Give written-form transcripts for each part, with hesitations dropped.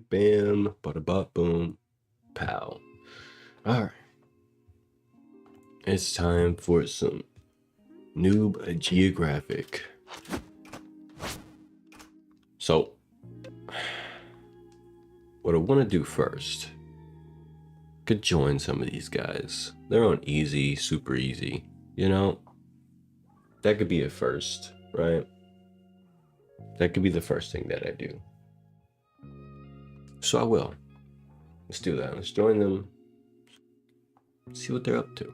bam, bada bop, boom, pow. All right. It's time for some Noob Geographic. So, what I want to do first, could join some of these guys. They're on easy, super easy, you know? That could be a first, right? That could be the first thing that I do. So I will. Let's do that. Let's join them. See what they're up to.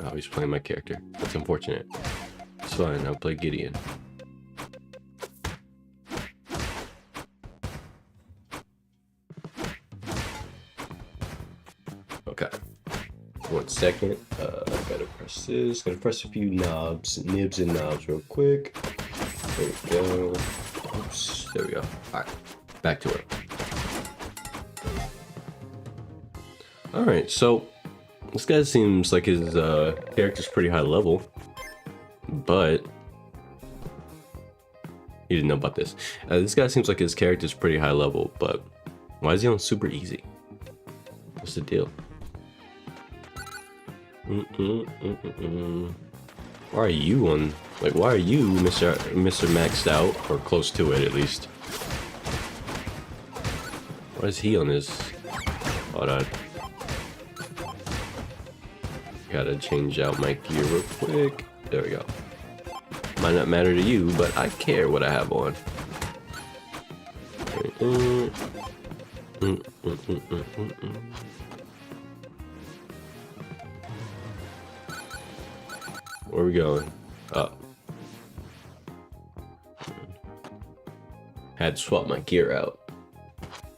Oh, he's playing my character. That's unfortunate. It's fine. I'll play Gideon. Okay. 1 second. Gotta press this. Gotta press a few nibs and knobs real quick. There we go. Oops. There we go. Alright. Back to it. Alright, so this guy seems like his character's pretty high level, but you didn't know about this. This guy seems like his character's pretty high level, but why is he on super easy? What's the deal? Why are you on, like, why are you Mr. Maxed Out, or close to it at least? Why is he on his, hold on. Gotta change out my gear real quick. There we go. Might not matter to you, but I care what I have on. Where are we going? Up. Had to swap my gear out.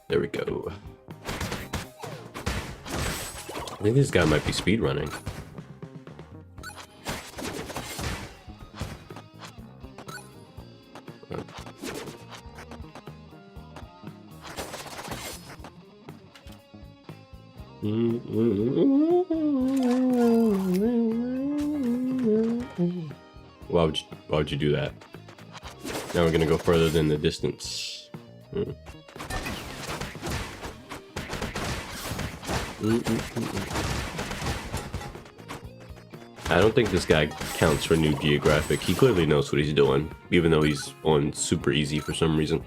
There we go. I think this guy might be speedrunning. Why would you do that? Now we're gonna go further than the distance. I don't think this guy counts for Noob Geographic. He clearly knows what he's doing, even though he's on super easy for some reason.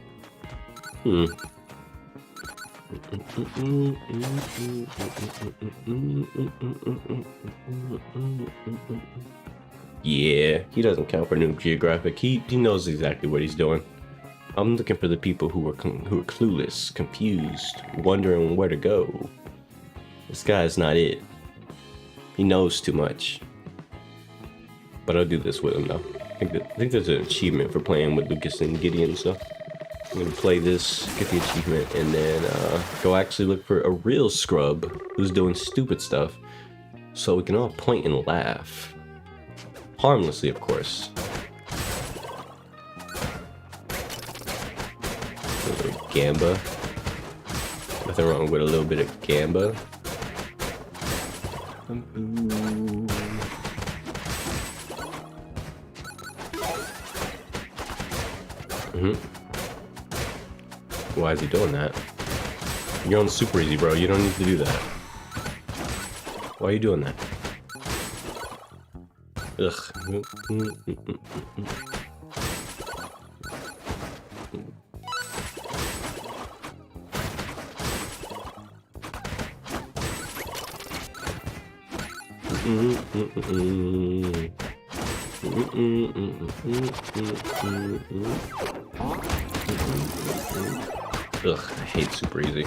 Yeah, he doesn't count for Noob Geographic. He knows exactly what he's doing. I'm looking for the people who are clueless, confused, wondering where to go. This guy's not it. He knows too much. But I'll do this with him though. I think there's an achievement for playing with Lucas and Gideon and stuff. I'm gonna play this, get the achievement, and then go actually look for a real scrub who's doing stupid stuff, so we can all point and laugh. Harmlessly, of course. A little gamba. Nothing wrong with a little bit of gamba. Why is he doing that? You're on super easy, bro. You don't need to do that. Why are you doing that? Ugh. Ugh, I hate super easy.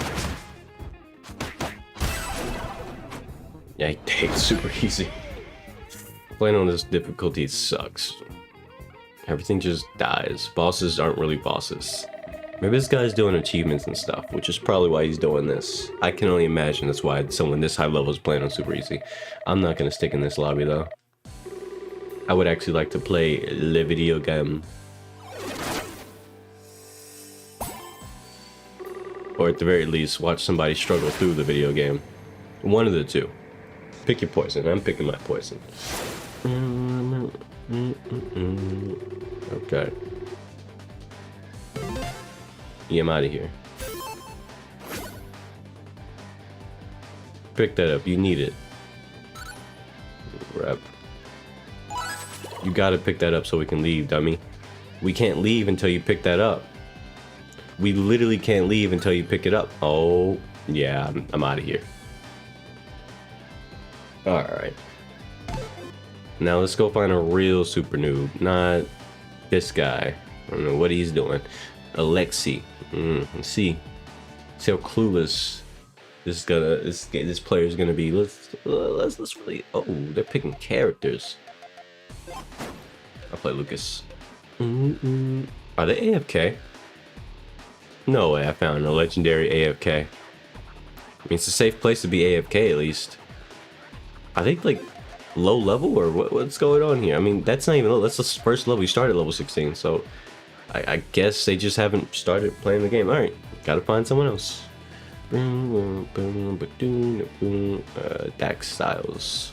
Yeah, I hate super easy. Playing on this difficulty sucks. Everything just dies. Bosses aren't really bosses. Maybe this guy's doing achievements and stuff, which is probably why he's doing this. I can only imagine that's why someone this high level is playing on super easy. I'm not gonna stick in this lobby though. I would actually like to play le video game. Or at the very least, watch somebody struggle through the video game. One of the two. Pick your poison. I'm picking my poison. Okay. Yeah, I'm out of here. Pick that up. You need it. Rep. You gotta pick that up so we can leave, dummy. We can't leave until you pick that up. We literally can't leave until you pick it up. Oh, yeah, I'm out of here. Alright. Now let's go find a real super noob. Not this guy. I don't know what he's doing. Alexi. Let's see. See how clueless this player is gonna be. Let's really. Oh, they're picking characters. I'll play Lucas. Are they AFK? No way, I found a legendary AFK. I mean, it's a safe place to be AFK at least. I think like low level or what's going on here? I mean, that's not even low. That's the first level. You started at level 16, so I guess they just haven't started playing the game. All right, gotta find someone else. Dax Styles.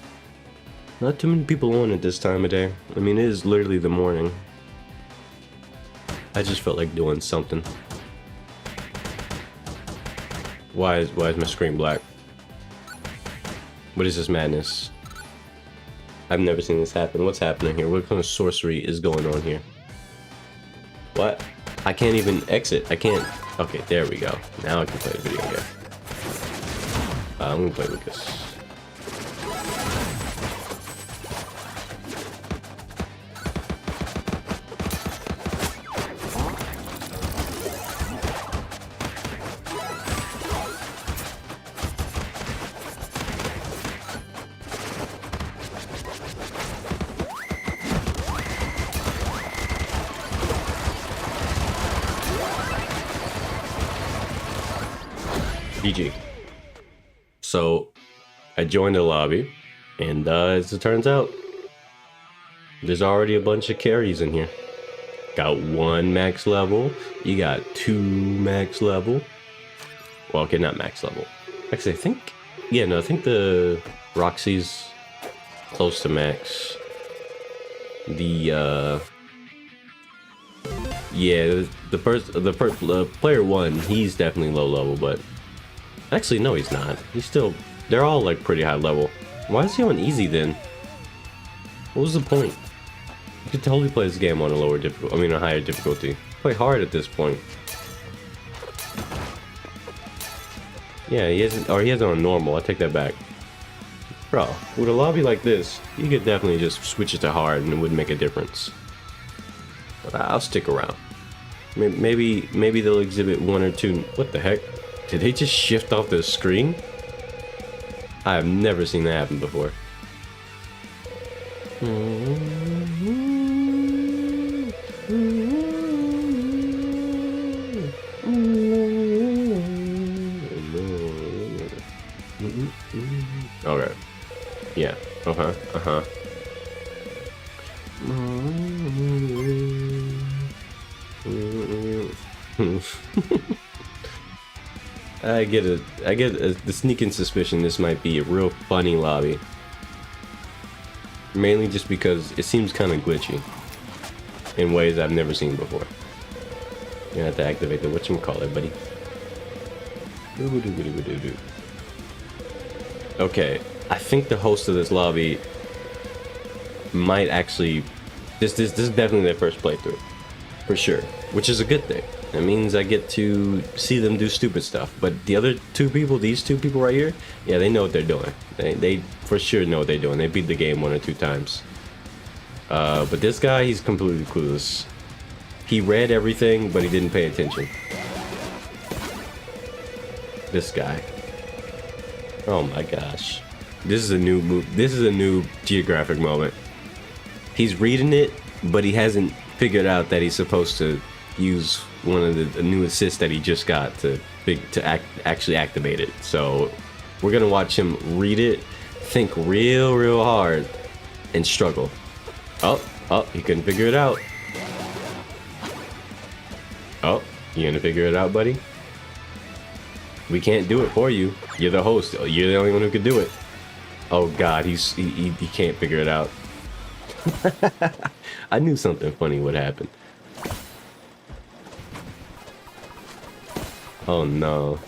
Not too many people on at this time of day. I mean, it is literally the morning. I just felt like doing something. Why is my screen black? What is this madness? I've never seen this happen. What's happening here? What kind of sorcery is going on here? What? I can't even exit. I can't. Okay, there we go. Now I can play the video game. I'm gonna play Lucas. GG. So I joined the lobby, and as it turns out, there's already a bunch of carries in here. Got 1 max level. You got 2 max level. Well, okay, not max level. Actually, I think, yeah, no, I think the Roxy's close to max. The yeah, the player 1, he's definitely low level, but actually, no, he's not. He's still... They're all, like, pretty high level. Why is he on easy, then? What was the point? You could totally play this game on a lower difficulty... I mean, a higher difficulty. Play hard at this point. Yeah, he has it on normal. I take that back. Bro, with a lobby like this, you could definitely just switch it to hard and it wouldn't make a difference. But I'll stick around. Maybe they'll exhibit 1 or 2... What the heck? Did they just shift off the screen? I have never seen that happen before. Okay. Yeah. Uh-huh. I get the sneaking suspicion this might be a real funny lobby. Mainly just because it seems kind of glitchy in ways I've never seen before. You have to activate the whatchamacallit, buddy. Okay, I think the host of this lobby might actually... This is definitely their first playthrough. For sure. Which is a good thing. That means I get to see them do stupid stuff. But the other 2 people, these 2 people right here, yeah, they know what they're doing. They for sure know what they're doing. They beat the game 1 or 2 times. But this guy, he's completely clueless. He read everything, but he didn't pay attention. This guy. Oh my gosh. This is a new move. This is a new Geographic moment. He's reading it, but he hasn't figured out that he's supposed to use one of the new assists that he just got to actually activate it. So we're gonna watch him read it, think real hard, and struggle. Oh, he couldn't figure it out. Oh, you gonna figure it out, buddy? We can't do it for you. You're the host. You're the only one who can do it. Oh God, he can't figure it out. I knew something funny would happen. Oh no.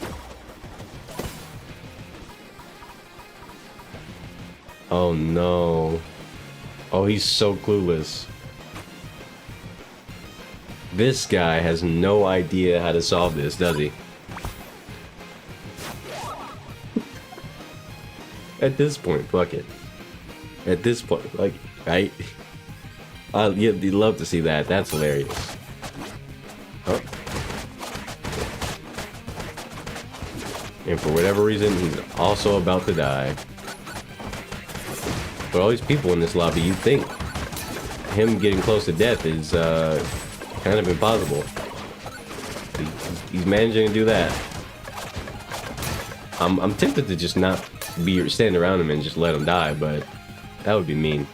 Oh no. Oh, he's so clueless. This guy has no idea how to solve this, does he? At this point, fuck it. At this point, like, right? You'd love to see that. That's hilarious. Oh. And for whatever reason, he's also about to die. But all these people in this lobby, you think him getting close to death is kind of impossible. He's managing to do that. I'm tempted to just not stand around him and just let him die, but that would be mean.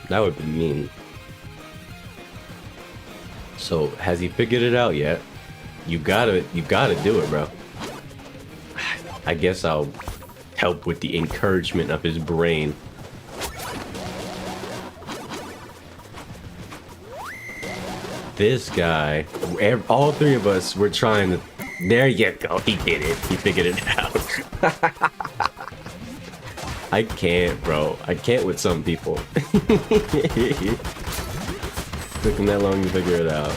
That would be mean. So has he figured it out yet? You gotta do it, bro. I guess I'll help with the encouragement of his brain. This guy, all three of us were trying to. There you go. He did it. He figured it out. I can't, bro. I can't with some people. Took him that long to figure it out.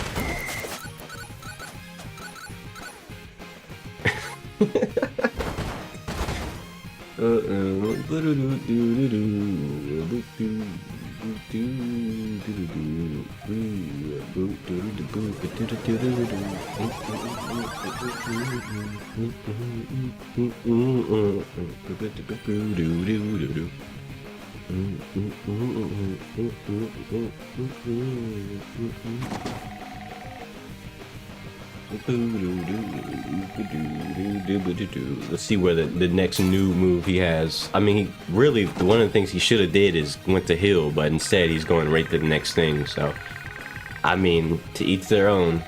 Let's see where the next new move he has. I mean, he really, one of the things he should have did is went to heal, but instead he's going right to the next thing. So, I mean, to each their own.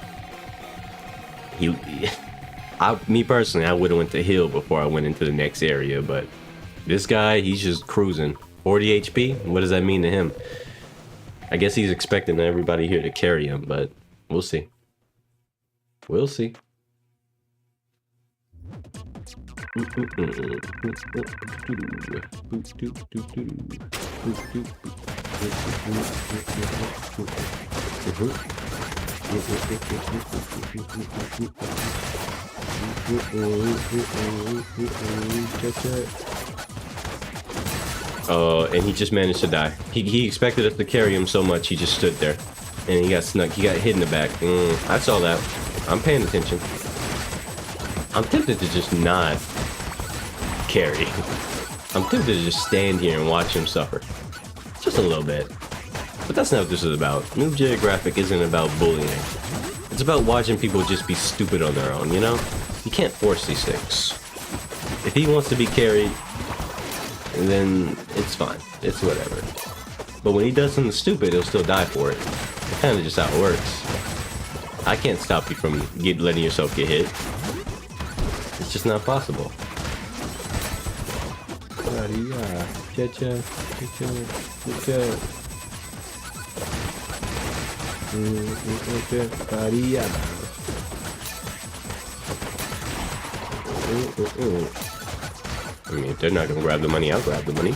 Me personally, I would have went to heal before I went into the next area, but this guy, he's just cruising. 40 HP? What does that mean to him? I guess he's expecting everybody here to carry him, but we'll see. We'll see. And he just managed to die. He expected us to carry him so much, he just stood there. And he got snuck. He got hit in the back. I saw that. I'm paying attention. I'm tempted to just not carry. I'm tempted to just stand here and watch him suffer. Just a little bit. But that's not what this is about. Noob Geographic isn't about bullying. It's about watching people just be stupid on their own, you know? You can't force these things. If he wants to be carried, then it's fine. It's whatever. But when he does something stupid, he'll still die for it. That's kind of just how it works. I can't stop you from letting yourself get hit. It's just not possible. I mean, if they're not gonna grab the money, I'll grab the money.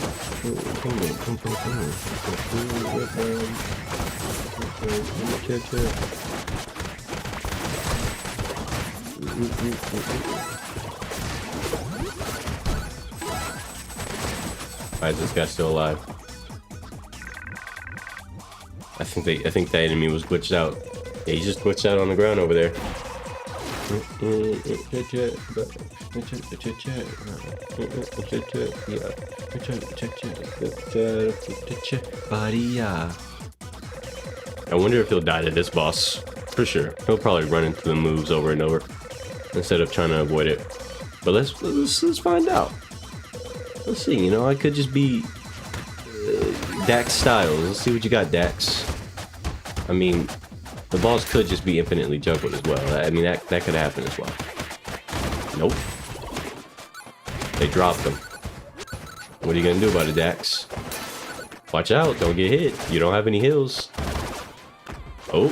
Why is this guy still alive? I think that enemy was glitched out. Yeah, he just glitched out on the ground over there. I wonder if he'll die to this boss. For sure. He'll probably run into the moves over and over instead of trying to avoid it. But let's find out. Let's see, you know, I could just be Dax Styles. Let's see what you got, Dax. I mean, the balls could just be infinitely juggled as well. I mean, that could happen as well. Nope. They dropped them. What are you gonna do about it, Dax? Watch out, don't get hit. You don't have any heals. Oh,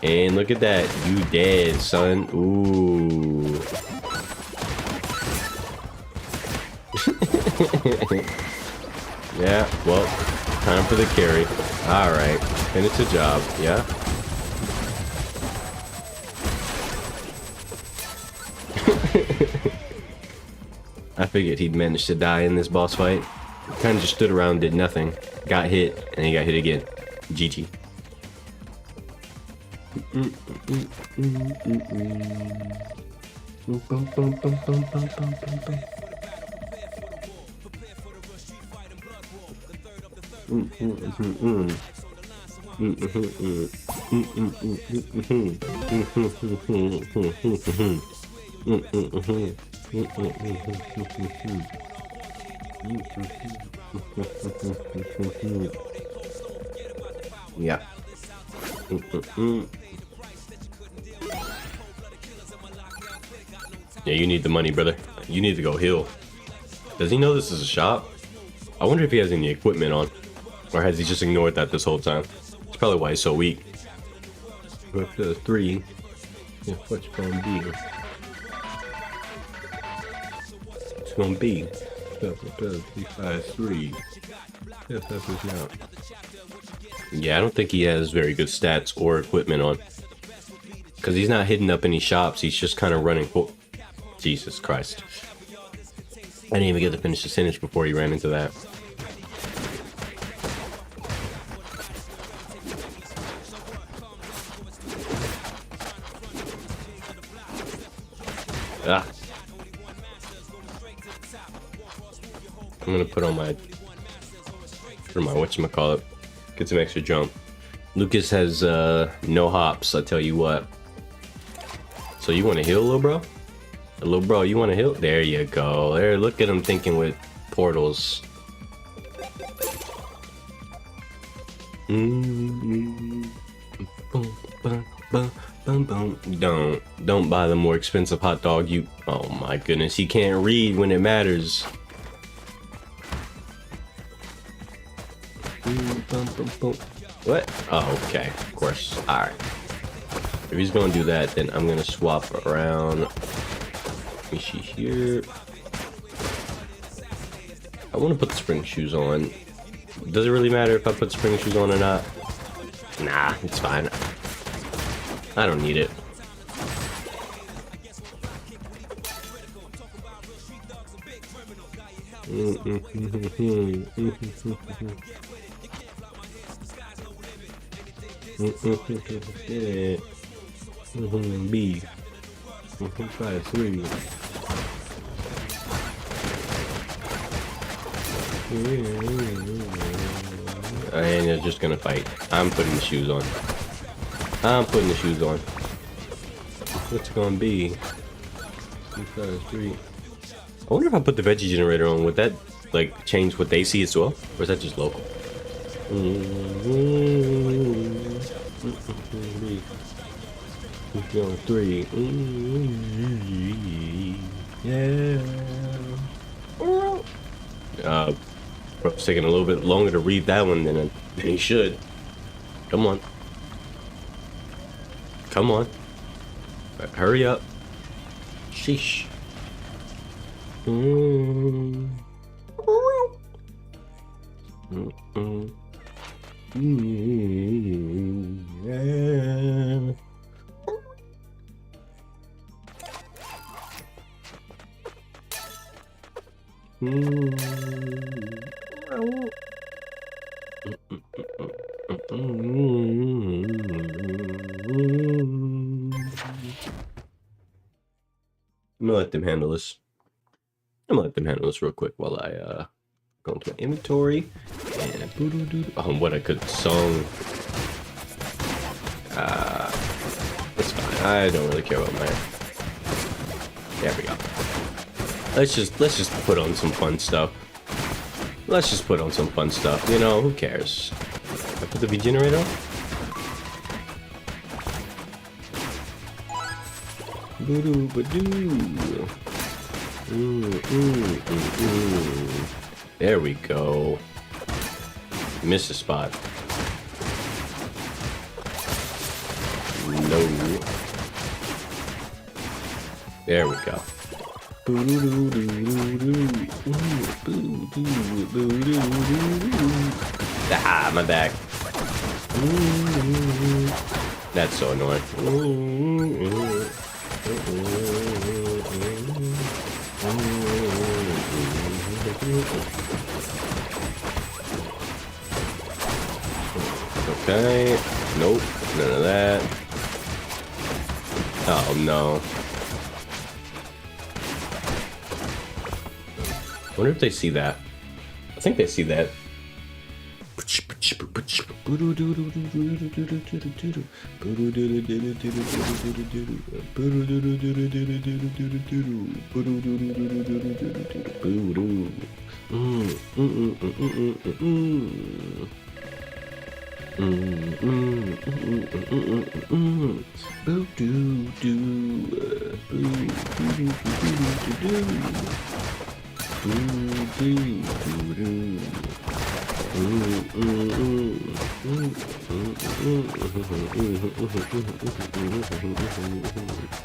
And look at that. You dead, son. Ooh. Yeah, well, time for the carry. Alright. Finish the job. Yeah. I figured he'd managed to die in this boss fight. Kind of just stood around, did nothing. Got hit, and he got hit again. GG. Yeah. Yeah, you need the money, brother. You need to go heal. Does he know this is a shop? I wonder if he has any equipment on. Or has he just ignored that this whole time? That's probably why he's so weak. But 3. Yeah, what's gonna be? It's gonna be 353. Yes, that's his now. Yeah, I don't think he has very good stats or equipment on. Because he's not hitting up any shops, he's just kind of running. Oh, Jesus Christ. I didn't even get to finish the sentence before he ran into that. Ah. I'm gonna put on my whatchamacallit, get some extra jump. Lucas has no hops, I tell you what. So you want to heal, little bro? Little bro, you want to heal? There you go. There, look at him thinking with portals. Don't buy the more expensive hot dog. You, oh my goodness, he can't read when it matters. What? Oh, okay, of course. All right. If he's gonna do that, then I'm gonna swap around. Let me see here. I want to put the spring shoes on. Does it really matter if I put spring shoes on or not? Nah, it's fine. I don't need it. B. 5-3. And they're just gonna fight. I'm putting the shoes on. I'm putting the shoes on. What's it gonna be? 5-3. I wonder if I put the veggie generator on, would that like change what they see as well? Or is that just local? Going 3. Yeah. It's taking a little bit longer to read that one than he should. Come on. Come on. Hurry up. Sheesh. Yeah. I'm gonna let them handle this. I'm gonna let them handle this real quick while I go into my inventory and oh, what a good song. It's fine. I don't really care about my. There we go. Let's just put on some fun stuff. Let's just put on some fun stuff. You know, who cares? I put the V generator on. There we go. Missed a spot. No. There we go. Ah, my back. That's so annoying. Okay. Nope. None of that. Oh no. I wonder if they see that. I think they see that.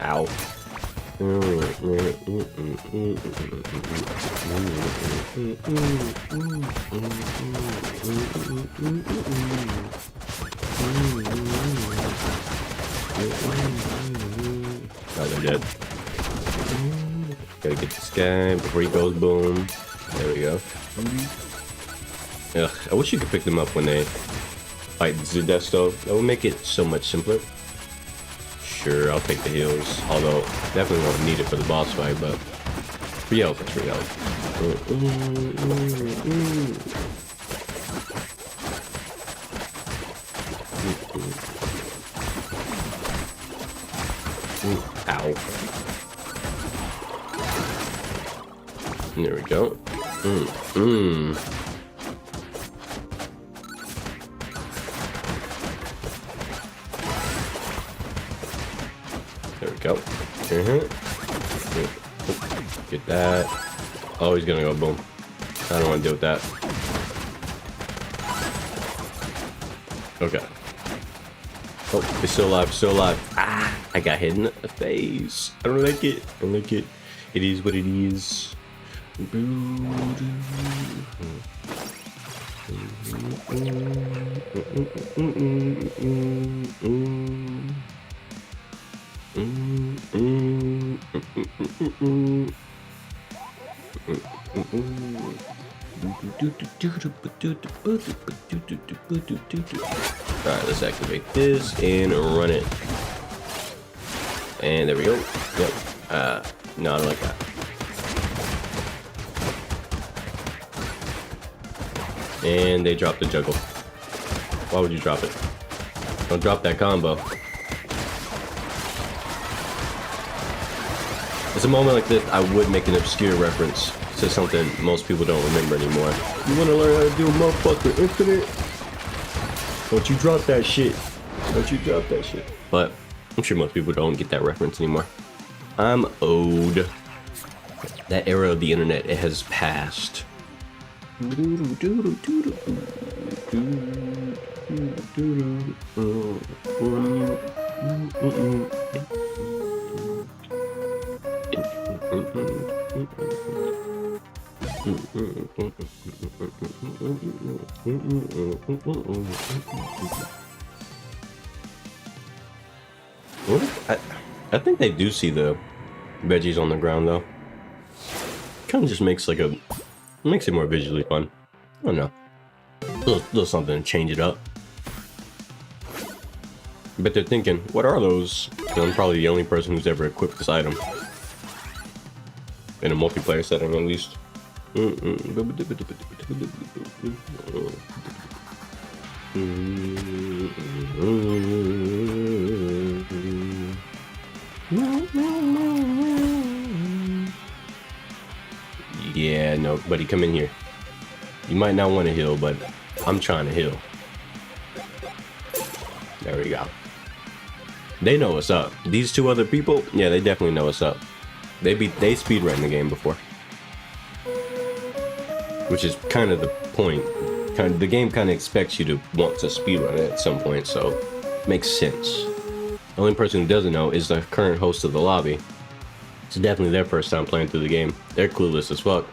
Ow. Oh, they're dead. Gotta get this guy before he goes boom. There we go. Ugh, I wish you could pick them up when they fight Zudesto. That would make it so much simpler. Sure, I'll take the heals. Although, definitely won't need it for the boss fight, but free health, it's free health. Ow. There we go. There we go. Get that. Oh, he's gonna go boom. I don't want to deal with that. Okay. Oh, he's still alive, still alive. Ah, I got hit in the face. I don't like it. I don't like it. It is what it is. Alright, let's activate this and run it. And there we go. Yep. No, I don't like that. And they dropped the juggle. Why would you drop it? Don't drop that combo. It's a moment like this, I would make an obscure reference to something most people don't remember anymore. You wanna learn how to do a motherfucker infinite? Don't you drop that shit. Don't you drop that shit. But I'm sure most people don't get that reference anymore. I'm old. That era of the internet, it has passed. I think they do see the veggies on the ground though. Kind of just makes like makes it more visually fun. I don't know. Little something to change it up. But they're thinking, what are those? I'm probably the only person who's ever equipped this item. In a multiplayer setting, at least. Yeah, no, buddy, come in here. You might not want to heal, but I'm trying to heal. There we go. They know what's up. These two other people, yeah, they definitely know what's up. They speedrun the game before, which is kind of the point. The game kind of expects you to want to speedrun it at some point, so makes sense. The only person who doesn't know is the current host of the lobby. It's definitely their first time playing through the game. They're clueless as fuck.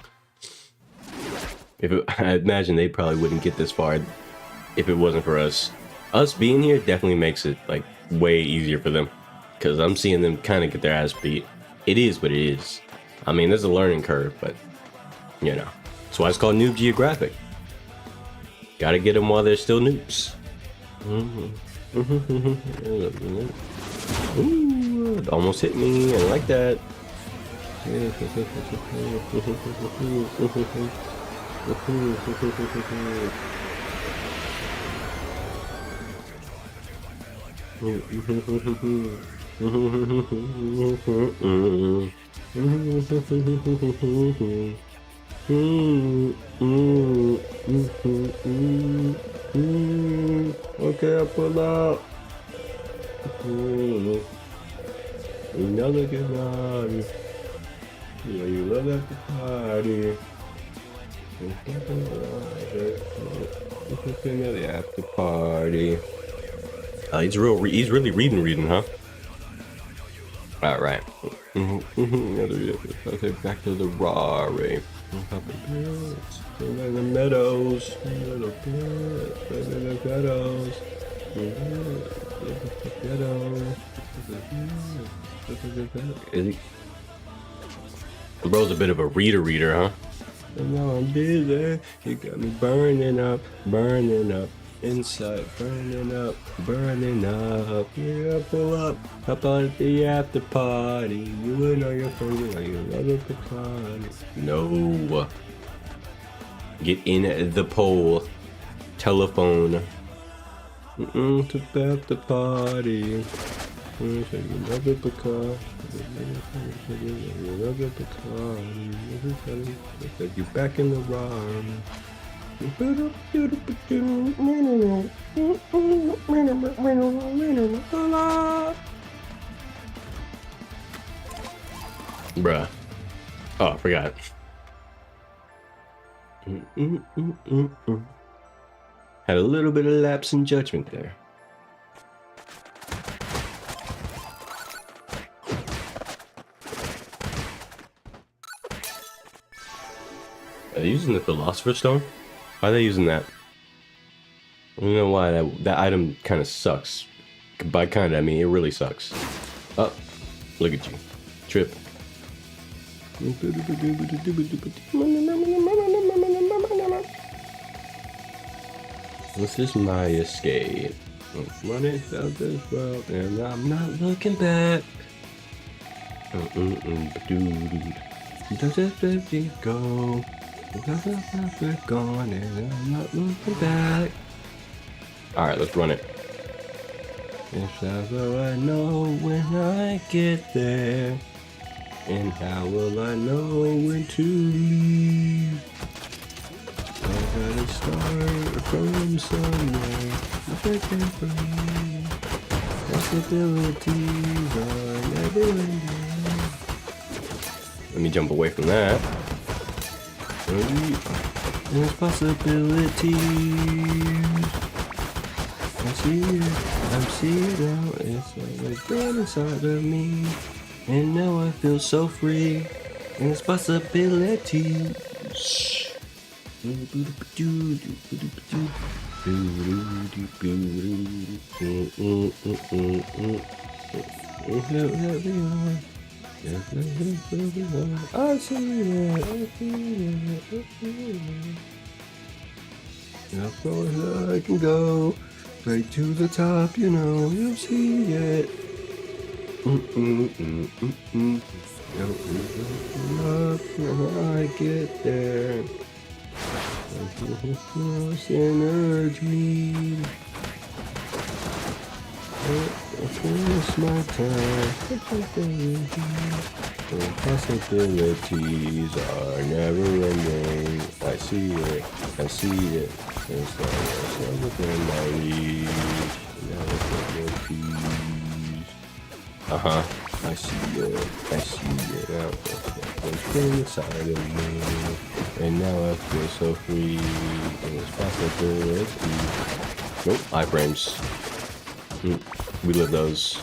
I imagine they probably wouldn't get this far if it wasn't for us. Us being here definitely makes it like way easier for them, because I'm seeing them kind of get their ass beat. It is what it is. I mean, there's a learning curve, but you know, that's why it's called Noob Geographic. Gotta get them while they're still noobs. Ooh, it almost hit me. I like that. Okay, I pull out. Another good night. Yeah, you love that party. Another after party. He's really reading, huh? All right. Okay, back to the Rari. In the meadows. In the meadows. Is he? Bro's a bit of a reader, huh? No, I'm busy. You got me burning up inside, burning up. Yeah, pull up at the after party. You and all your friends, you love it, the party. No. Get in the pole. Telephone. To the after party. You love it because you love it because you're back in the rhyme. Bruh. Oh, I forgot. Had a little bit of lapse in judgment there. Are they using the Philosopher's Stone? Why are they using that? I don't know why that item kind of sucks. By kind of, I mean it really sucks. Oh, look at you. Trip. This is my escape. I'm running out this world and I'm not looking back. Just let me go. We're gone and I'm not looking back. Alright, let's run it. Yes, how will I know when I get there? And how will I know when to leave? I gotta start from somewhere. Looking for me. Possibilities are never ending. Let me jump away from that. There's possibilities. I see it, I'm seeing it now. It's always been inside of me. And now I feel so free. And it's possibilities. I see it. How far I can go, right to the top, you know, you'll see it. I get there. Lost in a dream. It's my time. The possibilities are never ending. I see it. It's like within my reach. Uh-huh. I see it. It's been inside of me. And now I feel so free. And it's possibilities. Nope, iframes. We live those.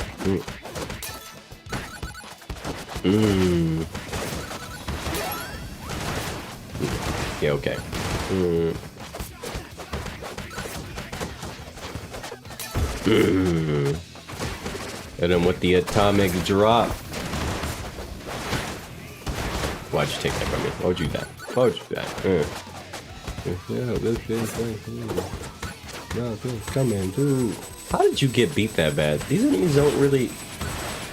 Yeah, okay. Hit him with the atomic drop. Why'd you take that from me? Why would you do that? Why would you do that? Come in, dude. How did you get beat that bad? These enemies don't really...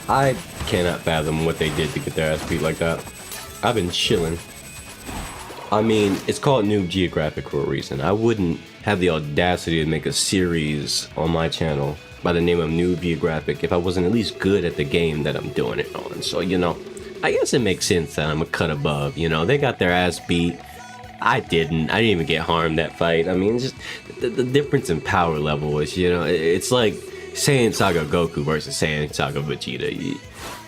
I cannot fathom what they did to get their ass beat like that. I've been chilling. I mean, it's called Noob Geographic for a reason. I wouldn't have the audacity to make a series on my channel by the name of Noob Geographic if I wasn't at least good at the game that I'm doing it on. So, you know, I guess it makes sense that I'm a cut above. You know, they got their ass beat. I didn't even get harmed that fight. I mean, just the difference in power level is, you know, it's like Saiyan Saga Goku versus Saiyan Saga Vegeta.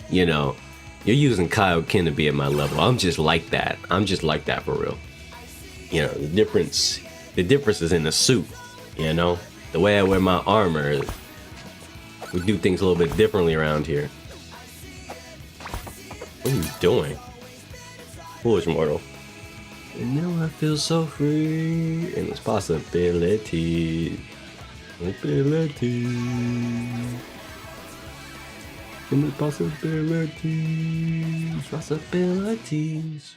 You know, you're using Kaioken to be at my level. I'm just like that. I'm just like that for real. You know, the difference is in the suit, you know? The way I wear my armor, we do things a little bit differently around here. What are you doing? Foolish mortal. And now I feel so free in this possibility. In the possibilities.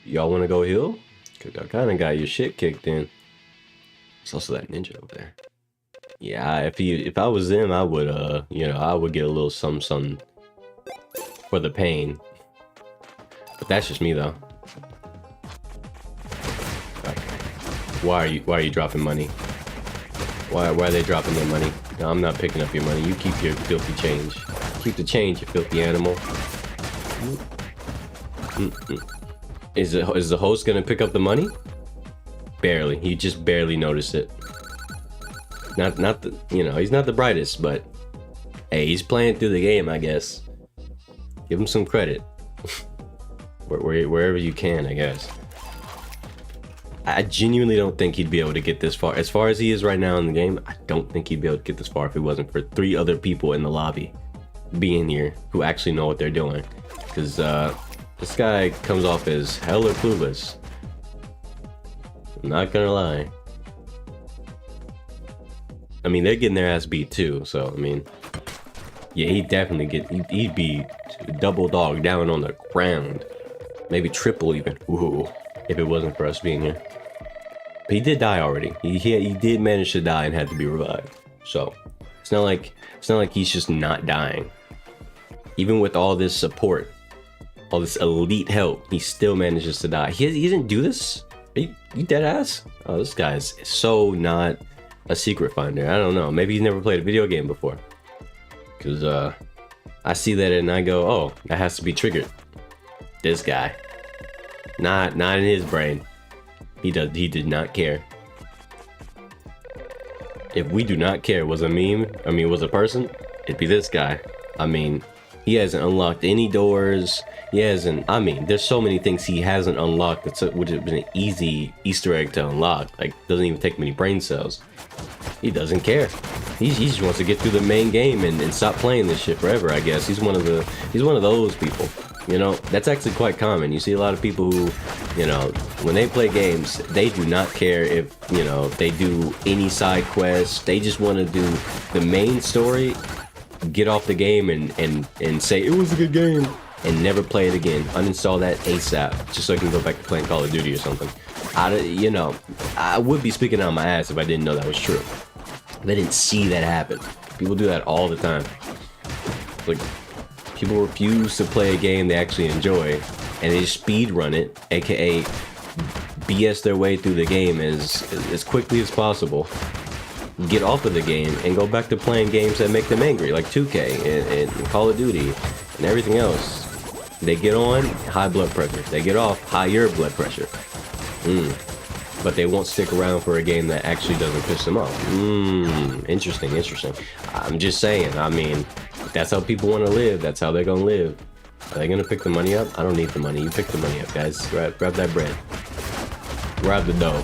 Y'all wanna go heal? Cause I kinda got your shit kicked in. There's also that ninja over there. Yeah, if I was him, I would you know, I would get a little something for the pain. But that's just me though. Why are you dropping money? Why are they dropping their money? No, I'm not picking up your money. You keep your filthy change. Keep the change, you filthy animal. Is the host gonna pick up the money? Barely. He just barely noticed it. Not the, you know, he's not the brightest, but hey, he's playing through the game, I guess. Give him some credit. Wherever you can, I guess. I genuinely don't think he'd be able to get this far. As far as he is right now in the game, I don't think he'd be able to get this far if it wasn't for 3 other people in the lobby being here who actually know what they're doing. Because this guy comes off as hella clueless. I'm not gonna lie. I mean, they're getting their ass beat too, so I mean, yeah, he'd be double dog down on the ground. Maybe triple even. Ooh, if it wasn't for us being here. But he did die already. He did manage to die and had to be revived. So it's not like he's just not dying. Even with all this support, all this elite help, he still manages to die. He didn't do this? Are you dead ass? Oh, this guy's so not a secret finder. I don't know. Maybe he's never played a video game before. Cause I see that and I go, oh, that has to be triggered. This guy. Not in his brain. He did not care. If we do not care was a meme, I mean was a person, it'd be this guy. I mean, he hasn't unlocked any doors. He hasn't, I mean, there's so many things he hasn't unlocked that would have been an easy Easter egg to unlock. Like, doesn't even take many brain cells. He doesn't care. He just wants to get through the main game and stop playing this shit forever, I guess. He's one of those people. You know, that's actually quite common. You see a lot of people who, you know, when they play games, they do not care if, you know, they do any side quests. They just want to do the main story, get off the game and say, it was a good game, and never play it again. Uninstall that ASAP, just so I can go back to playing Call of Duty or something. You know, I would be speaking out my ass if I didn't know that was true. If I didn't see that happen. People do that all the time. Like, people refuse to play a game they actually enjoy, and they just speed run it, aka BS their way through the game as quickly as possible. Get off of the game and go back to playing games that make them angry, like 2K and Call of Duty and everything else. They get on, high blood pressure. They get off, higher blood pressure. But they won't stick around for a game that actually doesn't piss them off. Interesting. I'm just saying, I mean, that's how people want to live. That's how they're gonna live. Are they gonna pick the money up? I don't need the money. You pick the money up, guys. Grab that bread. Grab the dough.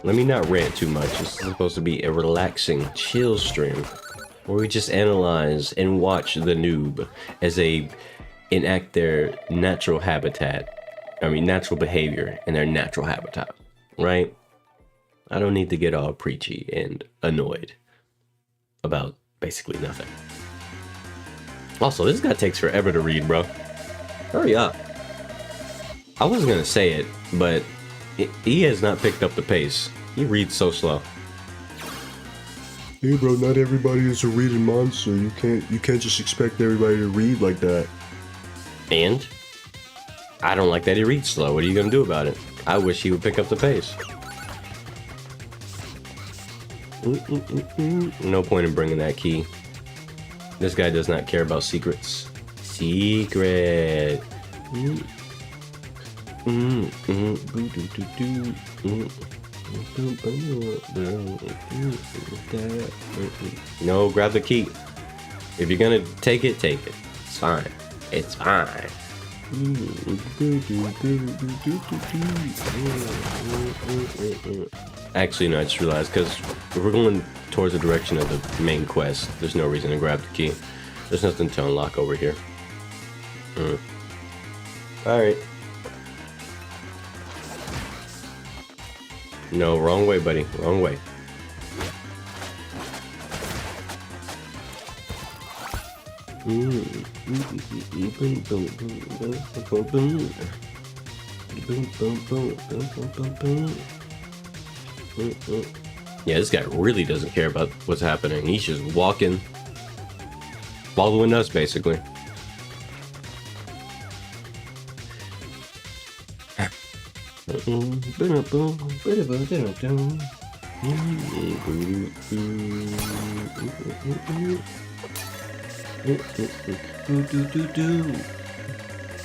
Let me not rant too much. This is supposed to be a relaxing, chill stream where we just analyze and watch the noob as they enact their natural habitat. I mean, natural behavior in their natural habitat, right? I don't need to get all preachy and annoyed about basically nothing. Also, this guy takes forever to read, bro. Hurry up. I was gonna say it, but he has not picked up the pace. He reads so slow. Hey bro, not everybody is a reading monster. You can't just expect everybody to read like that. And I don't like that he reads slow. What are you gonna do about it? I wish he would pick up the pace. No point in bringing that key. This guy does not care about secrets. Secret. No, grab the key. If you're gonna take it, take it. It's fine. It's fine. Actually, no, I just realized, because if we're going towards the direction of the main quest, there's no reason to grab the key. There's nothing to unlock over here. Alright. No, wrong way, buddy. Wrong way. Yeah, this guy really doesn't care about what's happening. He's just walking, following us, basically.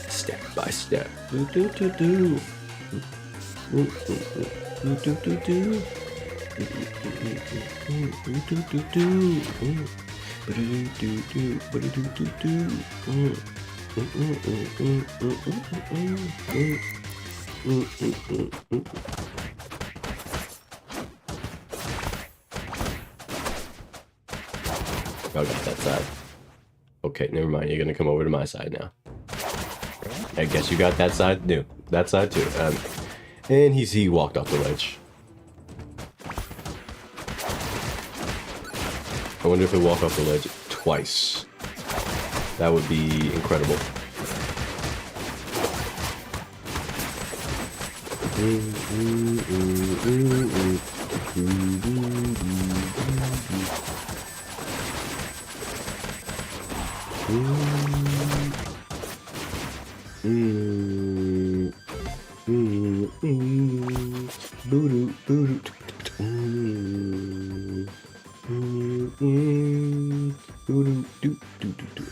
Step by step. I got that side. Okay, never mind. You're gonna come over to my side now. I guess you got that side. No, that side too. And he walked off the ledge. I wonder if he'll walk off the ledge twice. That would be incredible.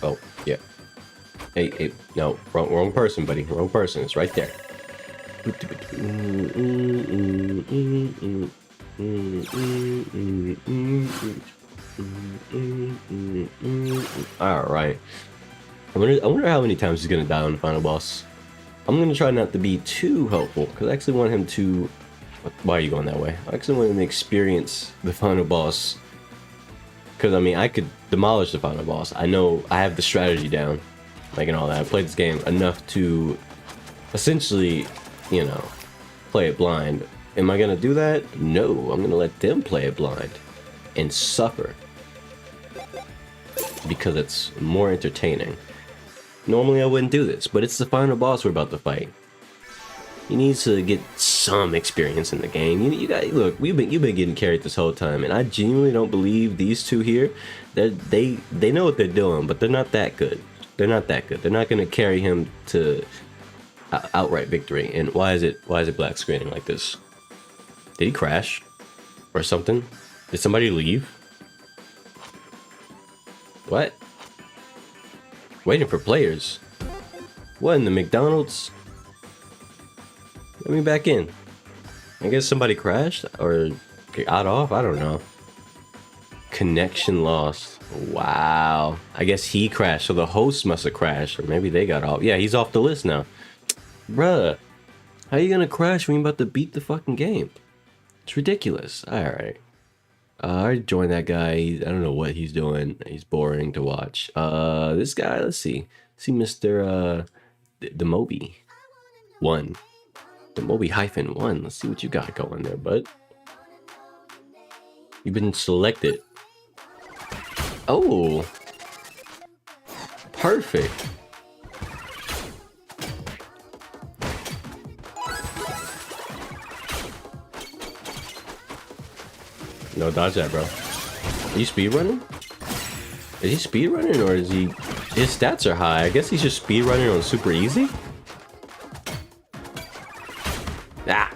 Oh, yeah. Hey, no, wrong person, buddy. Wrong person. It's right there. All right. I wonder how many times he's gonna die on the final boss. I'm gonna try not to be too helpful because I actually want him to. Why are you going that way? I actually want him to experience the final boss. Because I mean, I could demolish the final boss. I know I have the strategy down, like and all that. I played this game enough to essentially, you know, play it blind. Am I gonna do that? No, I'm gonna let them play it blind and suffer because it's more entertaining. Normally I wouldn't do this, but it's the final boss we're about to fight. He needs to get some experience in the game. You got look. You've been getting carried this whole time, and I genuinely don't believe these two here. They know what they're doing, but they're not that good. They're not that good. They're not gonna carry him to outright victory. And why is it black screening like this? Did he crash or something? Did somebody leave? What? Waiting for players. What in the McDonald's? Let me back in. I guess somebody crashed or got off. I don't know. Connection lost. Wow. I guess he crashed, so the host must have crashed, or maybe they got off. Yeah, he's off the list now. Bruh, how you gonna crash when you about to beat the fucking game? It's ridiculous. Alright. I joined that guy. I don't know what he's doing. He's boring to watch. This guy, let's see. See Mr. The Moby 1. The Moby -1. Let's see what you got going there, bud. You've been selected. Oh. Perfect. No, dodge that, bro. Are you speedrunning? Is he speedrunning or is he... His stats are high. I guess he's just speedrunning on super easy? Ah!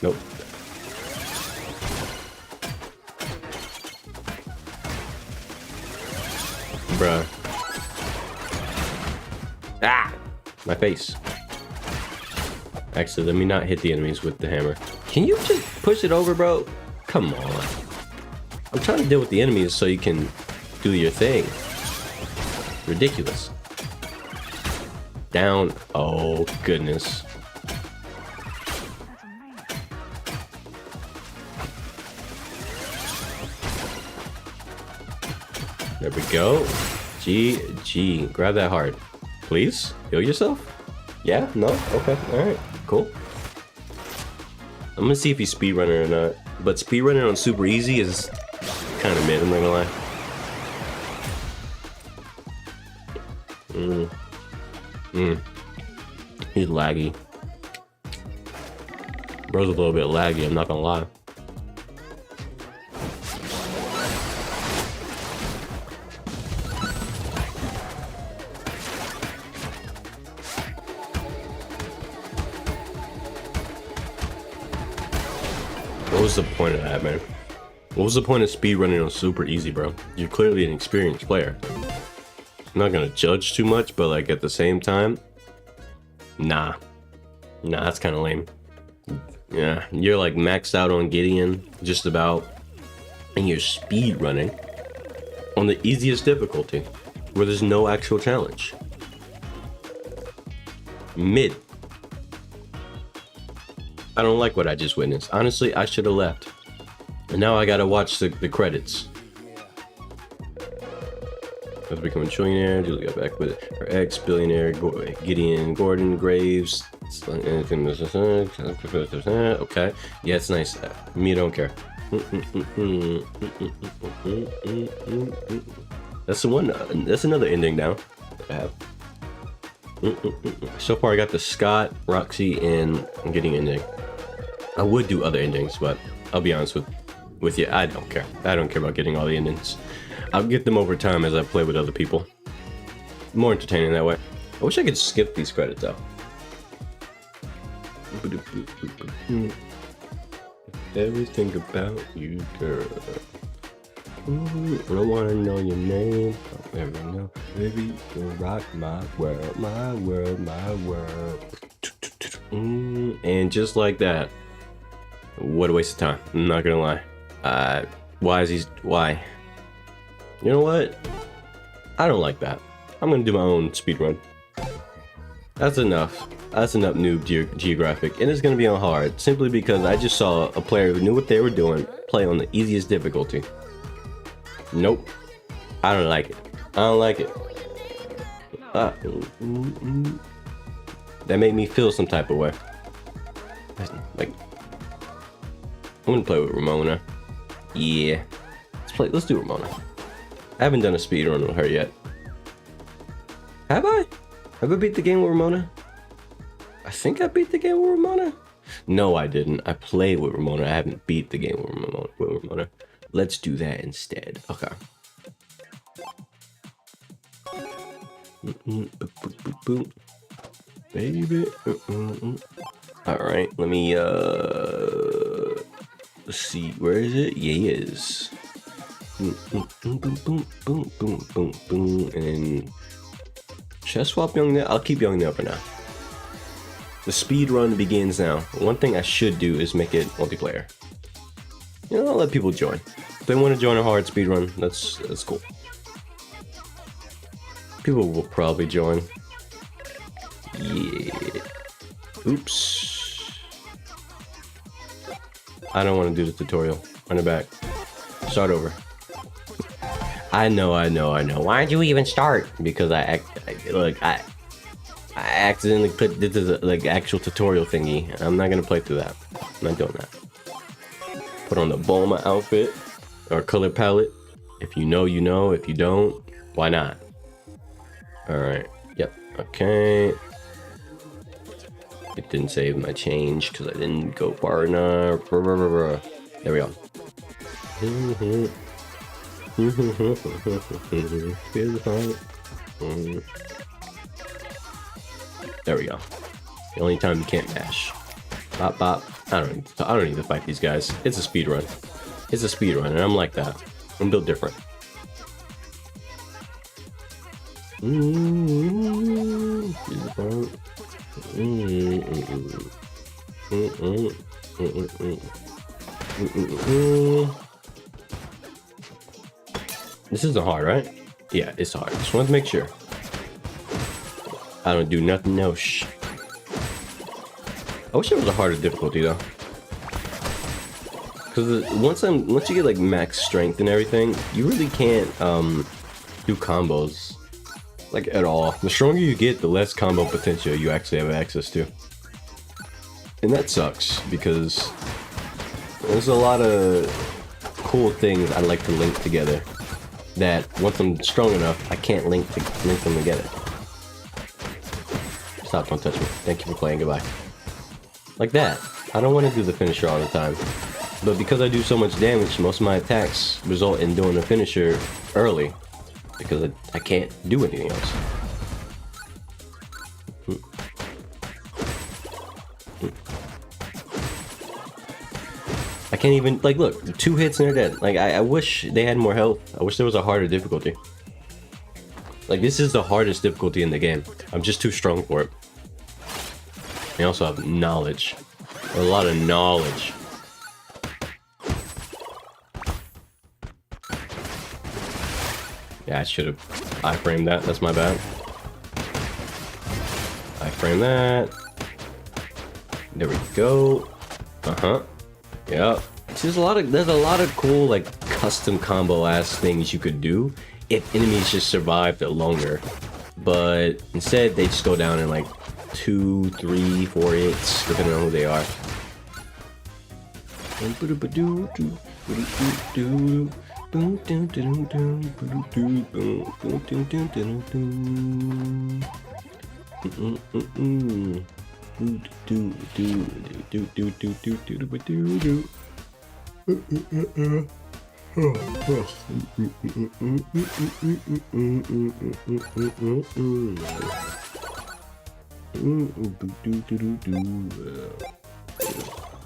Nope. Bruh. Ah! My face. Actually, let me not hit the enemies with the hammer. Can you just push it over, bro? Come on. I'm trying to deal with the enemies so you can do your thing. Ridiculous. Down. Oh, goodness. There we go. GG. Grab that heart. Please? Heal yourself? Yeah? No? Okay. Alright. Cool. I'm gonna see if he's speedrunning or not. But speedrunning on super easy is kind of mid, I'm not gonna lie. He's laggy. Bro's a little bit laggy, I'm not gonna lie. What was the point of that, man? What was the point of speedrunning on super easy, bro? You're clearly an experienced player. I'm not gonna judge too much, but like at the same time, nah, that's kind of lame. Yeah, you're like maxed out on Gideon, just about, and you're speedrunning on the easiest difficulty, where there's no actual challenge. Mid. I don't like what I just witnessed. Honestly, I should have left. And now I gotta watch the credits. Let's become a trillionaire. Julie got back with her ex, billionaire, Gideon, Gordon, Graves. Okay. Yeah, it's nice. Me, don't care. That's the one. That's another ending now. I have. So far, I got the Scott, Roxy, and Gideon ending. I would do other endings, but I'll be honest with you, I don't care. I don't care about getting all the endings. I'll get them over time as I play with other people. More entertaining that way. I wish I could skip these credits though. Everything about you, girl. I don't wanna know your name. I'll never know. Baby, you rock my world, my world, my world. And just like that. What a waste of time. I'm not gonna lie. Why? You know what? I don't like that. I'm gonna do my own speedrun. That's enough. That's enough Noob Geographic. And it's gonna be on hard, simply because I just saw a player who knew what they were doing play on the easiest difficulty. Nope. I don't like it. I don't like it. That made me feel some type of way. Like, I'm gonna play with Ramona. Yeah. Let's do Ramona. I haven't done a speedrun with her yet. Have I? Have I beat the game with Ramona? I think I beat the game with Ramona. No, I didn't. I played with Ramona. I haven't beat the game with Ramona. Let's do that instead. Okay. Baby. Alright, let me let's see, where is it? Yeah, it is. Boom. And should I swap Young Nell? I'll keep Young Nell for now. The speed run begins now. One thing I should do is make it multiplayer. You know, I'll let people join. If they want to join a hard speed run, that's cool. People will probably join. Yeah. Oops. I don't want to do the tutorial. Run it back. Start over. I know. Why'd you even start? Because I accidentally put this as a, like actual tutorial thingy. I'm not gonna play through that. I'm not doing that. Put on the Bulma outfit or color palette. If you know, you know. If you don't, why not? All right. Yep. Okay. It didn't save my change because I didn't go far enough. There we go. There we go. The only time you can't mash. Bop bop. I don't need to fight these guys. It's a speed run. It's a speed run, and I'm like that. I'm built different. This isn't hard, right? Yeah, it's hard. Just want to make sure. I don't do nothing else. I wish there was a harder difficulty though. Because once you get like max strength and everything, you really can't do combos like at all. The stronger you get, the less combo potential you actually have access to. And that sucks because there's a lot of cool things I like to link together that once I'm strong enough, I can't link them together. Stop, don't touch me. Thank you for playing, goodbye. Like that. I don't want to do the finisher all the time. But because I do so much damage, most of my attacks result in doing the finisher early. Because I can't do anything else. I can't even, like, look, 2 hits and they're dead. Like, I wish they had more health. I wish there was a harder difficulty. Like, this is the hardest difficulty in the game. I'm just too strong for it. I also have knowledge. A lot of knowledge. Yeah, I should have iframed that. That's my bad. Iframe that. There we go. Uh-huh. Yeah. There's a lot of cool, like, custom combo ass things you could do if enemies just survived it longer. But instead, they just go down in like 2, 3, 4 hits, depending on who they are.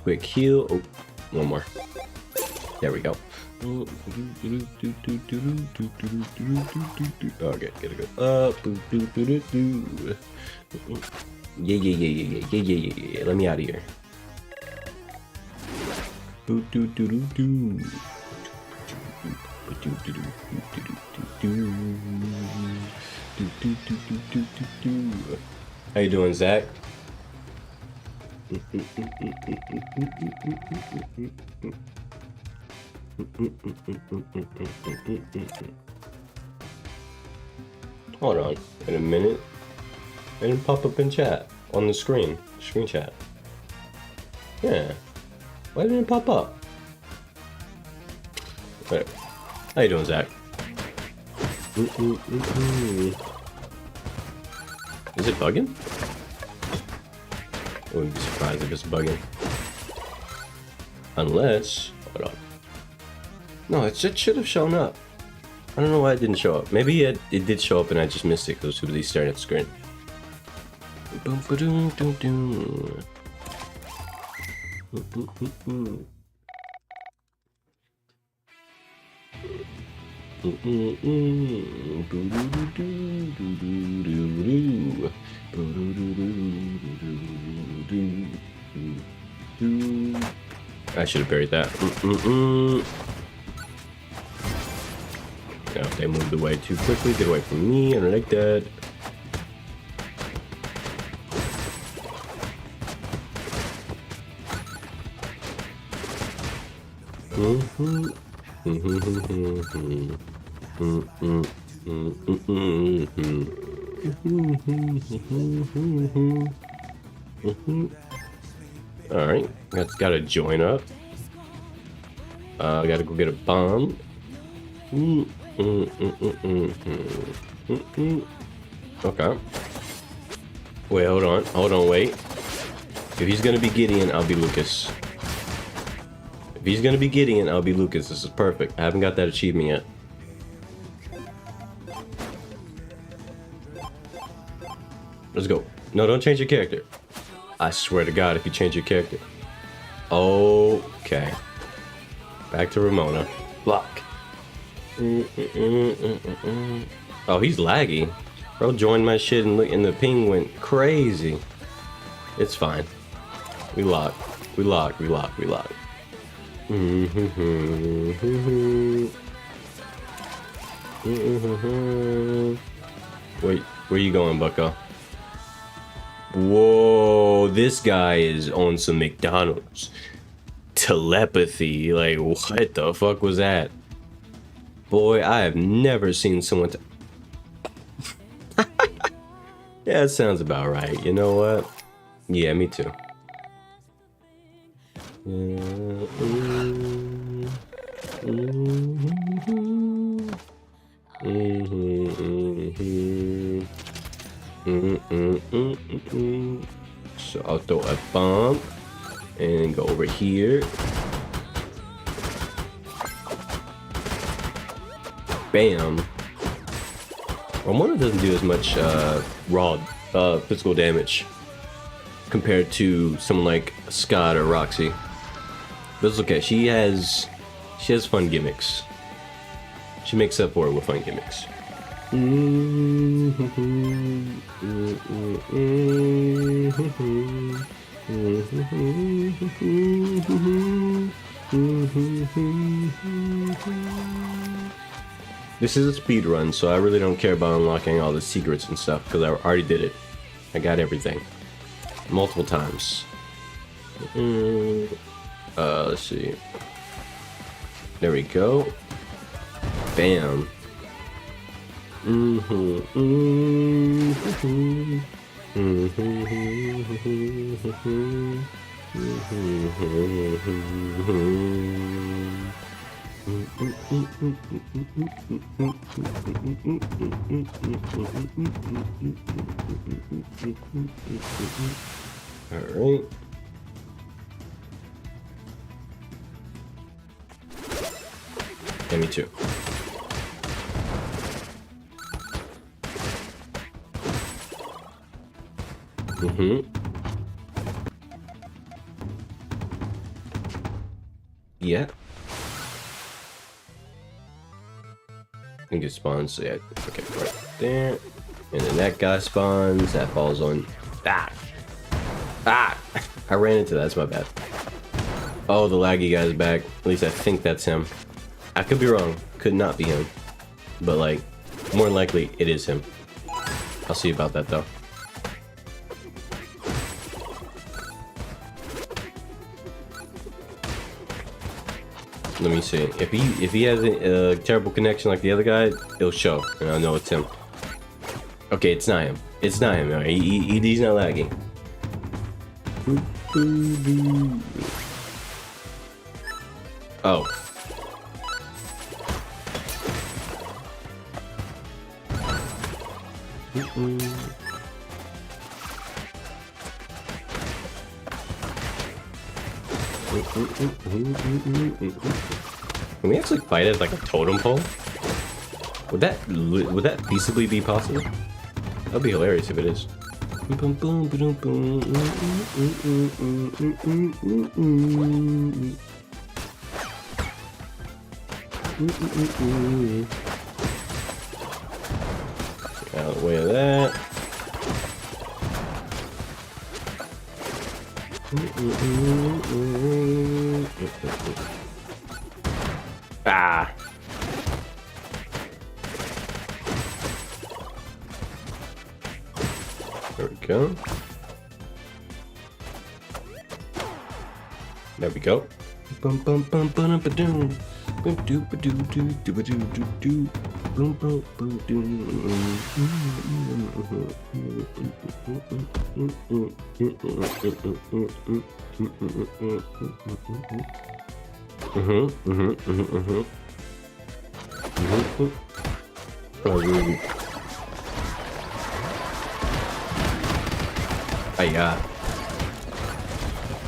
Quick heal. Oh, one more. There we go. Okay, gotta go up. Yeah. Let me out of here. How you doing, Zach? Hold on, in a minute. It didn't pop up in chat on the screen chat. Yeah, why didn't it pop up? Wait. How you doing, Zach? Is it bugging? I wouldn't be surprised if it's bugging. Unless, hold on. No, it should have shown up. I don't know why it didn't show up. Maybe it did show up and I just missed it because I was too busy staring at the screen. I should have buried that. Oh, They moved away too quickly. Get away from me. I don't like that. All right, gotta join up. Gotta go get a bomb. Okay. Wait, hold on, wait. If he's gonna be Gideon, I'll be Lucas. If he's gonna be Gideon, I'll be Lucas. This is perfect. I haven't got that achievement yet. Let's go. No, don't change your character. I swear to God, if you change your character. Okay. Back to Ramona. Block. Oh, he's laggy. Bro joined my shit and look, and the ping went crazy. It's fine. We lock. We lock. We lock. We lock. Wait, where you going, bucko? Whoa, this guy is on some McDonald's. Telepathy, like what the fuck was that? Boy, I have never seen someone yeah, it sounds about right. You know what? Yeah, me too. So I'll throw a bomb and go over here. Bam. Ramona doesn't do as much raw physical damage compared to someone like Scott or Roxy. But it's okay. She has fun gimmicks. She makes up for it with fun gimmicks. This is a speed run, so I really don't care about unlocking all the secrets and stuff because I already did it. I got everything multiple times. Let's see. There we go. Bam. All right. Yeah, me too. Yeah. I think it spawns. So yeah. Okay, right there. And then that guy spawns. That falls on. Ah! I ran into that. That's my bad. Oh, the laggy guy's back. At least I think that's him. I could be wrong. Could not be him. But like, more than likely, it is him. I'll see about that though. Let me see. If he has a terrible connection like the other guy, it'll show, and I'll know it's him. Okay, it's not him. It's not him. He's not lagging. Oh. Can we actually fight it like a totem pole? Would that feasibly be possible? That'd be hilarious if it is. Out of the way of that. Ah. go. There we go. Bum bum bum bum ba doom. Boom doo ba doo doo doo ba doo doo doo. Boom boom boom doo.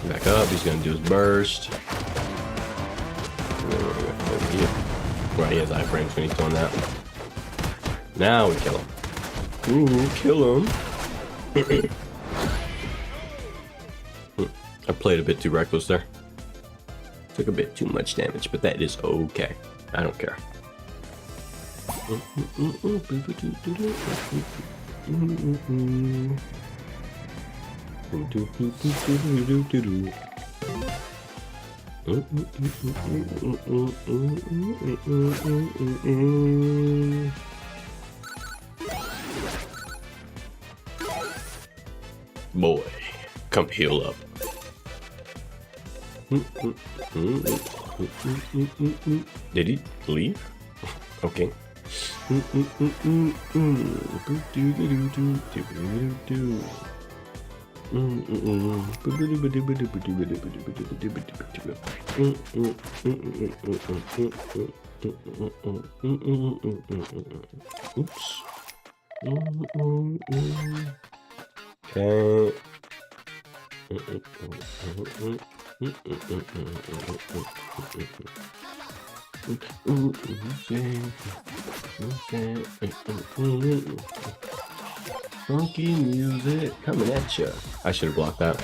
Back up, he's gonna do his burst. Right, he has iframes when he's doing that. Now we kill him. Ooh, kill him. I played a bit too reckless there. Took a bit too much damage, but that is okay. I don't care. Boy, come heal up. Did he leave? Okay. Oops. Okay. Funky music coming at ya. I should have blocked that.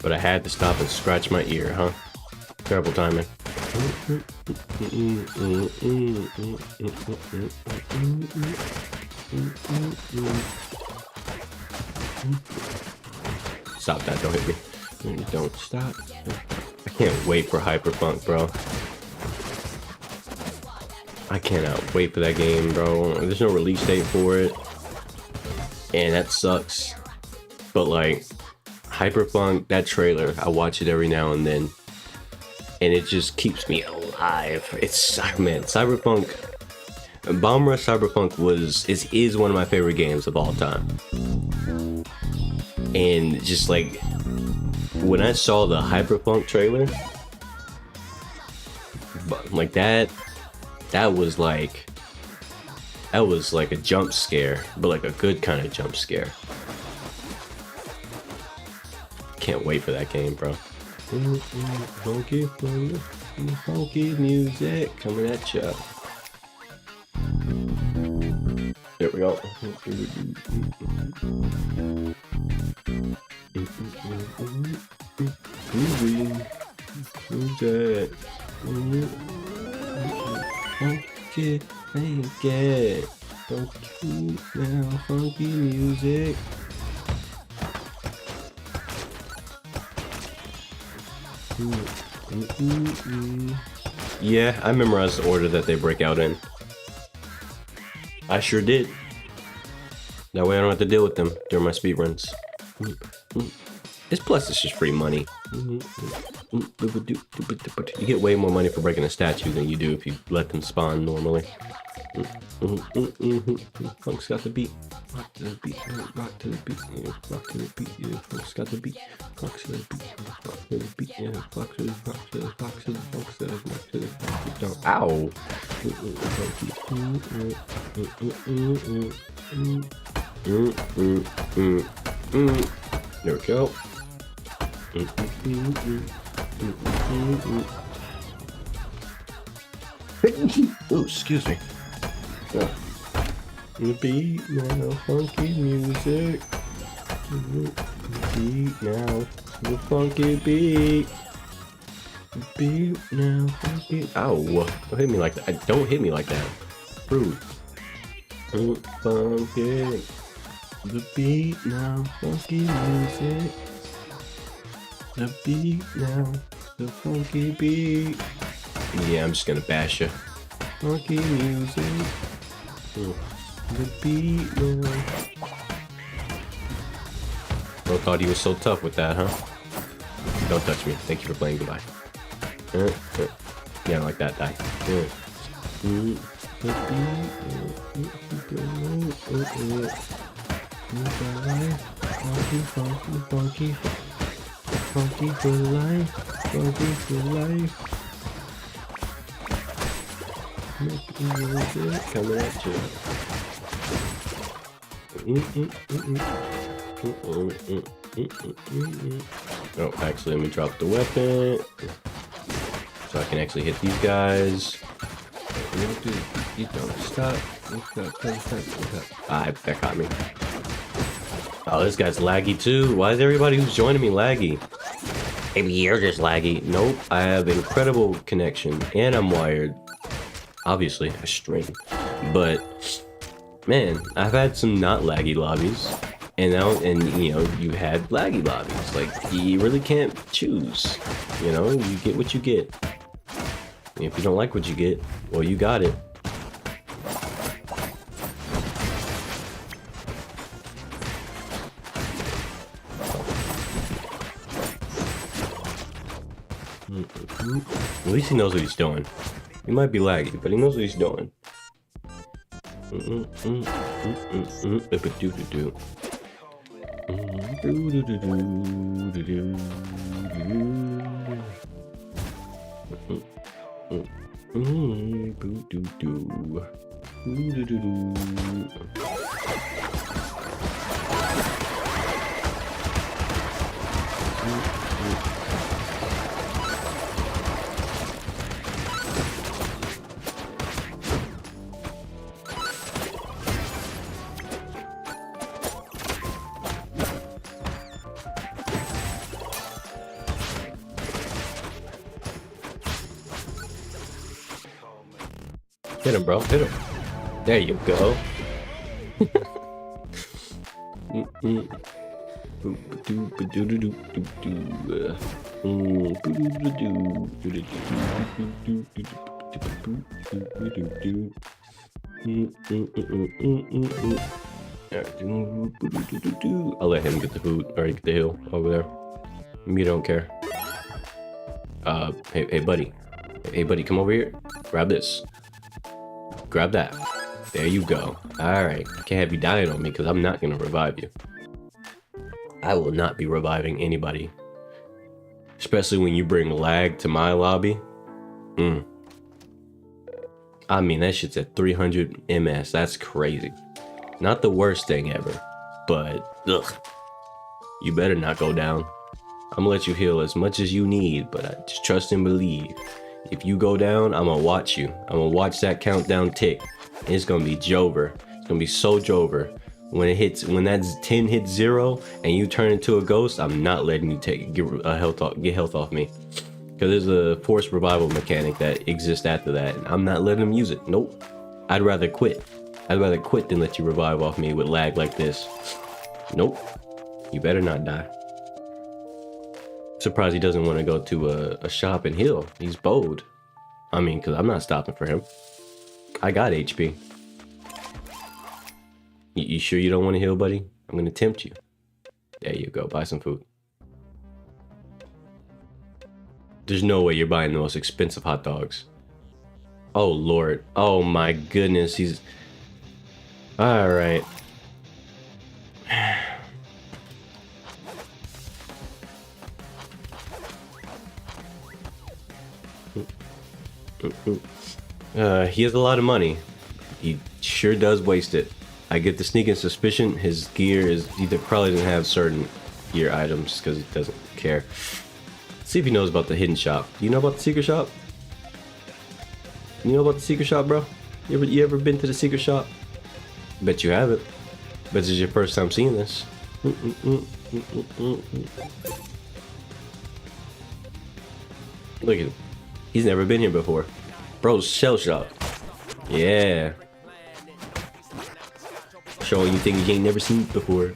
But I had to stop and scratch my ear, huh? Terrible timing. Stop that, don't hit me. Don't stop. I can't wait for Hyperpunk, bro. I cannot wait for that game, bro. There's no release date for it. And that sucks. But like, Hyperpunk, that trailer, I watch it every now and then. And it just keeps me alive. It's, man, Cyberpunk, Bomb Rush Cyberpunk is one of my favorite games of all time. And just like, when I saw the Hyperpunk trailer, like that was like a jump scare, but like a good kind of jump scare. Can't wait for that game, bro. Funky, funky music coming at ya. There we go. Funky, funky, funky, now funky music. Yeah, I memorized the order that they break out in. I sure did. That way I don't have to deal with them during my speedruns. Plus it's just free money. You get way more money for breaking a statue than you do if you let them spawn normally. Funk's got the beat. Rock to the beat. Rock to the beat. Rock to the beat. Yeah, Funk's got the beat. Funk's got the beat. Rock to the beat. Yeah, Funk's got the beat. Rock to the Funk's got the Funk's got the Rock to the Funk's. Ow! There we go. Oh, excuse me. Beat now, funky music. Beat now, the funky beat. Beat now, funky. Ow! Don't hit me like that. Don't hit me like that. Rude. Funky. The beat now, funky music. The beat now, the funky beat. Yeah, I'm just gonna bash ya. Funky music. The beat now. Bro thought he was so tough with that, huh? Don't touch me. Thank you for playing. Goodbye. Yeah, like that. Die. Funky for life. Funky for life. Coming at you. Oh, actually, let me drop the weapon so I can actually hit these guys. You don't stop. Ah, that caught me. Oh, this guy's laggy too. Why is everybody who's joining me laggy? Maybe you're just laggy. Nope, I have incredible connection and I'm wired. Obviously, a string. But man, I've had some not laggy lobbies. And now, you know, you had laggy lobbies. Like, you really can't choose. You know, you get what you get. And if you don't like what you get, well, you got it. At least he knows what he's doing. He might be laggy, but he knows what he's doing. Hit him, bro. Hit him. There you go. I'll let him get the food or get the hill over there. Me don't care. Hey buddy. Hey buddy, come over here. Grab this. Grab that. There you go. Alright. I can't have you dying on me because I'm not going to revive you. I will not be reviving anybody. Especially when you bring lag to my lobby. I mean, that shit's at 300 MS. That's crazy. Not the worst thing ever. But, ugh. You better not go down. I'm going to let you heal as much as you need. But I just trust and believe. If you go down, I'm gonna watch you. I'm gonna watch that countdown tick. It's gonna be Jover. It's gonna be so Jover. When that's 10 hits 0 and you turn into a ghost, I'm not letting you get health off me. Because there's a forced revival mechanic that exists after that, and I'm not letting them use it. Nope. I'd rather quit. I'd rather quit than let you revive off me with lag like this. Nope. You better not die. Surprised he doesn't want to go to a shop and heal. He's bold. I mean, because I'm not stopping for him. I got HP. You sure you don't want to heal, buddy? I'm going to tempt you. There you go. Buy some food. There's no way you're buying the most expensive hot dogs. Oh, Lord. Oh, my goodness. He's... All right. He has a lot of money. He sure does waste it. I get the sneaking suspicion his gear is... He probably doesn't have certain gear items because he doesn't care. Let's see if he knows about the hidden shop. Do you know about the secret shop? You know about the secret shop, bro? You ever been to the secret shop? Bet you haven't. Bet this is your first time seeing this. Look at him. He's never been here before. Bro's shell shock. Yeah. Showing you things you ain't never seen before.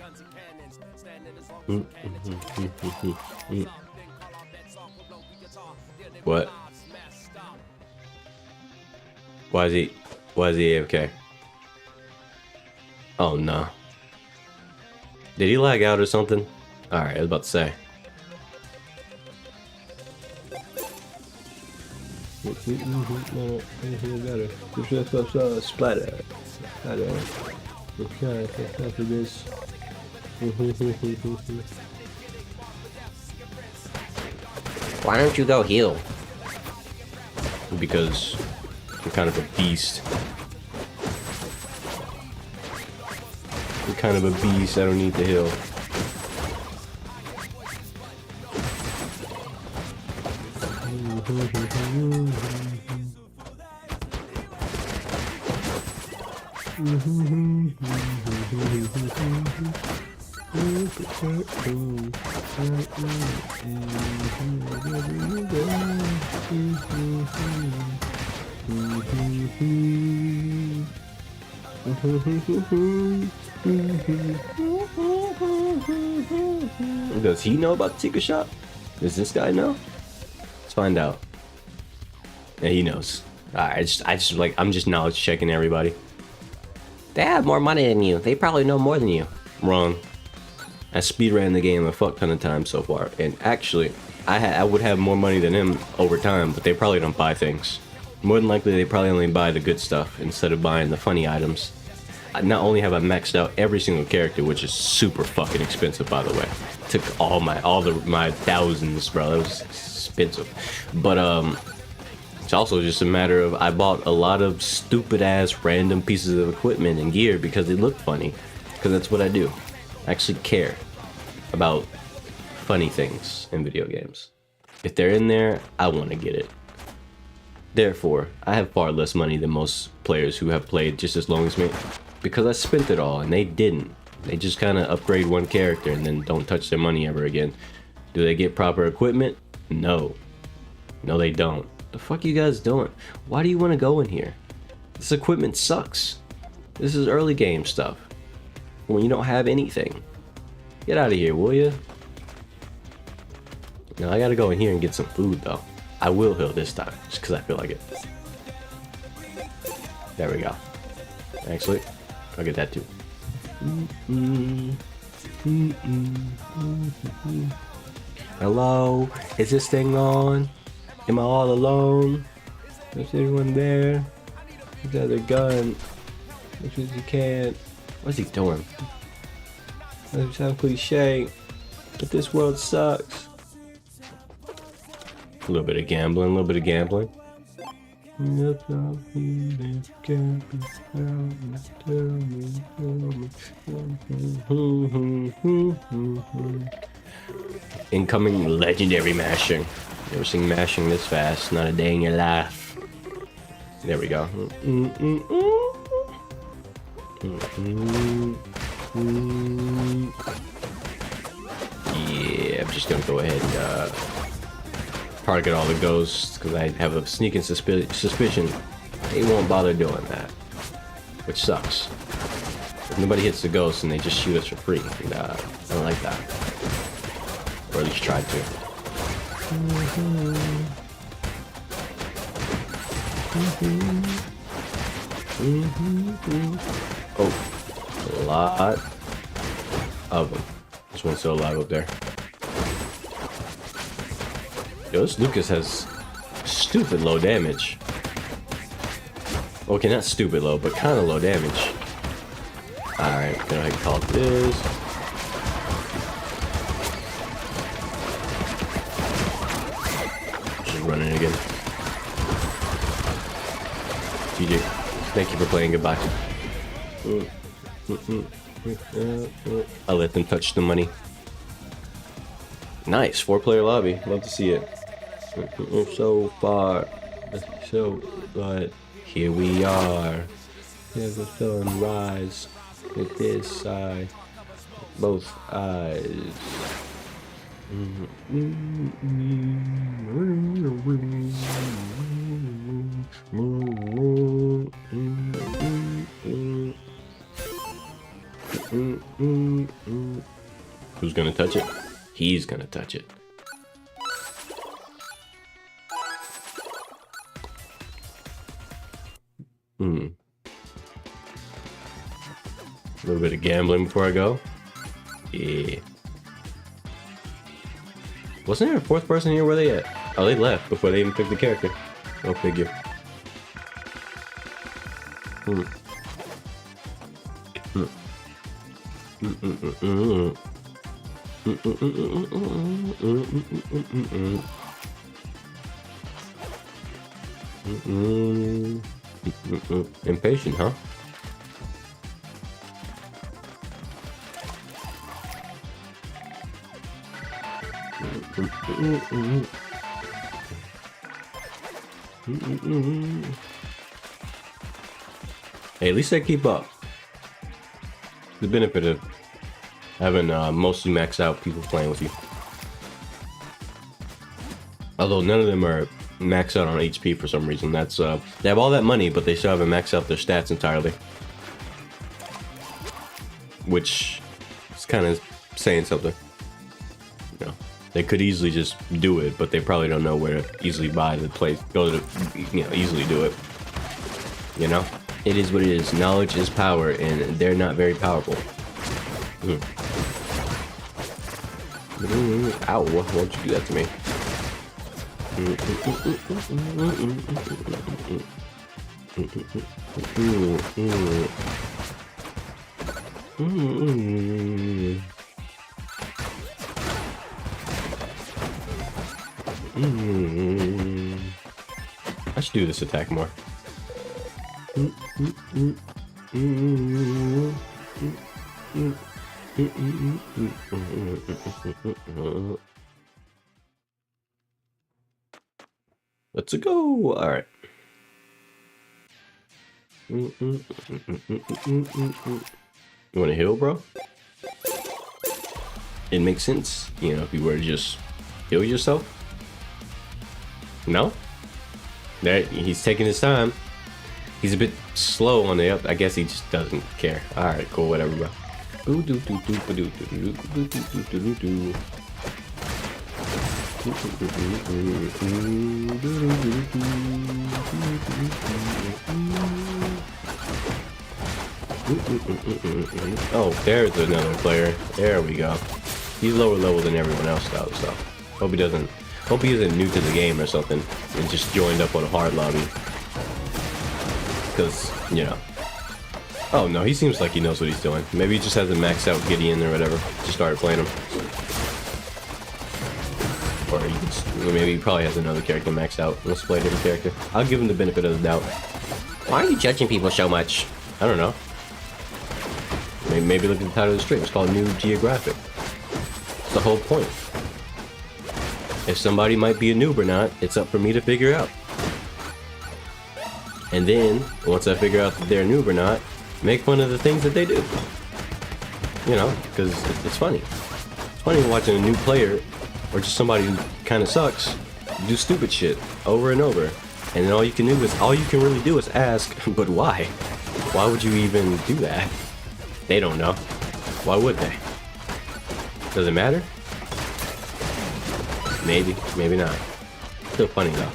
What? Why is he AFK? Oh no. Did he lag out or something? Alright, I was about to say. Splatter. Okay, after this. Why don't you go heal? Because I'm kind of a beast. I'm kind of a beast, I don't need to heal. Does he know about the secret shop? Does this guy know? Let's find out. Yeah, he knows. Alright, I'm just knowledge checking everybody. They have more money than you. They probably know more than you. Wrong. I speedran the game a fuck ton of times so far, and actually, I would have more money than him over time, but they probably don't buy things. More than likely, they probably only buy the good stuff instead of buying the funny items. Not only have I maxed out every single character, which is super fucking expensive, by the way. Took all my thousands, bro. That was expensive. But it's also just a matter of I bought a lot of stupid ass random pieces of equipment and gear because they look funny. Because that's what I do. I actually care about funny things in video games. If they're in there, I want to get it. Therefore, I have far less money than most players who have played just as long as me. Because I spent it all and they didn't. They just kind of upgrade one character and then don't touch their money ever again. Do they get proper equipment? No. No, they don't. The fuck you guys doing? Why do you want to go in here? This equipment sucks. This is early game stuff. When you don't have anything. Get out of here, will ya? No, I gotta go in here and get some food though. I will heal this time, just because I feel like it. There we go. Actually, I'll get that too. Hello? Is this thing on? Am I all alone? Is anyone there? Is that a gun? Which is you can't. What's he doing? That sounds cliche, but this world sucks. A little bit of gambling, a little bit of gambling. Incoming legendary mashing. Never seen mashing this fast, not a day in your life. There we go. Yeah, I'm just gonna go ahead and target all the ghosts because I have a sneaking suspicion they won't bother doing that, which sucks. If nobody hits the ghosts and they just shoot us for free, and I don't like that, or at least try to. Oh, a lot of them. This one's still alive up there. Yo, this Lucas has stupid low damage. Okay, not stupid low, but kind of low damage. Alright, gonna go ahead and call it this. Just running again. GG. Thank you for playing. Goodbye. I'll let them touch the money. Nice, 4-player lobby. Love to see it. So far, so but here we are. There's the sunrise with this side, both eyes. Who's gonna touch it? He's gonna touch it. A little bit of gambling before I go. Yeah. Wasn't there a fourth person here? Where they at? Oh, they left before they even picked the character. Go figure. Impatient, huh? Hey, at least I keep up. The benefit of having mostly maxed out people playing with you. Although none of them are maxed out on HP for some reason. That's they have all that money, but they still haven't maxed out their stats entirely. Which is kind of saying something. You know, they could easily just do it, but they probably don't know where to easily buy the place, go to, easily do it. You know, it is what it is. Knowledge is power, and they're not very powerful. Ow! Why'd you do that to me? I should do this attack more. Let's go. All right. You want to heal, bro? It makes sense, you know, if you were to just heal yourself. No? That he's taking his time. He's a bit slow on the up. I guess he just doesn't care. All right, cool, whatever, bro. Oh, there's another player. There we go. He's lower level than everyone else though, so hope he isn't new to the game or something and just joined up on a hard lobby. Because, you know. Oh no, he seems like he knows what he's doing. Maybe he just hasn't maxed out Gideon or whatever. Just started playing him. Or maybe he probably has another character maxed out. Let's play a different character. I'll give him the benefit of the doubt. Why are you judging people so much? I don't know. Maybe look at the title of the stream. It's called Noob Geographic. It's the whole point. If somebody might be a noob or not, it's up for me to figure out. And then, once I figure out that they're a noob or not, make fun of the things that they do. You know, because it's funny. It's funny watching a new player, or just somebody who kind of sucks, do stupid shit over and over. And then all you can really do is ask, but why? Why would you even do that? They don't know. Why would they? Does it matter? Maybe, maybe not. Still funny though.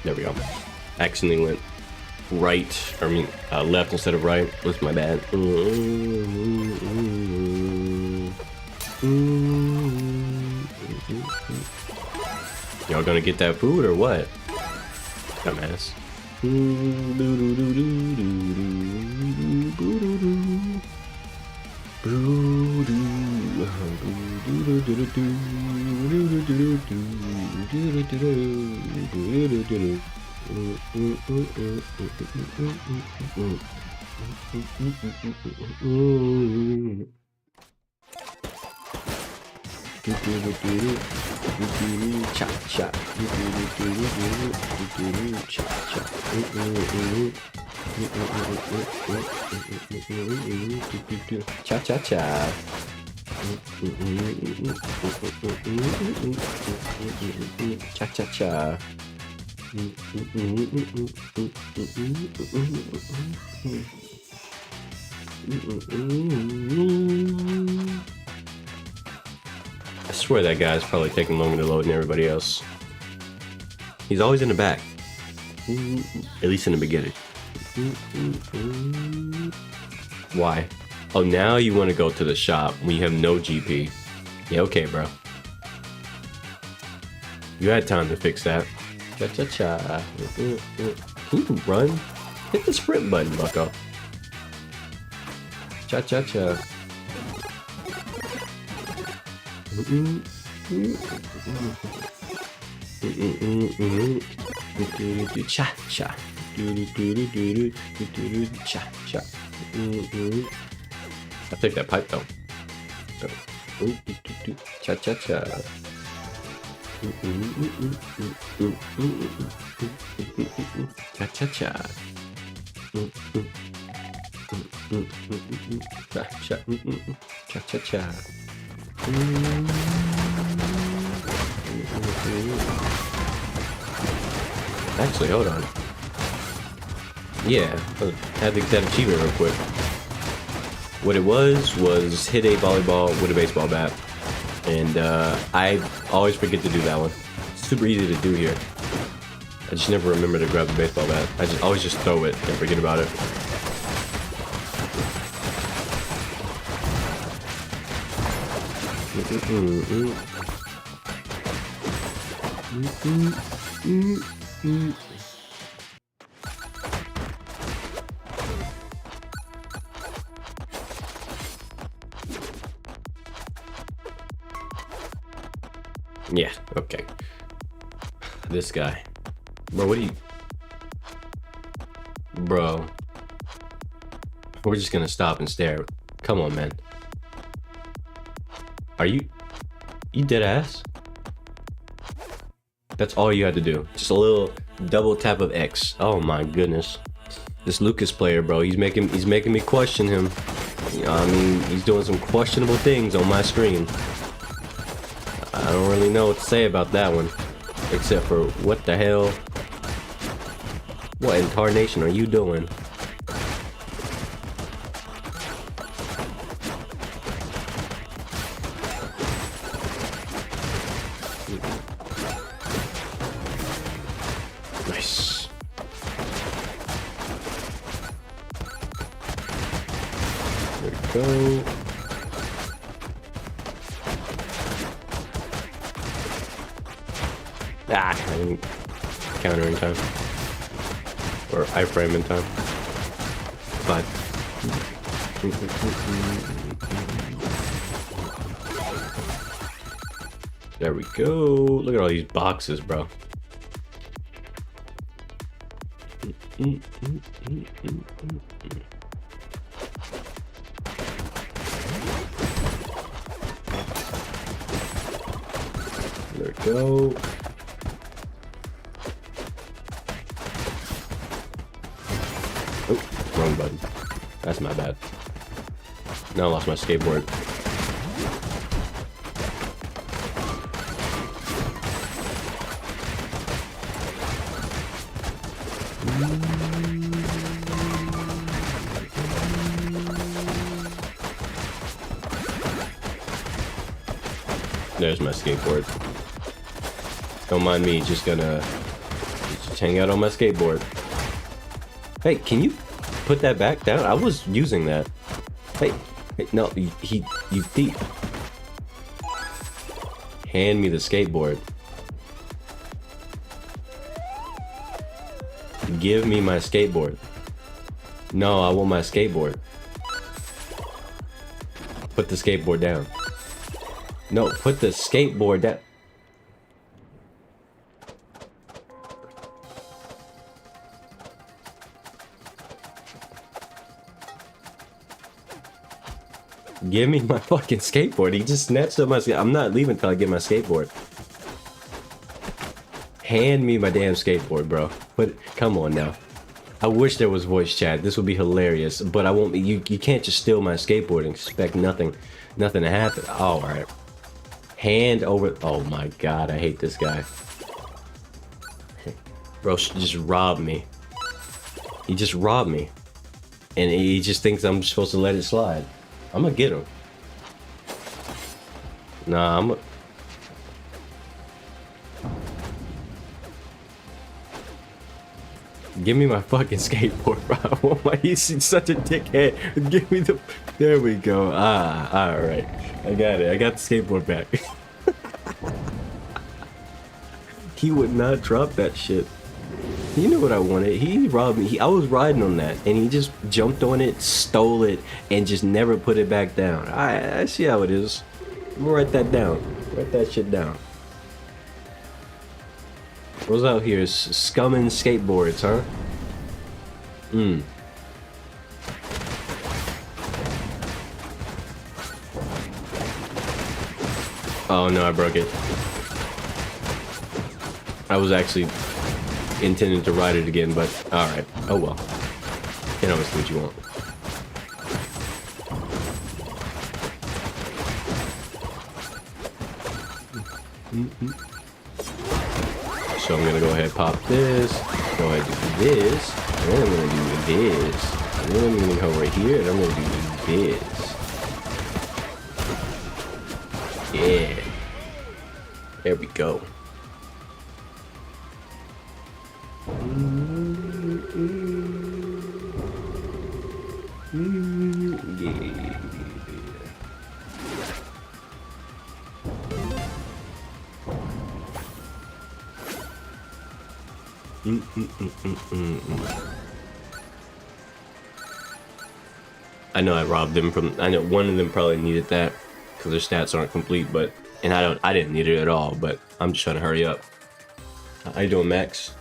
There we go. Accidentally went right, I mean left instead of right. That's my bad. Y'all gonna get that food or what? Dumbass. Cha cha. Cha cha cha. Cha cha cha. I swear that guy's probably taking longer to load than everybody else. He's always in the back. At least in the beginning. Why? Oh, now you want to go to the shop when you have no GP. Yeah, okay, bro. You had time to fix that. Cha-cha-cha. Can you run? Hit the sprint button, bucko. Cha-cha-cha. Cha-cha. Cha-cha. I'll take that pipe, though. Cha-cha-cha. Cha-cha-cha. Cha-cha-cha. Actually, hold on. Yeah, I had to get that achievement real quick. What it was hit a volleyball with a baseball bat. And I always forget to do that one. It's super easy to do here. I just never remember to grab the baseball bat. I just always just throw it and forget about it. Yeah, okay. This guy. Bro, what are you... Bro. We're just gonna stop and stare. Come on, man. Are you... You dead ass? That's all you had to do. Just a little double tap of X. Oh my goodness. This Lucas player, bro, he's making me question him. You know, I mean, he's doing some questionable things on my screen. I don't really know what to say about that one, except for what the hell? What incarnation are you doing? Nice. There we go. Ah, I didn't counter in time. Or iframe in time. Fine. There we go. Look at all these boxes, bro. There we go. Oh, wrong button. That's my bad. Now I lost my skateboard. There's my skateboard. Don't mind me, just gonna just hang out on my skateboard. Hey, can you put that back down? I was using that. Hey, no, you thief. Hand me the skateboard. Give me my skateboard. No, I want my skateboard. Put the skateboard down. No, put the skateboard down. Give me my fucking skateboard. He just snatched up my skateboard. I'm not leaving until I get my skateboard. Hand me my damn skateboard, bro. But come on now. I wish there was voice chat. This would be hilarious. But I won't. You can't just steal my skateboard and expect nothing to happen. All right. Hand over. Oh my god, I hate this guy. Bro just robbed me. He just robbed me. And he just thinks I'm supposed to let it slide. I'm gonna get him. Nah, I'm a... Give me my fucking skateboard, bro. Oh my, he's such a dickhead. Give me the... There we go. Ah, alright. I got it. I got the skateboard back. He would not drop that shit. You know what I wanted. He robbed me. I was riding on that, and he just jumped on it, stole it, and just never put it back down. I see how it is. I'm gonna write that down. Write that shit down. What's out here? Scumming skateboards, huh? Oh no, I broke it. I was actually intending to ride it again, but alright. Oh well. You know, it's what you want. So I'm gonna go ahead and pop this, go ahead and do this, and then I'm gonna do this, and then I'm gonna come right here and I'm gonna do this. Yeah. There we go. Yeah. I know I robbed them from. I know one of them probably needed that because their stats aren't complete, but and I didn't need it at all. But I'm just trying to hurry up. How you doing, Max?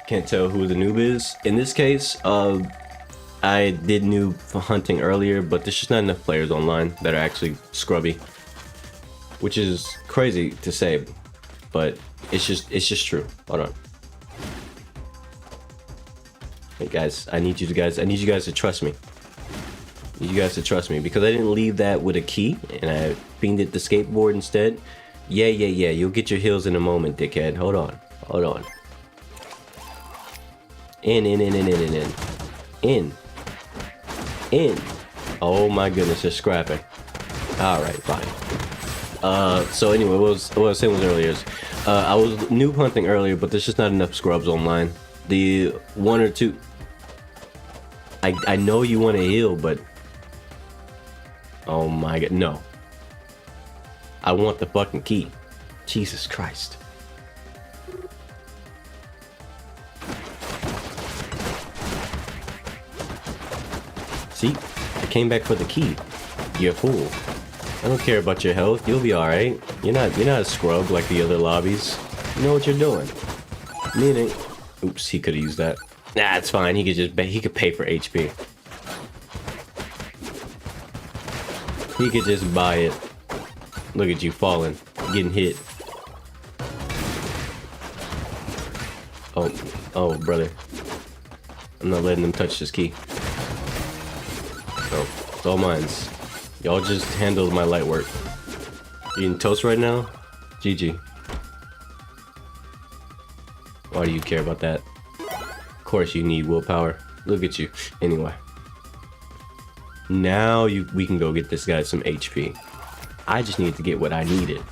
Can't tell who the noob is. In this case, I did noob hunting earlier, but there's just not enough players online that are actually scrubby, which is crazy to say, but it's just true. Hold on. Hey guys, I need you guys to trust me. I need you guys to trust me because I didn't leave that with a key and I fiended the skateboard instead. Yeah. You'll get your heels in a moment, dickhead. Hold on. In. Oh my goodness, they're scrapping. Alright, fine. So anyway, what I was saying was earlier is, I was noob hunting earlier, but there's just not enough scrubs online. The one or two... I know you want to heal, but... Oh my god, no. I want the fucking key. Jesus Christ. See? I came back for the key. You're a fool. I don't care about your health. You'll be alright. You're not a scrub like the other lobbies. You know what you're doing. Meaning... Oops, he could have used that. Nah, it's fine. He could pay for HP. He could just buy it. Look at you falling, getting hit. Oh, brother. I'm not letting them touch this key. Oh, it's all mine. Y'all just handle my light work. You eating toast right now? GG. Why do you care about that? Of course you need willpower. Look at you. Anyway. Now we can go get this guy some HP. I just need to get what I needed.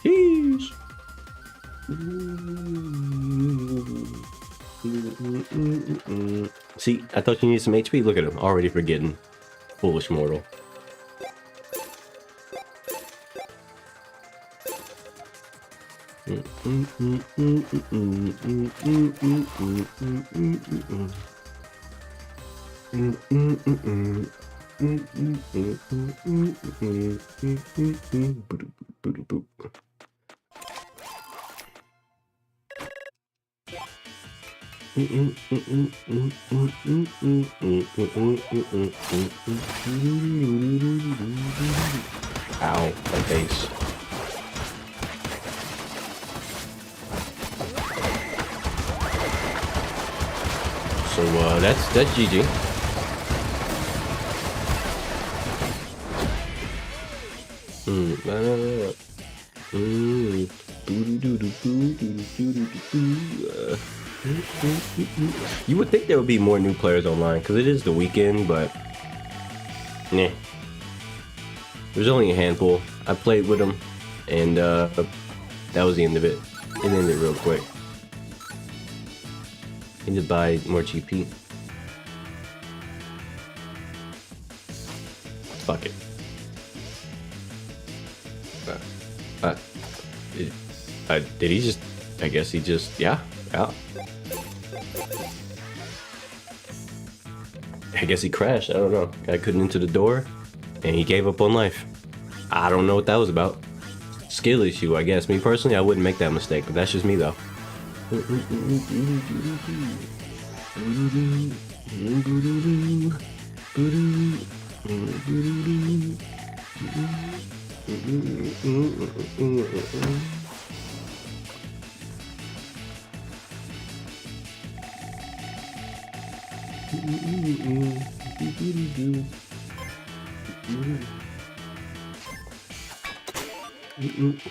Jeez. See, I thought you needed some HP. Look at him, already forgetting. Foolish mortal. Ow, my face. So that's GG. You would think there would be more new players online because it is the weekend, but nah. There's only a handful. I played with them, and that was the end of it. It ended real quick. Need to buy more GP. Fuck it. Did he just? I guess he just. Yeah. I guess he crashed. I don't know. Guy couldn't enter the door, and he gave up on life. I don't know what that was about. Skill issue, I guess. Me personally, I wouldn't make that mistake, but that's just me though.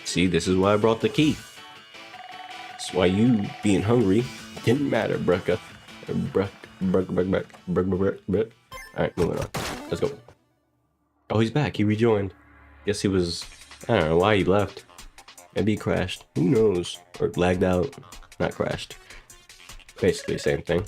See, this is why I brought the key. That's why you being hungry didn't matter, brucka. Alright, moving on. Let's go. Oh, he's back. He rejoined. Guess he was... I don't know why he left. Maybe he crashed. Who knows? Or lagged out. Not crashed. Basically the same thing.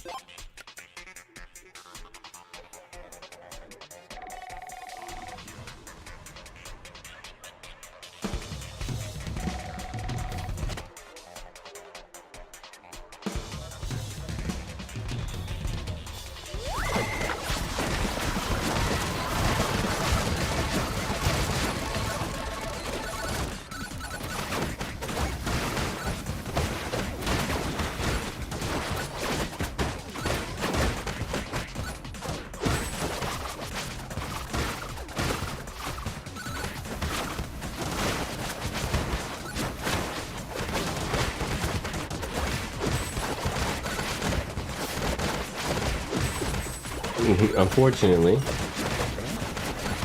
Unfortunately,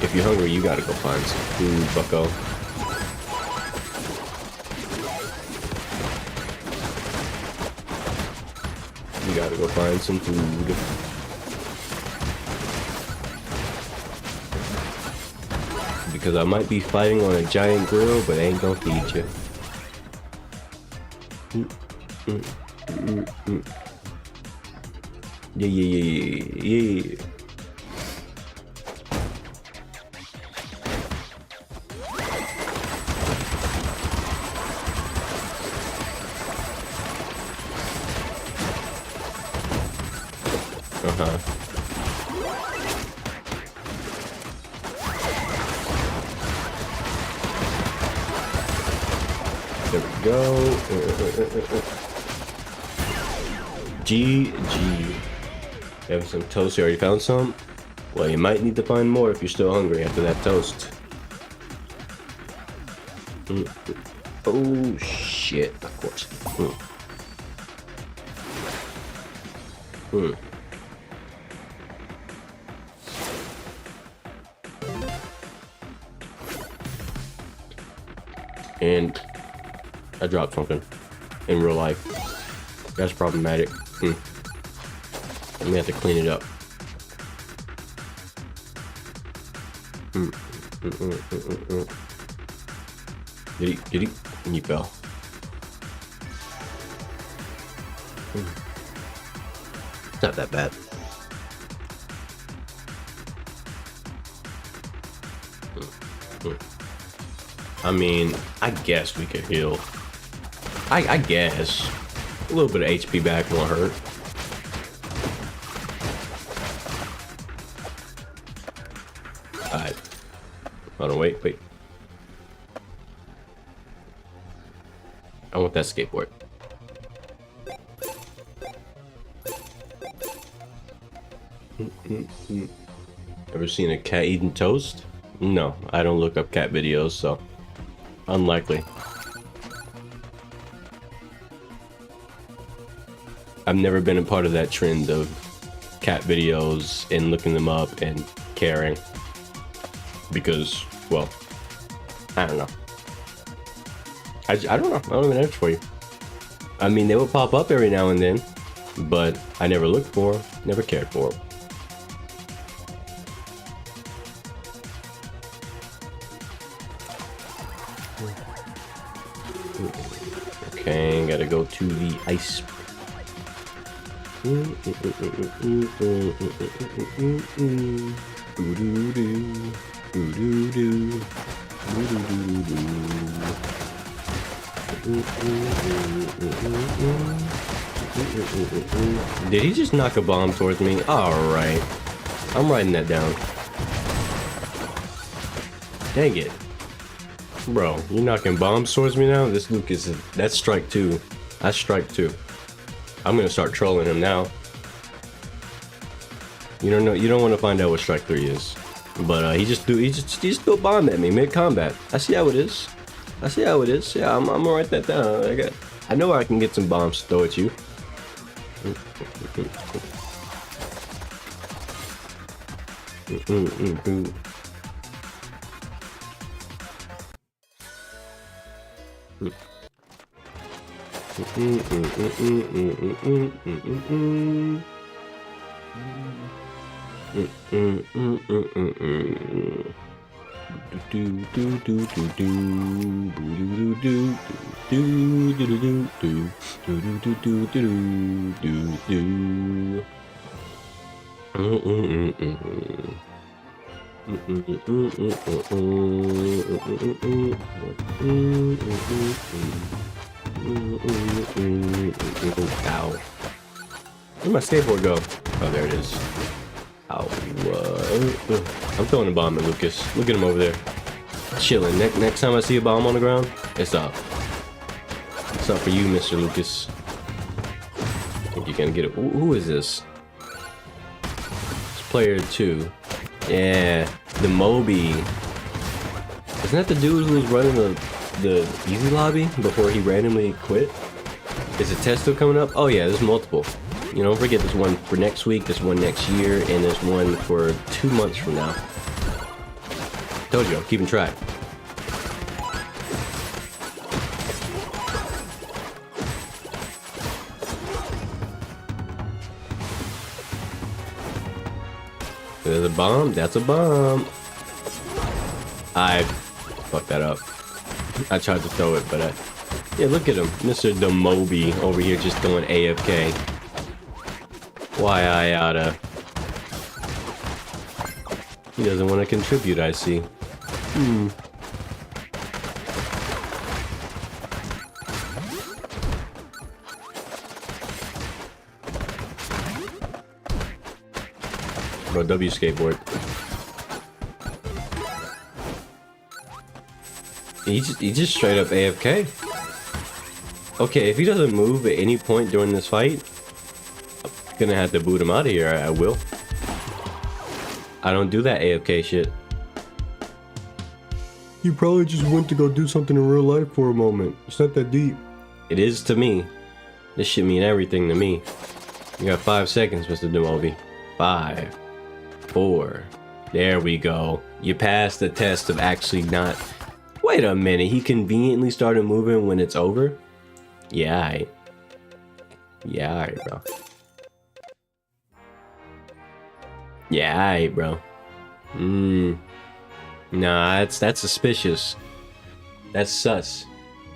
if you're hungry, you gotta go find some food, bucko. You gotta go find some food. Because I might be fighting on a giant grill, but I ain't gonna feed you. Yeah. There we go. GG. Have some toast. You already found some? Well, you might need to find more if you're still hungry after that toast. Oh, shit. Of course. And I dropped something in real life. That's problematic. I'm gonna have to clean it up. Did he? He fell. It's not that bad. I mean, I guess we could heal. I guess. A little bit of HP back won't hurt. Alright. Hold on, wait. I want that skateboard. Ever seen a cat eating toast? No, I don't look up cat videos, so unlikely. I've never been a part of that trend of cat videos and looking them up and caring. Because, well, I don't know. I don't know. I don't even answer for you. I mean, they would pop up every now and then, but I never looked for them, never cared for them. Okay, gotta go to the ice. Did he just knock a bomb towards me? Alright. I'm writing that down. Dang it. Bro, you're knocking bombs towards me now? This Luke is... That's strike 2. That's strike 2. I'm gonna start trolling him now. You don't know. You don't want to find out what strike 3 is. But he just threw a bomb at me mid-combat. I see how it is. I see how it is. Yeah, I'm gonna write that down. I know I can get some bombs to throw at you. Ow. Where'd my skateboard go? Oh, there it is. Ow. I'm throwing a bomb at Lucas. Look at him over there. Chilling. Next time I see a bomb on the ground, it's up. It's up for you, Mr. Lucas. I think you're gonna get it. Who is this? It's player 2. Yeah, the Moby. Isn't that the dude who was running the easy lobby before he randomly quit? Is the test still coming up? Oh yeah, there's multiple. You know, don't forget there's one for next week, there's one next year, and there's one for 2 months from now. Told you, I'm keeping track. There's a bomb. That's a bomb. I fucked that up. I tried to throw it, but yeah, look at him. Mr. Demoby over here just throwing AFK. Why I oughta. He doesn't want to contribute, I see. Bro, W skateboard. He just straight up AFK. Okay, if he doesn't move at any point during this fight, I'm gonna have to boot him out of here. I will. I don't do that AFK shit. You probably just went to go do something in real life for a moment. It's not that deep. It is to me. This shit mean everything to me. You got 5 seconds, Mr. Demobi. 5, 4. There we go. You passed the test of actually not... Wait a minute. He conveniently started moving when it's over? Yeah, alright. Yeah, alright, bro. Yeah, alright, bro. Nah, that's suspicious. That's sus.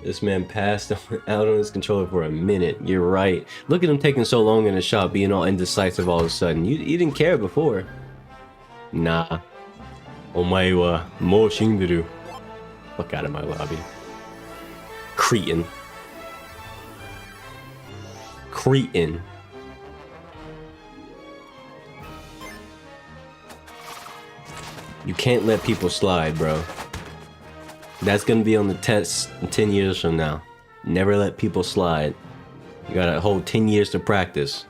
This man passed out on his controller for a minute. You're right. Look at him taking so long in the shop, being all indecisive all of a sudden. You didn't care before. Nah. Omae wa mou shinderu. Fuck out of my lobby. Cretin. Cretin. You can't let people slide, bro. That's gonna be on the test 10 years from now. Never let people slide. You got a whole 10 years to practice.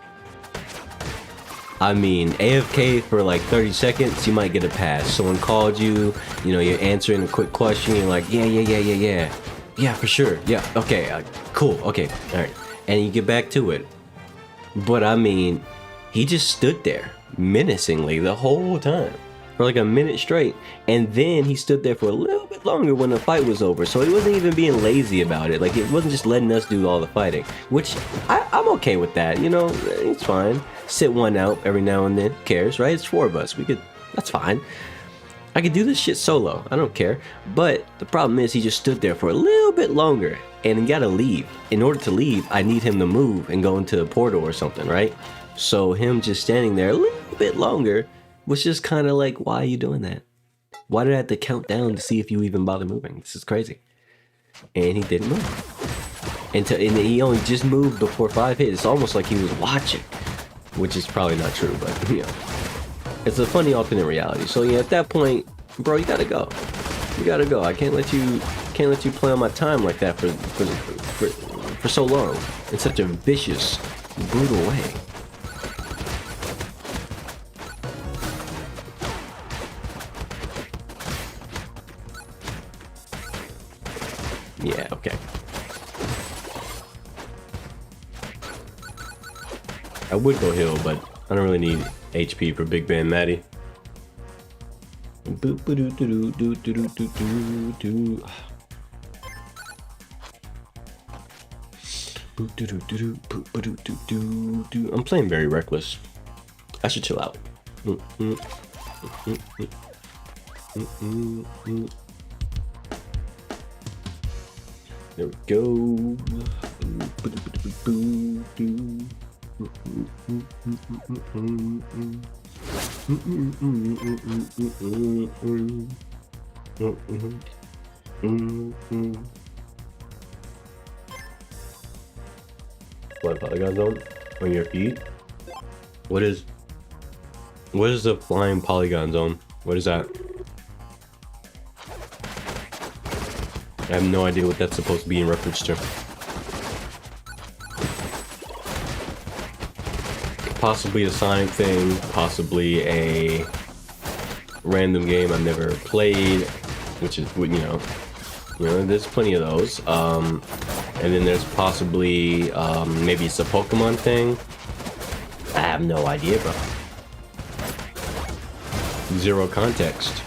I mean, AFK for like 30 seconds, you might get a pass. Someone called you, you know, you're answering a quick question, you're like, yeah. Yeah, for sure. Yeah, okay, cool, okay, all right. And you get back to it. But I mean, he just stood there menacingly the whole time for like a minute straight. And then he stood there for a little bit bit longer when the fight was over, so he wasn't even being lazy about it. Like, it wasn't just letting us do all the fighting, which I'm okay with that, you know, it's fine. Sit one out every now and then, who cares, right? It's 4 of us, that's fine. I could do this shit solo, I don't care. But the problem is he just stood there for a little bit longer, and he gotta leave. In order to leave, I need him to move and go into a portal or something, right? So him just standing there a little bit longer was just kind of like, why are you doing that? Why did I have to count down to see if you even bother moving? This is crazy. And he didn't move. And he only just moved before 5 hit. It's almost like he was watching, which is probably not true, but you know, it's a funny alternate reality. So yeah, at that point, bro, you gotta go. You gotta go. I can't let you play on my time like that for so long in such a vicious, brutal way. Yeah, okay. I would go heal, but I don't really need HP for Big Band Maddie. I'm playing very reckless. I should chill out. There we go. What polygon zone on your feet? What is the flying polygon zone? What is that? I have no idea what that's supposed to be in reference to. Possibly a Sonic thing, possibly a random game I've never played, which is, you know, there's plenty of those. And then there's possibly, maybe it's a Pokemon thing. I have no idea, bro. Zero context.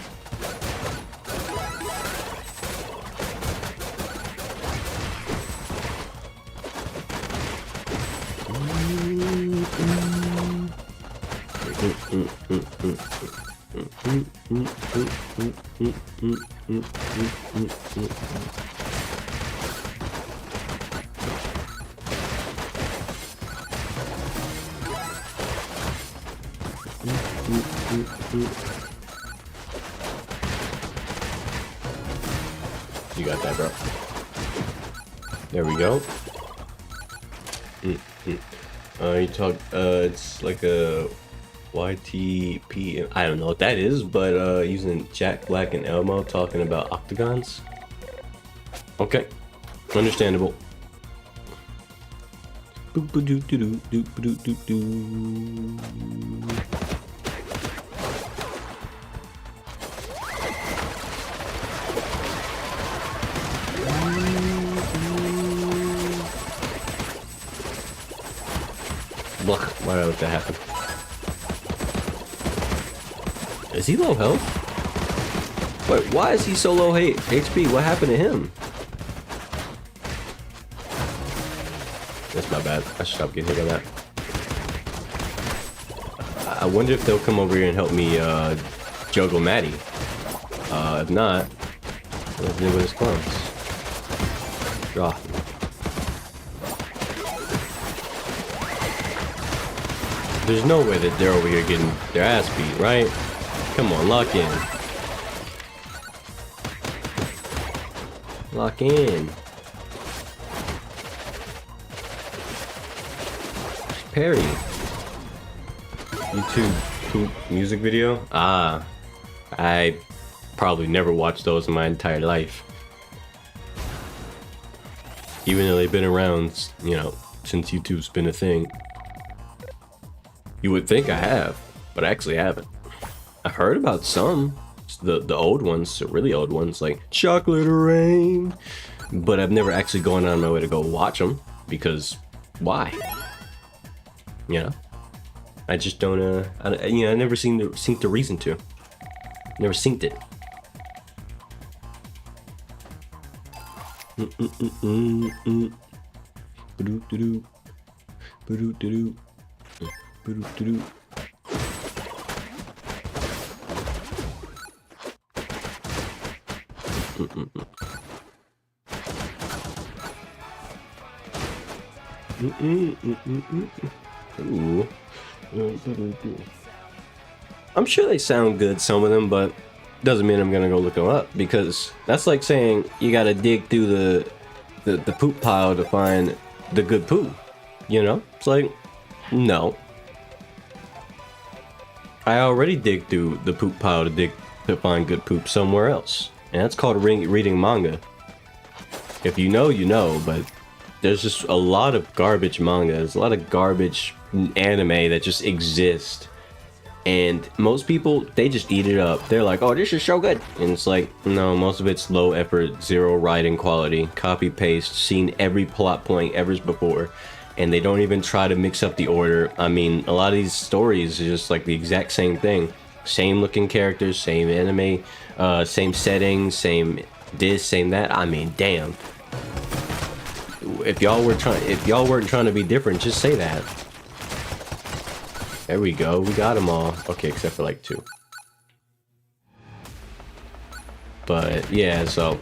You got that, bro. There we go. You talk, it's like a YTP, I don't know what that is, but using Jack Black and Elmo talking about octagons. Okay, understandable. Why did I let that happen? Is he low health? Wait, why is he so low HP? What happened to him? That's my bad. I should stop getting hit by that. I wonder if they'll come over here and help me juggle Maddie. If not, let's deal with his clones. Draw. There's no way that they're over here getting their ass beat, right? Come on, lock in. Lock in. Perry. YouTube poop music video? Ah. I probably never watched those in my entire life. Even though they've been around, you know, since YouTube's been a thing. You would think I have, but I actually haven't. I've heard about some, the old ones, the really old ones, like Chocolate Rain, but I've never actually gone on my way to go watch them, because why? You know, I just don't, I never seen the reason to. Never synced it. Ooh. I'm sure they sound good, some of them, but doesn't mean I'm gonna go look them up, because that's like saying you gotta dig through the poop pile to find the good poo. You know? It's like, no. I already dig through the poop pile to find good poop somewhere else. And that's called reading manga. If you know, you know, but there's just a lot of garbage manga. There's a lot of garbage anime that just exist. And most people, they just eat it up. They're like, oh, this is so good. And it's like, no, most of it's low effort, zero writing quality, copy paste, seen every plot point ever before. And they don't even try to mix up the order. I mean, a lot of these stories are just like the exact same thing. Same looking characters, same anime, same setting, same this, same that. I mean, damn. If y'all weren't trying to be different, just say that. There we go. We got them all. Okay, except for like 2. But yeah, so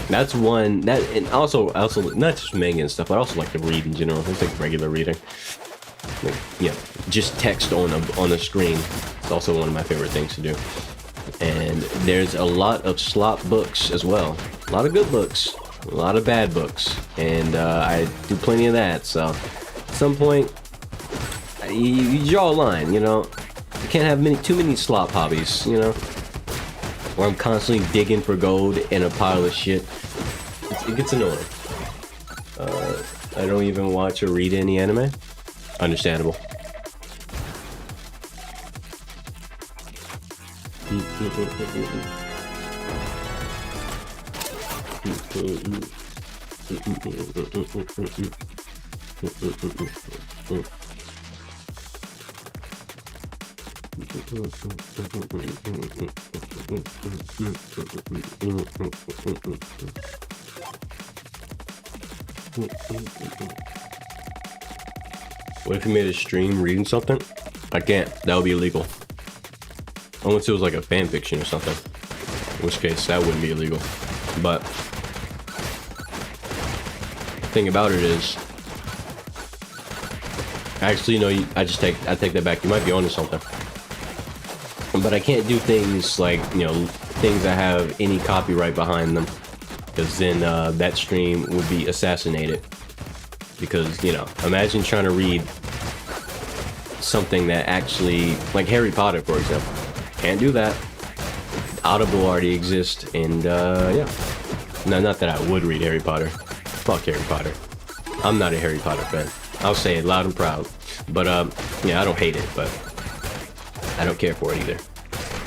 that's one that, and also not just manga and stuff, but I also like to read in general. It's like regular reading. Like, yeah, just text on a screen. It's also one of my favorite things to do. And there's a lot of slop books as well. A lot of good books, a lot of bad books, and I do plenty of that. So at some point, you draw a line. You know, you can't have too many slop hobbies. You know, where I'm constantly digging for gold in a pile of shit. It gets annoying. I don't even watch or read any anime. Understandable. What if you made a stream reading something? I can't. That would be illegal. Unless it was like a fan fiction or something. In which case, that wouldn't be illegal. But the thing about it is, actually, no. I take that back. You might be onto something. But I can't do things like, you know, things that have any copyright behind them, because then that stream would be assassinated. Because, you know, imagine trying to read something that actually, like Harry Potter, for example. Can't do that. Audible already exists, and yeah. No, not that I would read Harry Potter. Fuck Harry Potter. I'm not a Harry Potter fan. I'll say it loud and proud. But yeah, I don't hate it, but I don't care for it either.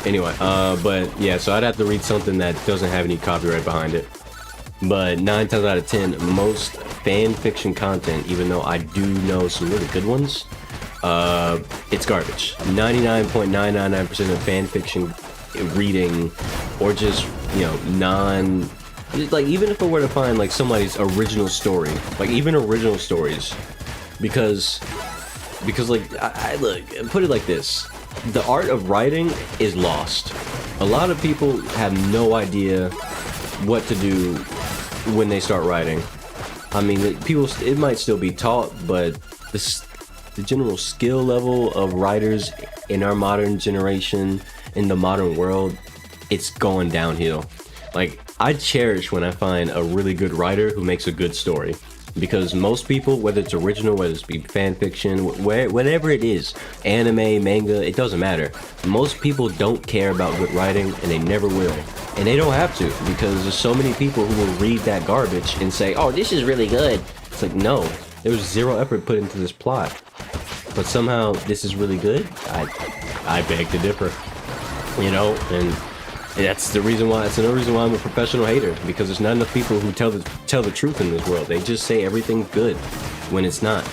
Anyway, but yeah, so I'd have to read something that doesn't have any copyright behind it. But 9 times out of 10, most fan fiction content, even though I do know some really good ones, it's garbage. 99.999% of fan fiction reading, or just, you know, like, even if I were to find like somebody's original story, like even original stories, because like, I look, put it like this, the art of writing is lost. A lot of people have no idea what to do when they start writing. I mean, it might still be taught, but the general skill level of writers in our modern generation, in the modern world, it's going downhill. Like, I cherish when I find a really good writer who makes a good story. Because most people, whether it's original, whether it's fan fiction, whatever it is, anime, manga, it doesn't matter. Most people don't care about good writing, and they never will. And they don't have to, because there's so many people who will read that garbage and say, oh, this is really good. It's like, no, there was zero effort put into this plot. But somehow this is really good? I beg to differ. You know, and that's the reason why. It's another reason why I'm a professional hater, because there's not enough people who tell the truth in this world. They just say everything's good when it's not.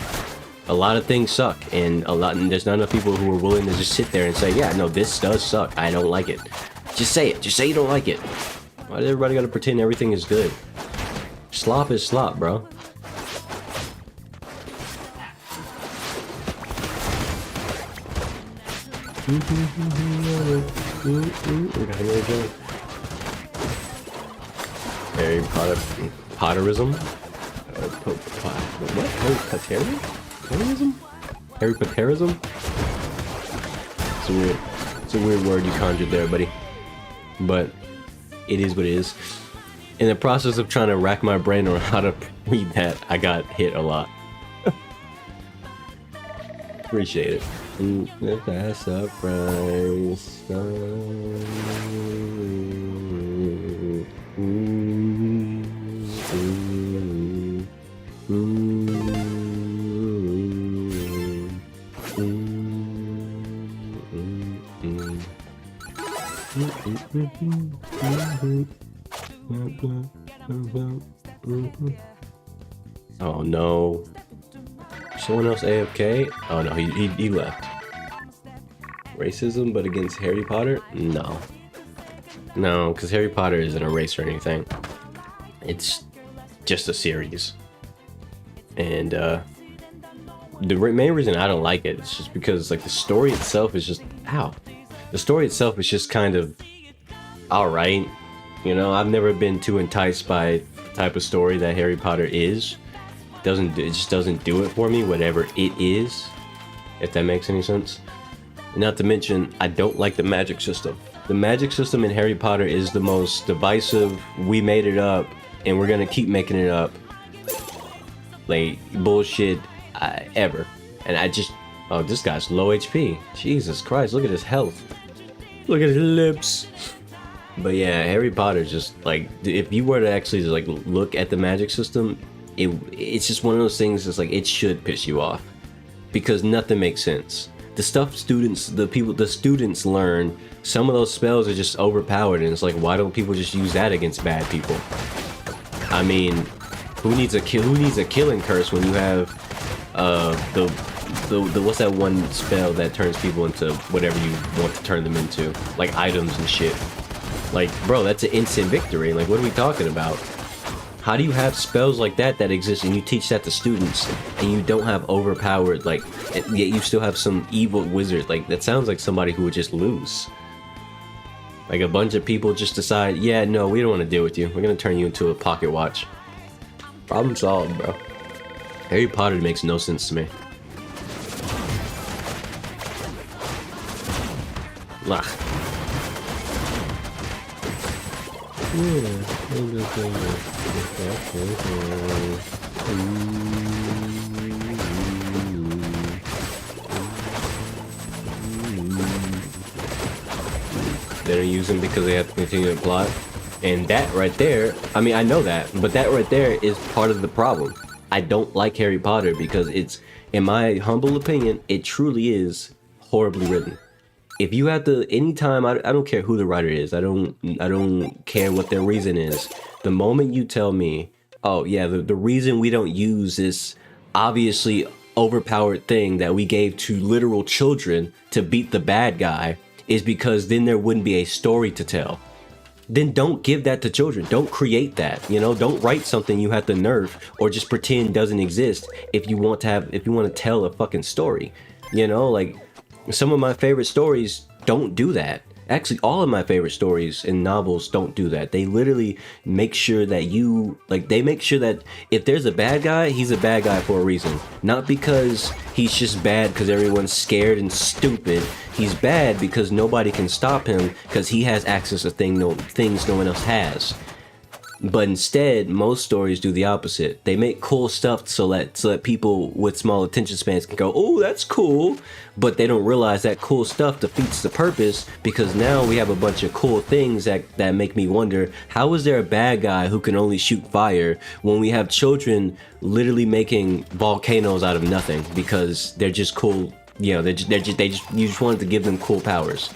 A lot of things suck, and there's not enough people who are willing to just sit there and say, yeah, no, this does suck. I don't like it. Just say it. Just say you don't like it. Why does everybody got to pretend everything is good? Slop is slop, bro. Harry Potter, Potterism? What? Harry Potterism? Harry Potterism? It's a weird word you conjured there, buddy. But it is what it is. In the process of trying to rack my brain on how to read that, I got hit a lot. Appreciate it. That's surprise. Oh no. Someone else AFK? Oh no, he left. Racism but against Harry Potter? No. No, because Harry Potter isn't a race or anything. It's just a series. And the main reason I don't like it is just because like the story itself is just the story itself is just kind of alright. You know, I've never been too enticed by the type of story that Harry Potter is. It just doesn't do it for me, whatever it is, if that makes any sense. Not to mention, I don't like the magic system. The magic system in Harry Potter is the most divisive, we made it up, and we're gonna keep making it up, like, bullshit ever. And I just, oh, this guy's low HP. Jesus Christ, look at his health. Look at his lips. But yeah, Harry Potter just, like, if you were to actually just, like, look at the magic system, it's just one of those things that's like, it should piss you off. Because nothing makes sense. The stuff the students learn, some of those spells are just overpowered, and it's like, why don't people just use that against bad people? I mean, who needs a killing curse when you have the what's that one spell that turns people into whatever you want to turn them into, like items and shit. Like, bro, that's an instant victory. Like, what are we talking about? How do you have spells like that exist and you teach that to students and you don't have overpowered, like, yet you still have some evil wizard? Like, that sounds like somebody who would just lose. Like, a bunch of people just decide, yeah, no, we don't want to deal with you. We're going to turn you into a pocket watch. Problem solved, bro. Harry Potter makes no sense to me. Ugh. They don't use them because they have to continue the plot. And that right there, I mean, I know that, but that right there is part of the problem. I don't like Harry Potter because it's, in my humble opinion, it truly is horribly written. If you have to, anytime, I don't care who the writer is, I don't care what their reason is. The moment you tell me, oh yeah, the reason we don't use this obviously overpowered thing that we gave to literal children to beat the bad guy is because then there wouldn't be a story to tell. Then don't give that to children. Don't create that, you know? Don't write something you have to nerf or just pretend doesn't exist if you want to tell a fucking story. You know, like, some of my favorite stories don't do that. Actually, all of my favorite stories and novels don't do that. They literally make sure that they make sure that if there's a bad guy, he's a bad guy for a reason. Not because he's just bad because everyone's scared and stupid. He's bad because nobody can stop him because he has access to things no one else has. But instead, most stories do the opposite. They make cool stuff so that people with small attention spans can go, oh, that's cool. But they don't realize that cool stuff defeats the purpose, because now we have a bunch of cool things that make me wonder, how is there a bad guy who can only shoot fire when we have children literally making volcanoes out of nothing because they're just cool, you know, you just wanted to give them cool powers.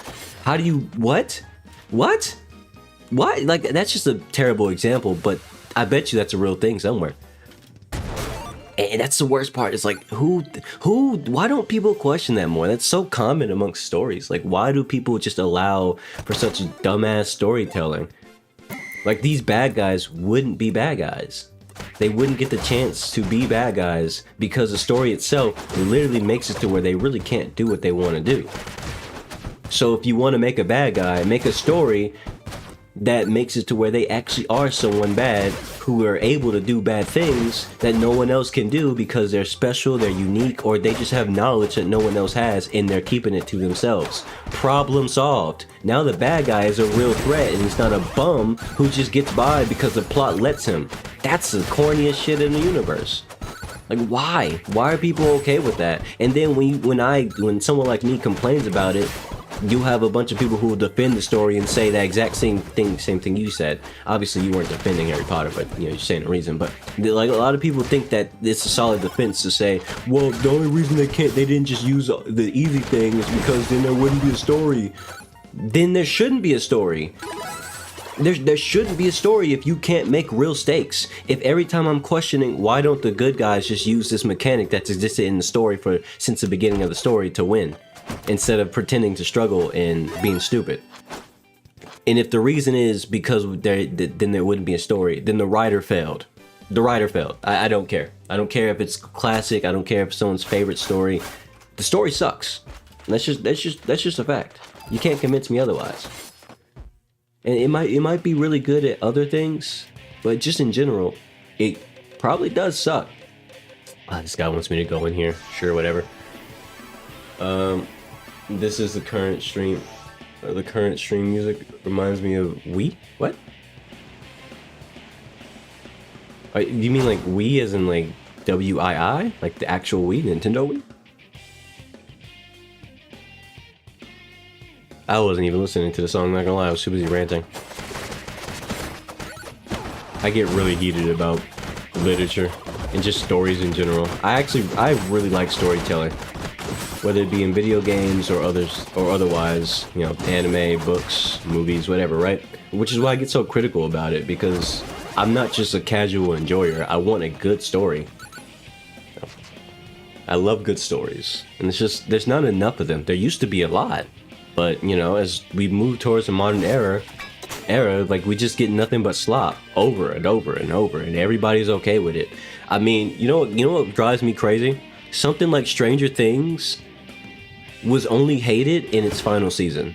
How do you, what? Why? Like, that's just a terrible example, but I bet you that's a real thing somewhere. And that's the worst part. It's like, why don't people question that more? That's so common amongst stories. Like, why do people just allow for such dumbass storytelling? Like, these bad guys wouldn't be bad guys. they wouldn't get the chance to be bad guys because the story itself literally makes it to where they really can't do what they want to do. So if you want to make a bad guy, make a story that makes it to where they actually are someone bad who are able to do bad things that no one else can do because they're special, they're unique, or they just have knowledge that no one else has and they're keeping it to themselves. Problem solved. Now the bad guy is a real threat and he's not a bum who just gets by because the plot lets him. That's the corniest shit in the universe. Like, why? Why are people okay with that? And then when someone like me complains about it, you have a bunch of people who will defend the story and say that exact same thing you said. Obviously, you weren't defending Harry Potter, but you know, you're saying a reason. But like, a lot of people think that it's a solid defense to say, well, the only reason they didn't just use the easy thing is because then there wouldn't be a story. Then there shouldn't be a story. There shouldn't be a story if you can't make real stakes. If every time I'm questioning why don't the good guys just use this mechanic that's existed in the story since the beginning of the story to win, instead of pretending to struggle and being stupid. And if the reason is because then there wouldn't be a story, then the writer failed. The writer failed. I don't care. I don't care if it's classic. I don't care if it's someone's favorite story. The story sucks. That's just a fact. You can't convince me otherwise. And it might be really good at other things, but just in general, it probably does suck. This guy wants me to go in here. Sure, whatever. This is the current stream. The current stream music reminds me of Wii? What? You mean like Wii as in like W-I-I? Like the actual Wii? Nintendo Wii? I wasn't even listening to the song, not gonna lie, I was too busy ranting. I get really heated about literature and just stories in general. I really like storytelling. Whether it be in video games or otherwise, you know, anime, books, movies, whatever, right? Which is why I get so critical about it, because I'm not just a casual enjoyer. I want a good story. I love good stories, and it's just there's not enough of them. There used to be a lot, but you know, as we move towards the modern era, like we just get nothing but slop over and over and over, and everybody's okay with it. I mean, you know what drives me crazy? Something like Stranger Things was only hated in its final season,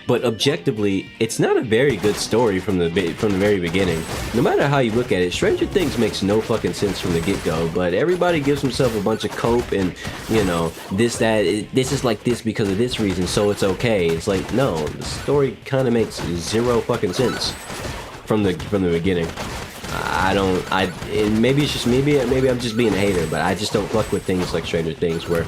but objectively, it's not a very good story from the very beginning. No matter how you look at it, Stranger Things makes no fucking sense from the get-go. But everybody gives himself a bunch of cope and you know this is like this because of this reason, so it's okay. It's like no, the story kind of makes zero fucking sense from the beginning. Maybe it's just maybe I'm just being a hater, but I just don't fuck with things like Stranger Things where,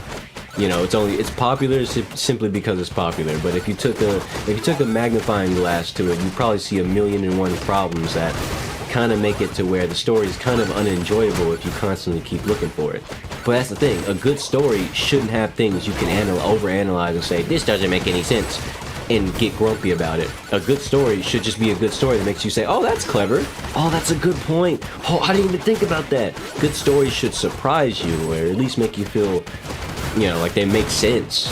you know, it's popular simply because it's popular. But if you took a magnifying glass to it, you'd probably see 1,000,001 problems that kind of make it to where the story is kind of unenjoyable if you constantly keep looking for it. But that's the thing, a good story shouldn't have things you can overanalyze and say, this doesn't make any sense, and get grumpy about it. A good story should just be a good story that makes you say, oh, that's clever. Oh, that's a good point. Oh, I didn't even think about that. Good stories should surprise you, or at least make you feel, you know, like they make sense.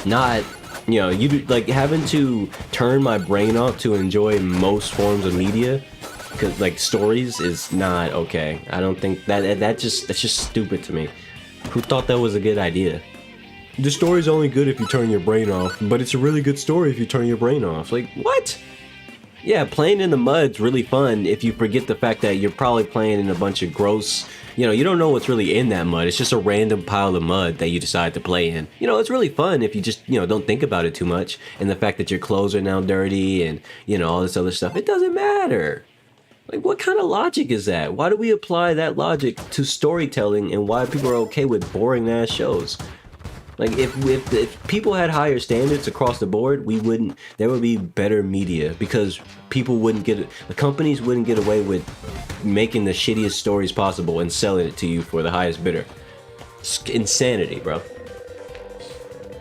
Not, you know, like having to turn my brain off to enjoy most forms of media, because like stories is not okay. I don't think that's just stupid to me. Who thought that was a good idea? The story's only good if you turn your brain off, but it's a really good story if you turn your brain off. Like, what? Yeah, playing in the mud's really fun if you forget the fact that you're probably playing in a bunch of gross, you know, you don't know what's really in that mud. It's just a random pile of mud that you decide to play in. You know, it's really fun if you just, you know, don't think about it too much. And the fact that your clothes are now dirty and, you know, all this other stuff, it doesn't matter. Like, what kind of logic is that? Why do we apply that logic to storytelling, and why people are okay with boring ass shows? Like, if people had higher standards across the board, there would be better media, because the companies wouldn't get away with making the shittiest stories possible and selling it to you for the highest bidder. It's insanity, bro.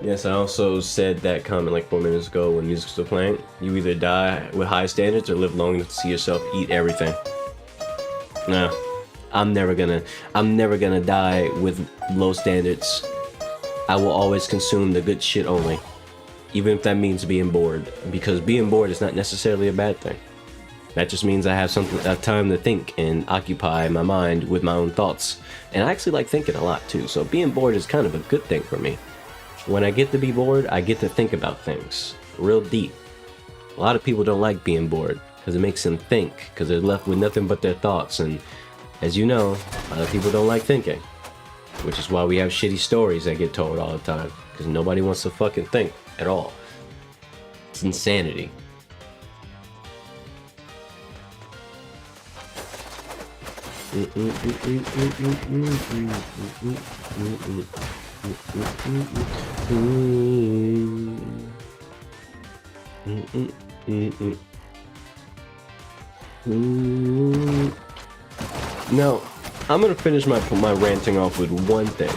Yes, I also said that comment like 4 minutes ago when music's still playing. You either die with high standards or live long enough to see yourself eat everything. No, I'm never gonna die with low standards. I will always consume the good shit only, even if that means being bored, because being bored is not necessarily a bad thing. That just means I have time to think and occupy my mind with my own thoughts. And I actually like thinking a lot too, so being bored is kind of a good thing for me. When I get to be bored, I get to think about things real deep. A lot of people don't like being bored because it makes them think, because they're left with nothing but their thoughts. And as you know, a lot of people don't like thinking, which is why we have shitty stories that get told all the time, because nobody wants to fucking think at all. It's insanity. Now, I'm gonna finish my ranting off with one thing.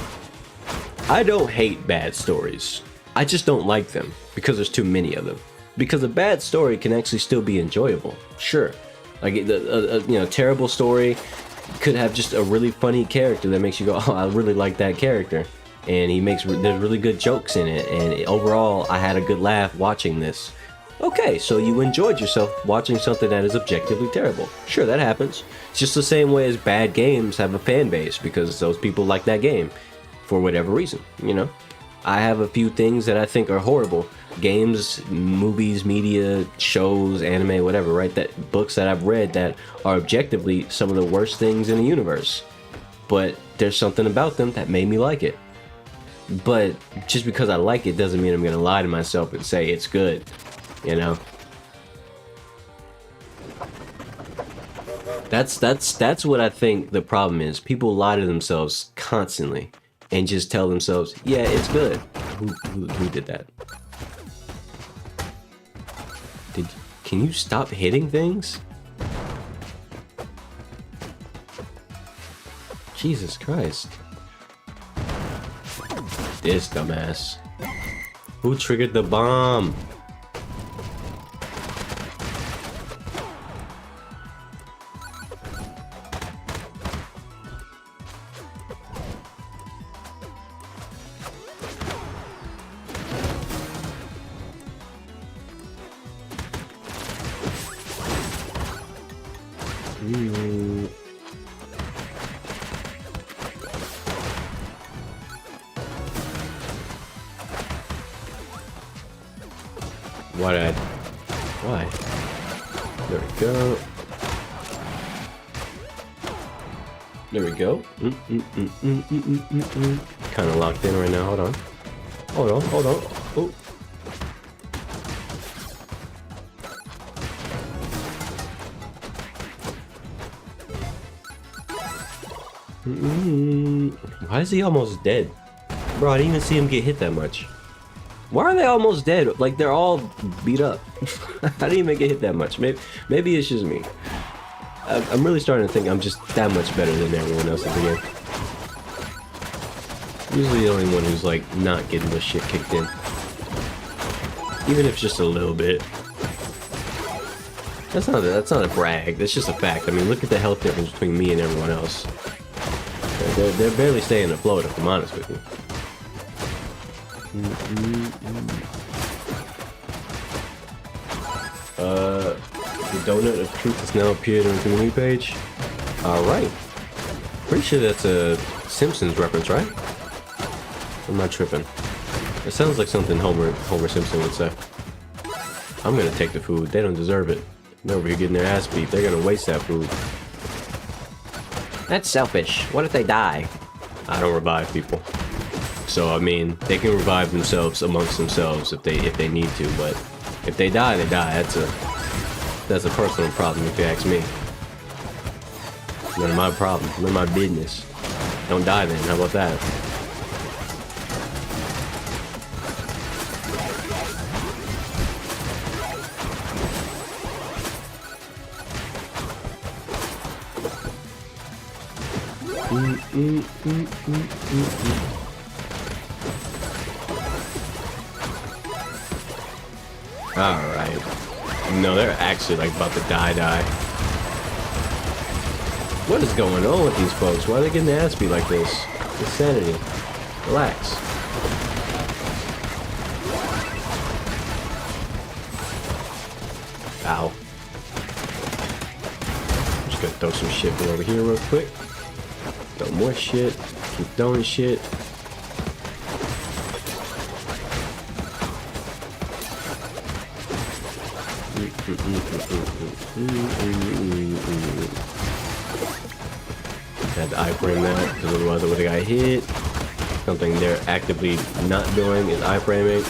I don't hate bad stories. I just don't like them because there's too many of them. Because a bad story can actually still be enjoyable. Sure, like a terrible story could have just a really funny character that makes you go, oh, I really like that character, and there's really good jokes in it, and overall I had a good laugh watching this. Okay, so you enjoyed yourself watching something that is objectively terrible. Sure, that happens. It's just the same way as bad games have a fan base, because those people like that game for whatever reason, you know? I have a few things that I think are horrible. Games, movies, media, shows, anime, whatever, right? That books that I've read that are objectively some of the worst things in the universe. But there's something about them that made me like it. But just because I like it doesn't mean I'm gonna lie to myself and say it's good, you know? That's what I think the problem is. People lie to themselves constantly and just tell themselves, yeah, it's good. Who did that? Can you stop hitting things? Jesus Christ. This dumbass. Who triggered the bomb? Why? There we go. There we go. Kind of locked in right now. Hold on. Oh. Why is he almost dead? Bro, I didn't even see him get hit that much. Why are they almost dead? Like, they're all beat up. I didn't even get hit that much. Maybe it's just me. I'm really starting to think I'm just that much better than everyone else at the game. Usually the only one who's, like, not getting the shit kicked in. Even if just a little bit. That's not a brag. That's just a fact. I mean, look at the health difference between me and everyone else. They're barely staying afloat, if I'm honest with you. The donut of truth has now appeared on the community page. Alright. Pretty sure that's a Simpsons reference, right? Or am I tripping? It sounds like something Homer Simpson would say. I'm gonna take the food. They don't deserve it. They're over here getting their ass beat. They're gonna waste that food. That's selfish. What if they die? I don't revive people. So I mean, they can revive themselves amongst themselves if they need to, but if they die, they die. That's a personal problem if you ask me. None of my problem. None of my business. Don't die then. How about that? Alright. No, they're actually like about to die. What is going on with these folks? Why are they getting their ass beat like this? Insanity. Relax. Ow. Just gonna throw some shit over here real quick. Throw more shit. Keep throwing shit. Had to iframe that because otherwise I would have got hit. Something they're actively not doing is iframing.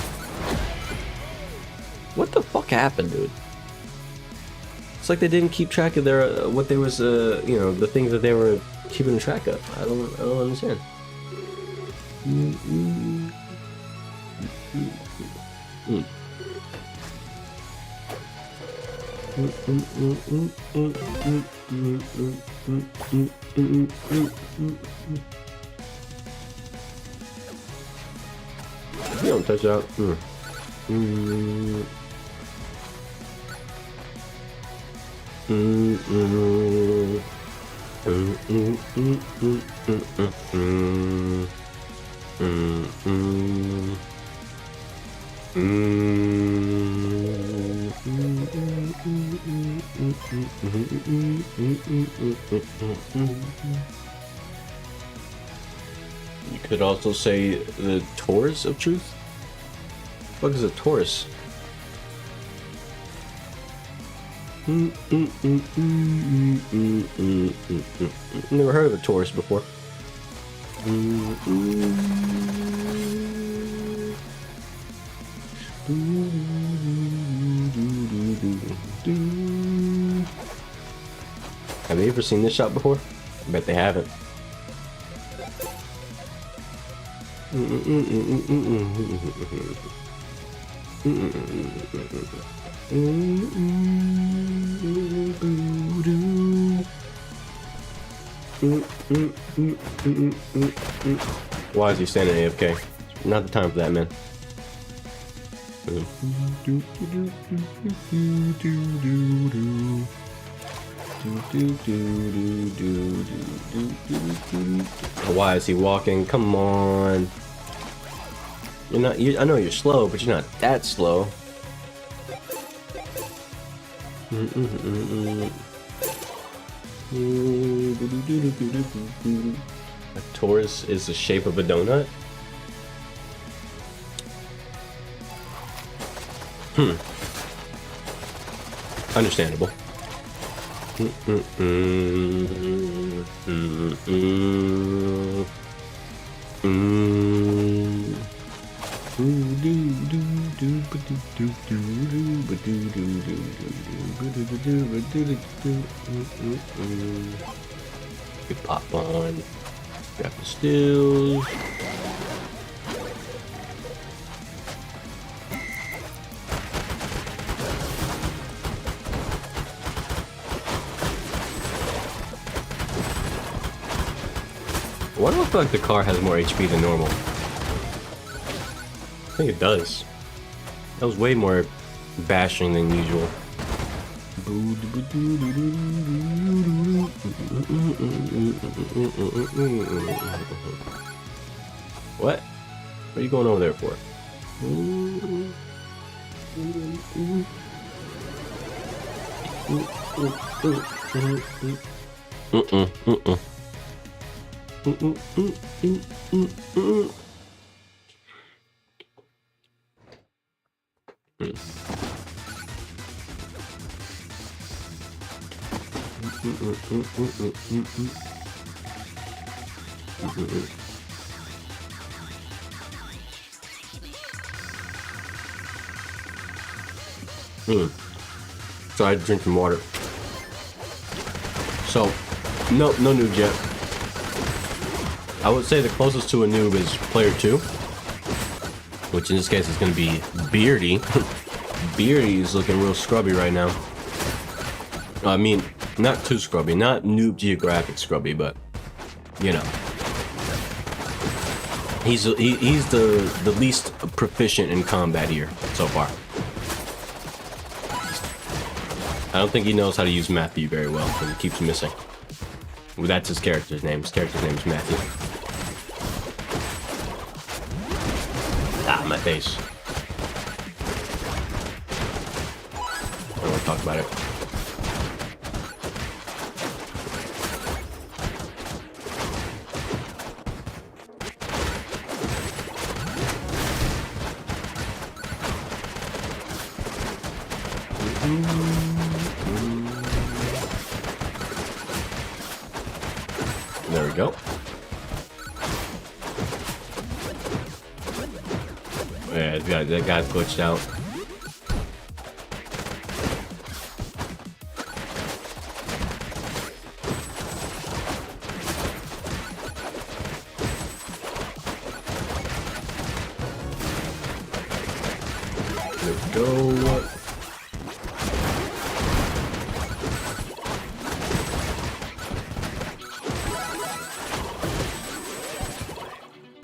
What the fuck happened, dude? It's like they didn't keep track of their what they was you know, the things that they were keeping track of. I don't understand. You don't touch that. You could also say the Taurus of truth. What is a Taurus? Never heard of a Taurus before. Have they ever seen this shot before? I bet they haven't. Why is he standing AFK? Not the time for that, man. Why is he walking? Come on. You're not. I know you're slow, but you're not that slow. A Taurus is the shape of a donut. Understandable. You pop on, grab the stills. Why do I feel like the car has more HP than normal? I think it does. That was way more bashing than usual. What? What are you going over there for? So I had to drink some water. So, no noob yet. I would say the closest to a noob is player 2, which in this case is going to be Beardy. Beardy is looking real scrubby right now. I mean, not too scrubby, not Noob Geographic scrubby, but you know, he's the least proficient in combat here so far. I don't think he knows how to use Matthew very well because he keeps missing. Well, that's his character's name. His character's name is Matthew. Ah, my face. I don't want to talk about it. There we go. Yeah, that guy's glitched out. There we go.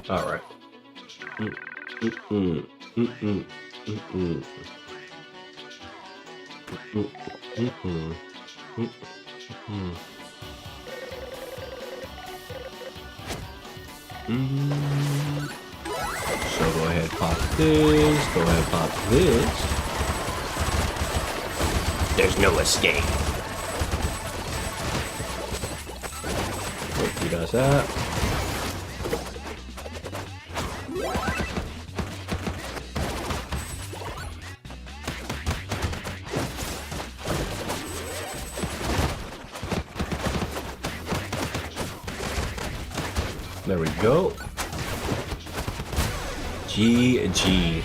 All right. So go ahead, pop this. Go ahead, pop this. There's no escape. Hope you guys that. There we go. GG.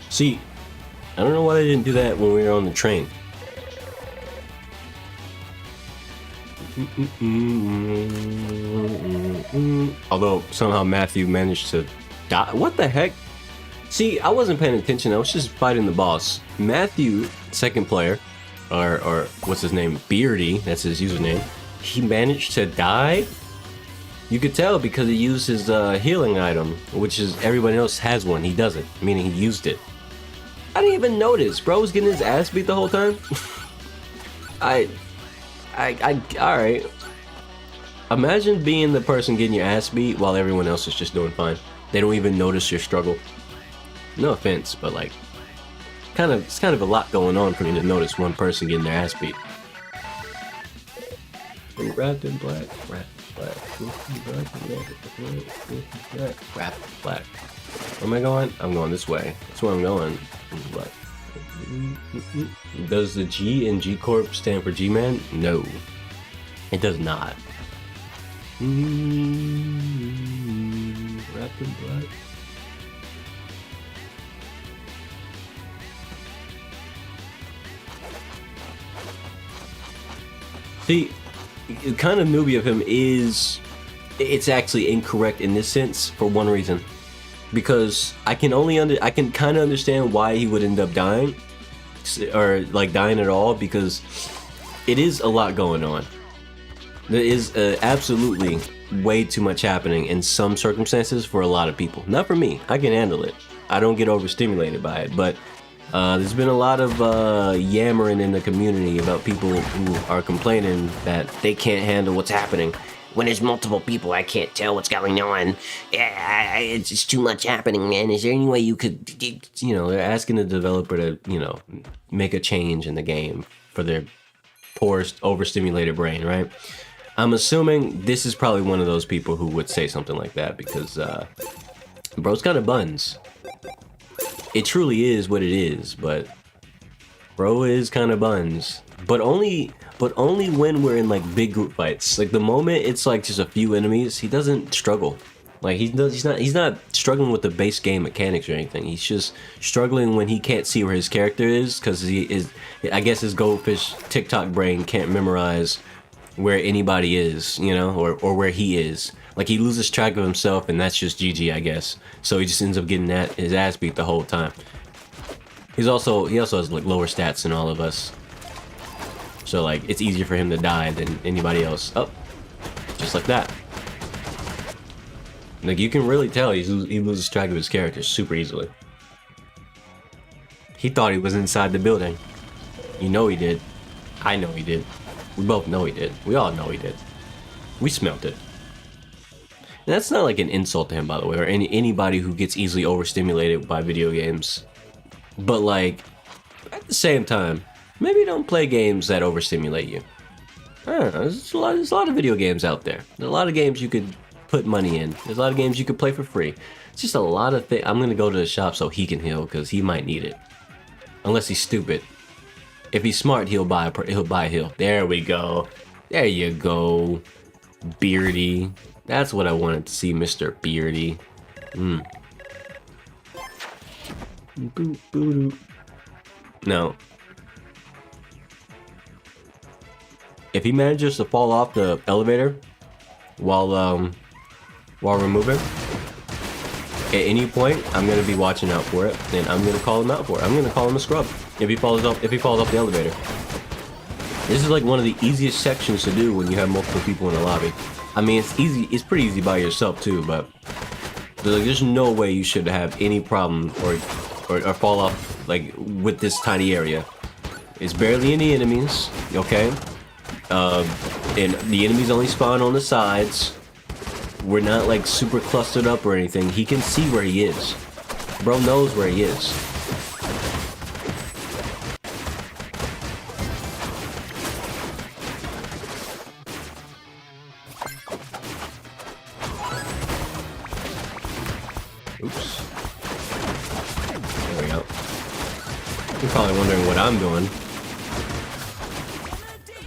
See, I don't know why they didn't do that when we were on the train. Although somehow Matthew managed to die. What the heck? See, I wasn't paying attention. I was just fighting the boss. Matthew, second player, or what's his name? Beardy, that's his username. He managed to die. You could tell because he used his healing item, which is everybody else has one. He doesn't, meaning he used it. I didn't even notice. Bro was getting his ass beat the whole time. All right. Imagine being the person getting your ass beat while everyone else is just doing fine. They don't even notice your struggle. No offense, but like, it's kind of a lot going on for me to notice one person getting their ass beat. Wrapped in black, wrapped. Wrap black. Where am I going? I'm going this way. That's where I'm going. Black. Does the G in G Corp stand for G-Man? No. It does not. Wrapped in black. See, kind of newbie of him is, it's actually incorrect in this sense for one reason, because I can kind of understand why he would end up dying, or like dying at all, because it is a lot going on. There is absolutely way too much happening in some circumstances for a lot of people. Not for me, I can handle it. I don't get overstimulated by it, but there's been a lot of yammering in the community about people who are complaining that they can't handle what's happening. When there's multiple people, I can't tell what's going on. It's just too much happening, man. Is there any way you could, they're asking the developer to, make a change in the game for their poor, overstimulated brain, right? I'm assuming this is probably one of those people who would say something like that, because bro's kind of buns. It truly is what it is, but bro is kind of buns. But only when we're in like big group fights. Like the moment it's like just a few enemies, he doesn't struggle. Like he's not struggling with the base game mechanics or anything. He's just struggling when he can't see where his character is, because I guess his goldfish TikTok brain can't memorize where anybody is, or where he is. Like he loses track of himself, and that's just GG, I guess. So he just ends up getting his ass beat the whole time. He also has like lower stats than all of us. So like it's easier for him to die than anybody else. Oh, just like that. Like you can really tell he loses track of his character super easily. He thought he was inside the building. You know he did. I know he did. We both know he did. We all know he did. We smelt it. And that's not like an insult to him, by the way, or anybody who gets easily overstimulated by video games. But like, at the same time, maybe don't play games that overstimulate you. I don't know, there's a lot of video games out there. There's a lot of games you could put money in. There's a lot of games you could play for free. It's just a lot of things. I'm gonna go to the shop so he can heal, because he might need it. Unless he's stupid. If he's smart, he'll buy a hill. There we go. There you go. Beardy. That's what I wanted to see, Mr. Beardy. No. If he manages to fall off the elevator while we're moving, at any point, I'm gonna be watching out for it, and I'm gonna call him out for it. I'm gonna call him a scrub if he falls off the elevator. This is like one of the easiest sections to do when you have multiple people in the lobby. I mean, it's easy. It's pretty easy by yourself too, but there's no way you should have any problem or fall off like with this tiny area. It's barely any enemies, okay? And the enemies only spawn on the sides. We're not like super clustered up or anything. He can see where he is. Bro knows where he is. Oops. There we go. You're probably wondering what I'm doing.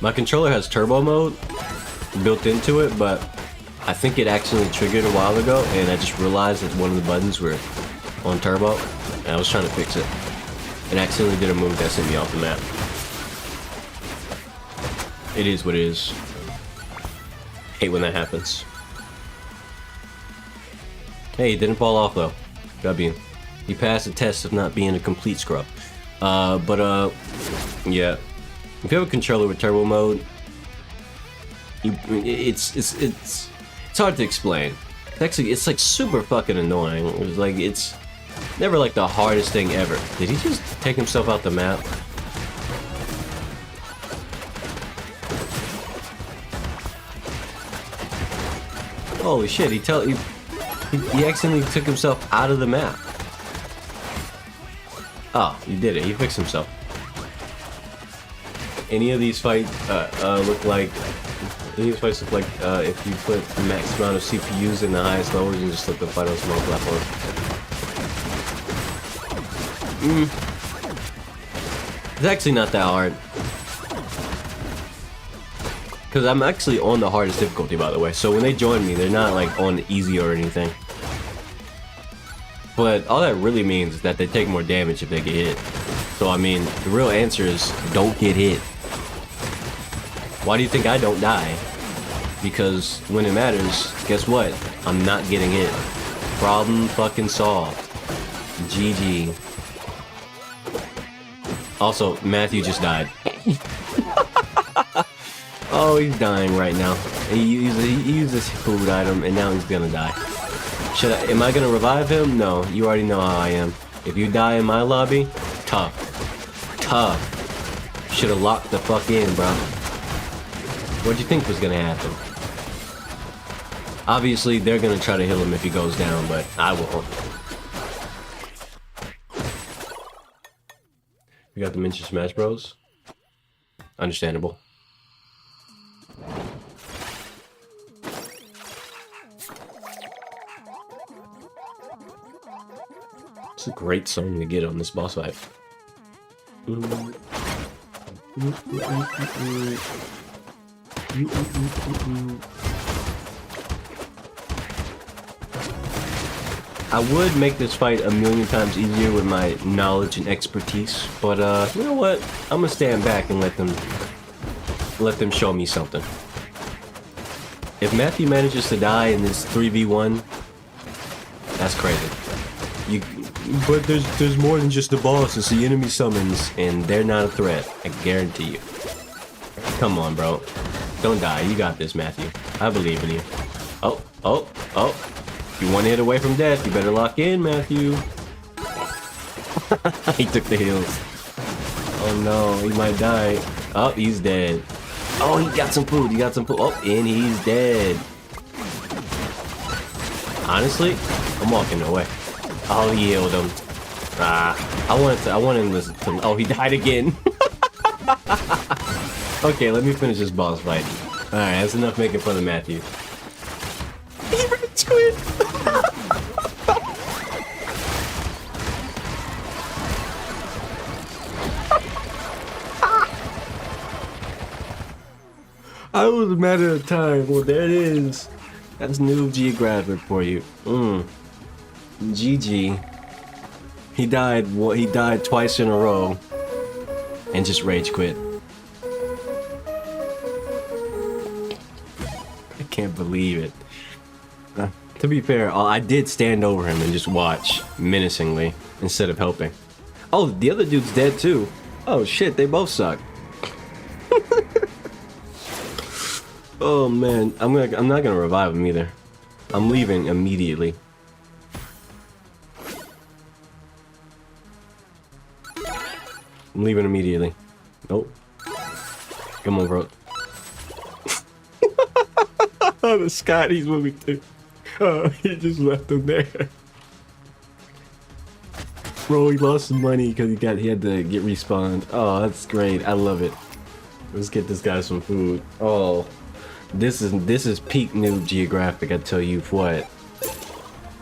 My controller has turbo mode built into it, but I think it accidentally triggered a while ago, and I just realized that one of the buttons were on turbo, and I was trying to fix it. And accidentally did a move that sent me off the map. It is what it is. Hate when that happens. Hey, he didn't fall off though. W. He passed the test of not being a complete scrub. Yeah. If you have a controller with turbo mode, it's hard to explain. It's like super fucking annoying. It's never like the hardest thing ever. Did he just take himself out the map? Holy shit! He accidentally took himself out of the map. Oh, he did it. He fixed himself. Any of these fights look like if you put the max amount of CPUs in the highest levels and just let them fight on small platforms. It's actually not that hard. Because I'm actually on the hardest difficulty, by the way. So when they join me, they're not like on easy or anything. But all that really means is that they take more damage if they get hit. So I mean, the real answer is don't get hit. Why do you think I don't die? Because when it matters, guess what? I'm not getting hit. Problem fucking solved. GG. Also, Matthew just died. Oh, he's dying right now. He used this food item, and now he's gonna die. Am I gonna revive him? No, you already know how I am. If you die in my lobby, tough. Should have locked the fuck in, bro. What'd you think was gonna happen? Obviously, they're gonna try to heal him if he goes down, but I won't. You got the Miniature Smash Bros? Understandable. It's a great song to get on this boss fight. I would make this fight a million times easier with my knowledge and expertise, but you know what? I'm gonna stand back and let them show me something. If Matthew manages to die in this 3v1, that's crazy. But there's more than just the boss. It's the enemy summons, and they're not a threat. I guarantee you. Come on, bro. Don't die. You got this, Matthew. I believe in you. Oh. You one hit away from death. You better lock in, Matthew. He took the heals. Oh no, he might die. Oh, he's dead. Oh, he got some food. Oh, and he's dead. Honestly, I'm walking away. Oh, he healed him. I wanted him to. Oh, he died again. Okay, let me finish this boss fight. Alright, that's enough making fun of Matthew. He ran to it! matter of time. Well, there it is. That's Noob Geographic for you. GG. He died. He died twice in a row, and just rage quit. I can't believe it. To be fair, I did stand over him and just watch menacingly instead of helping. Oh, the other dude's dead too. Oh shit, they both suck. Oh man, I'm not gonna revive him either. I'm leaving immediately. I'm leaving immediately. Nope. Come on, bro. The Scotty's with me too. Oh, he just left him there. Bro, he lost some money because he had to get respawned. Oh, that's great. I love it. Let's get this guy some food. Oh, this is peak Noob Geographic. I tell you what.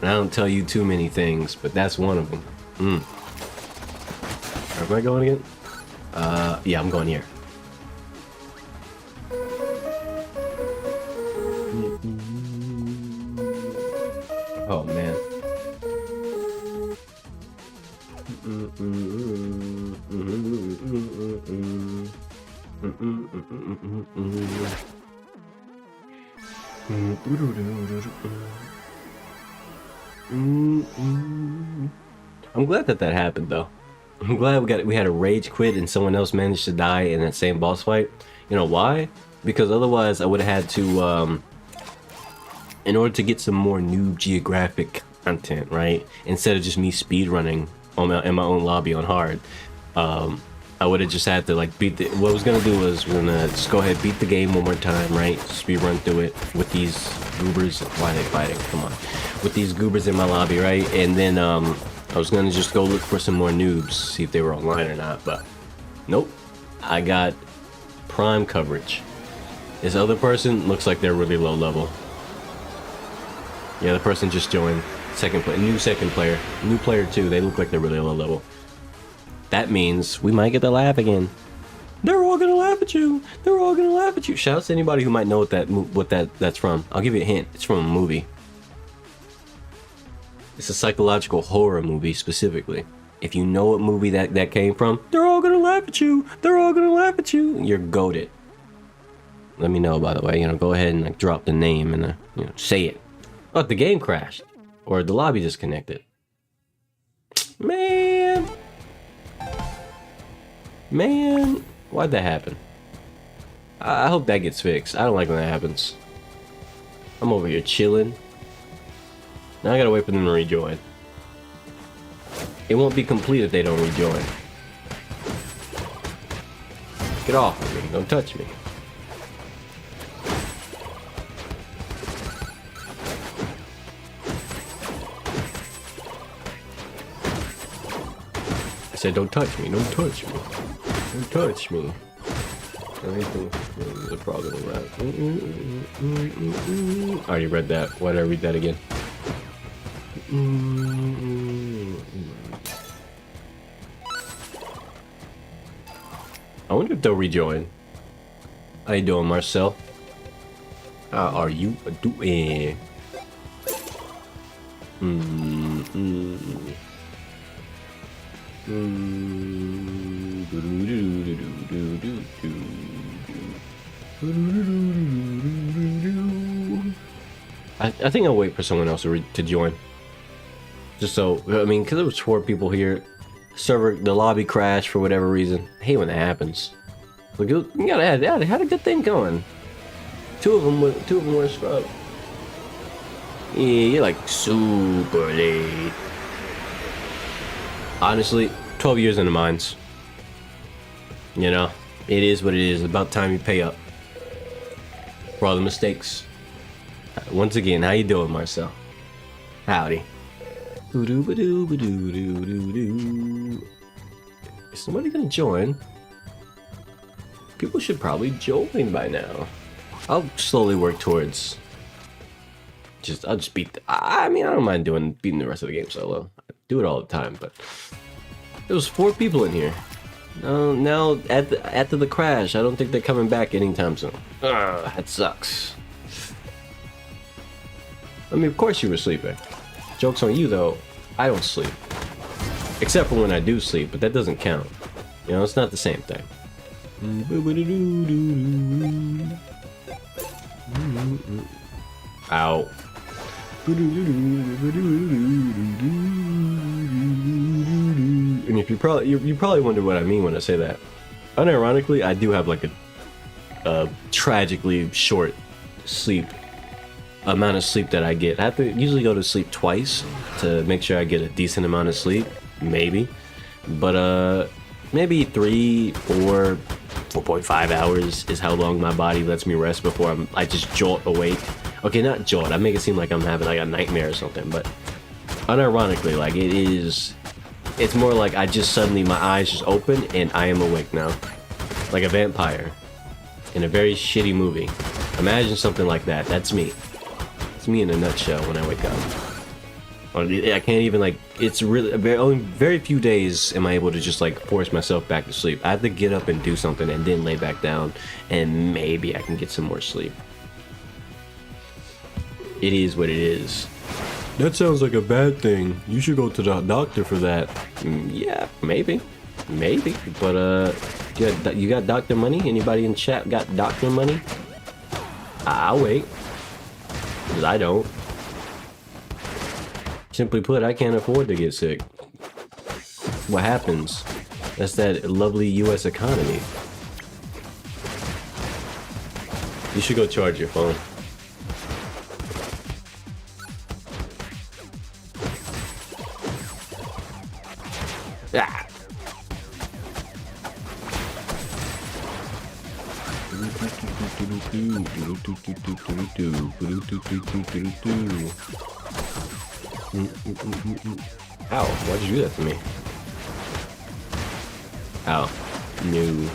And I don't tell you too many things, but that's one of them. Am I going again? Yeah, I'm going here. Oh man. I'm glad that happened though. I'm glad we had a rage quit and someone else managed to die in that same boss fight. You know why? Because otherwise I would have had to in order to get some more Noob Geographic content, right? Instead of just me speedrunning in my own lobby on hard, I would have just had to like beat the. What I was gonna do was we're gonna just go ahead, beat the game one more time, right? Speedrun through it with these goobers. Why are they fighting? Come on, with these goobers in my lobby, right? And then I was gonna just go look for some more noobs, see if they were online or not. But nope, I got prime coverage. This other person looks like they're really low level. Yeah, the person just joined. New second player. New player too. They look like they're really low level. That means we might get to laugh again. They're all gonna laugh at you. They're all gonna laugh at you. Shout out to anybody who might know what that's from. I'll give you a hint. It's from a movie. It's a psychological horror movie specifically. If you know what movie that came from, they're all gonna laugh at you. They're all gonna laugh at you. You're goated. Let me know, by the way. Go ahead and like drop the name and say it. Oh, the game crashed. Or the lobby disconnected. Man, why'd that happen? I hope that gets fixed. I don't like when that happens. I'm over here chilling. Now I gotta wait for them to rejoin. It won't be complete if they don't rejoin. Get off of me, don't touch me. I said, don't touch me, don't touch me, don't touch me. Anything is a problem with that. I already read that. Why did I read that again? I wonder if they'll rejoin. How you doing, Marcel? How are you doing? I think I'll wait for someone else to join. Just so, I mean, because there was 4 people here. The lobby crashed for whatever reason. I hate when that happens. Like, you gotta had a good thing going. Two of them were scrub. Yeah, you're like super late. Honestly, 12 years in the mines. It is what it is. About time you pay up for all the mistakes. Once again, how you doing, Marcel? Howdy. Is somebody gonna join? People should probably join by now. I'll slowly work towards. I'll just beat. I mean, I don't mind beating the rest of the game solo. I do it all the time, but there was 4 people in here. Now after the crash, I don't think they're coming back anytime soon. That sucks. I mean, of course you were sleeping. Joke's on you though. I don't sleep. Except for when I do sleep, but that doesn't count. You know, it's not the same thing. Ow. And if you probably wonder what I mean when I say that. Unironically, I do have like a tragically short amount of sleep that I get. I have to usually go to sleep twice to make sure I get a decent amount of sleep, maybe. But maybe 3, 4, 4.5 hours is how long my body lets me rest before I just jolt awake. Okay, not jolt. I make it seem like I'm having like a nightmare or something, but unironically, like it's more like I just suddenly my eyes just open and I am awake now, like a vampire in a very shitty movie. Imagine something like that. That's me. It's me in a nutshell when I wake up. I can't even like. It's really only very few days am I able to just like force myself back to sleep. I have to get up and do something and then lay back down, and maybe I can get some more sleep. It is what it is. That sounds like a bad thing. You should go to the doctor for that. Yeah, maybe. But you got doctor money? Anybody in chat got doctor money? I'll wait. Because I don't. Simply put, I can't afford to get sick. What happens? That's that lovely US economy. You should go charge your phone. Ah. Ow, why'd you do that to me? Ow. No.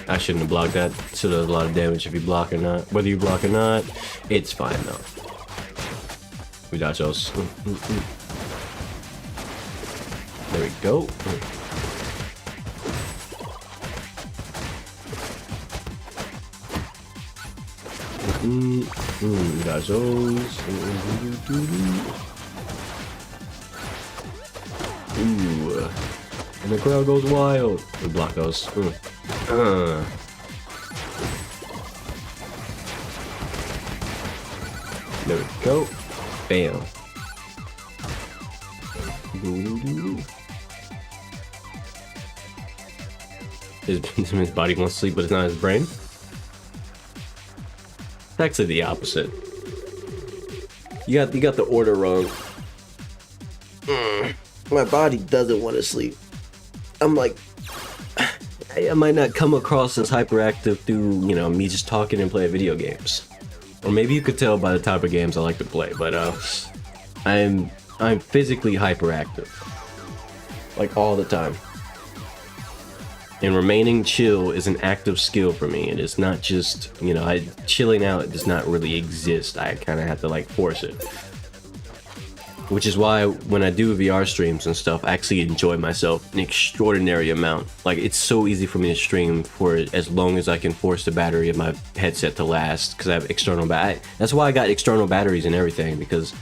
I shouldn't have blocked that. So does a lot of damage if you block or not. Whether you block or not, it's fine though. We dodge those. There we go. Dodge those. Ooh. And the crowd goes wild. We block those. There we go. Bam. His body wants to sleep, but it's not his brain. It's actually the opposite. You got the order wrong. My body doesn't want to sleep. I'm like, I might not come across as hyperactive through, you know, me just talking and playing video games. Or maybe you could tell by the type of games I like to play, but I'm physically hyperactive. Like all the time. And remaining chill is an active skill for me. It is not just, you know, chilling out does not really exist. I kind of have to like force it. Which is why when I do VR streams and stuff, I actually enjoy myself an extraordinary amount. Like, it's so easy for me to stream for as long as I can force the battery of my headset to last, because I have external that's why I got external batteries and everything, because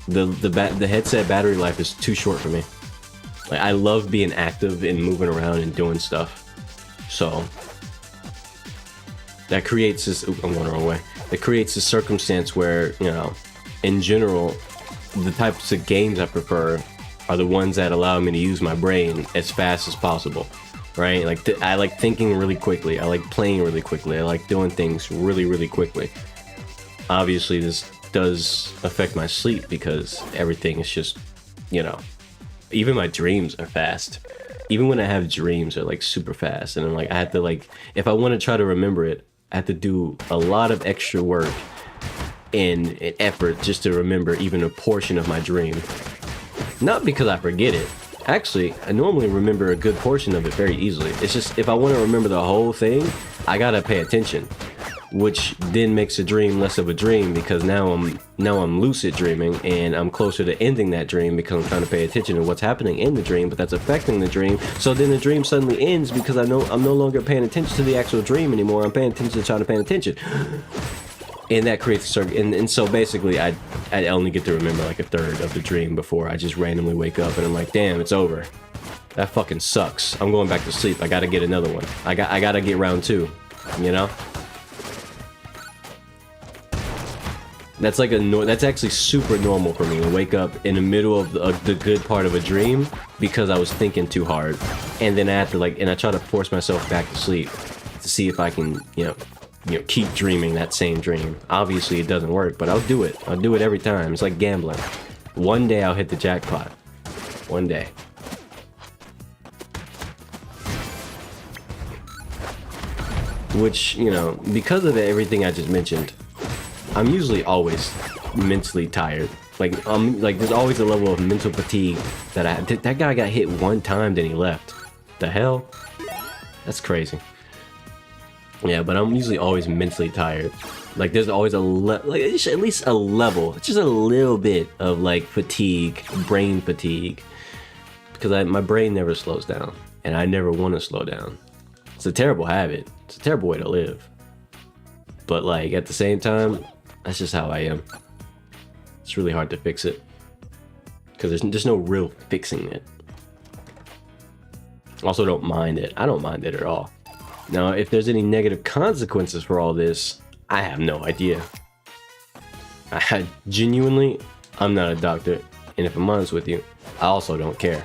the headset battery life is too short for me. Like, I love being active and moving around and doing stuff. So that creates this, I'm going the wrong way. It creates this circumstance where, you know, in general, the types of games I prefer are the ones that allow me to use my brain as fast as possible, right? Like, I like thinking really quickly. I like playing really quickly. I like doing things really, really quickly. Obviously, this does affect my sleep because everything is just, you know, even my dreams are fast. Even when I have dreams, they're like super fast. And I'm like, I have to like, if I want to try to remember it, I have to do a lot of extra work and an effort just to remember even a portion of my dream. Not because I forget it. Actually, I normally remember a good portion of it very easily. It's just if I want to remember the whole thing, I gotta pay attention. which then makes a dream less of a dream because now I'm lucid dreaming and I'm closer to ending that dream because I'm trying to pay attention to what's happening in the dream, but that's affecting the dream. So then the dream suddenly ends because I'm no longer paying attention to the actual dream anymore. I'm paying attention to trying to pay attention. And that creates a circle. And so basically I only get to remember like a third of the dream before I just randomly wake up and I'm like, damn, it's over. That fucking sucks. I'm going back to sleep. I gotta get another one. I gotta get round 2, you know? That's like that's actually super normal for me to wake up in the middle of the good part of a dream because I was thinking too hard. And then I have to and I try to force myself back to sleep to see if I can, keep dreaming that same dream. Obviously it doesn't work, but I'll do it. I'll do it every time. It's like gambling. One day I'll hit the jackpot. One day. Which, because of everything I just mentioned, I'm usually always mentally tired. There's always a level of mental fatigue that guy got hit one time, then he left. The hell? That's crazy. Yeah, but I'm usually always mentally tired. There's always at least a level, just a little bit of fatigue, brain fatigue, because my brain never slows down, and I never want to slow down. It's a terrible habit. It's a terrible way to live. But at the same time, that's just how I am. It's really hard to fix it because there's no real fixing it. Also, don't mind it. I don't mind it at all. Now, if there's any negative consequences for all this, I have no idea. Genuinely, I'm not a doctor, and if I'm honest with you, I also don't care.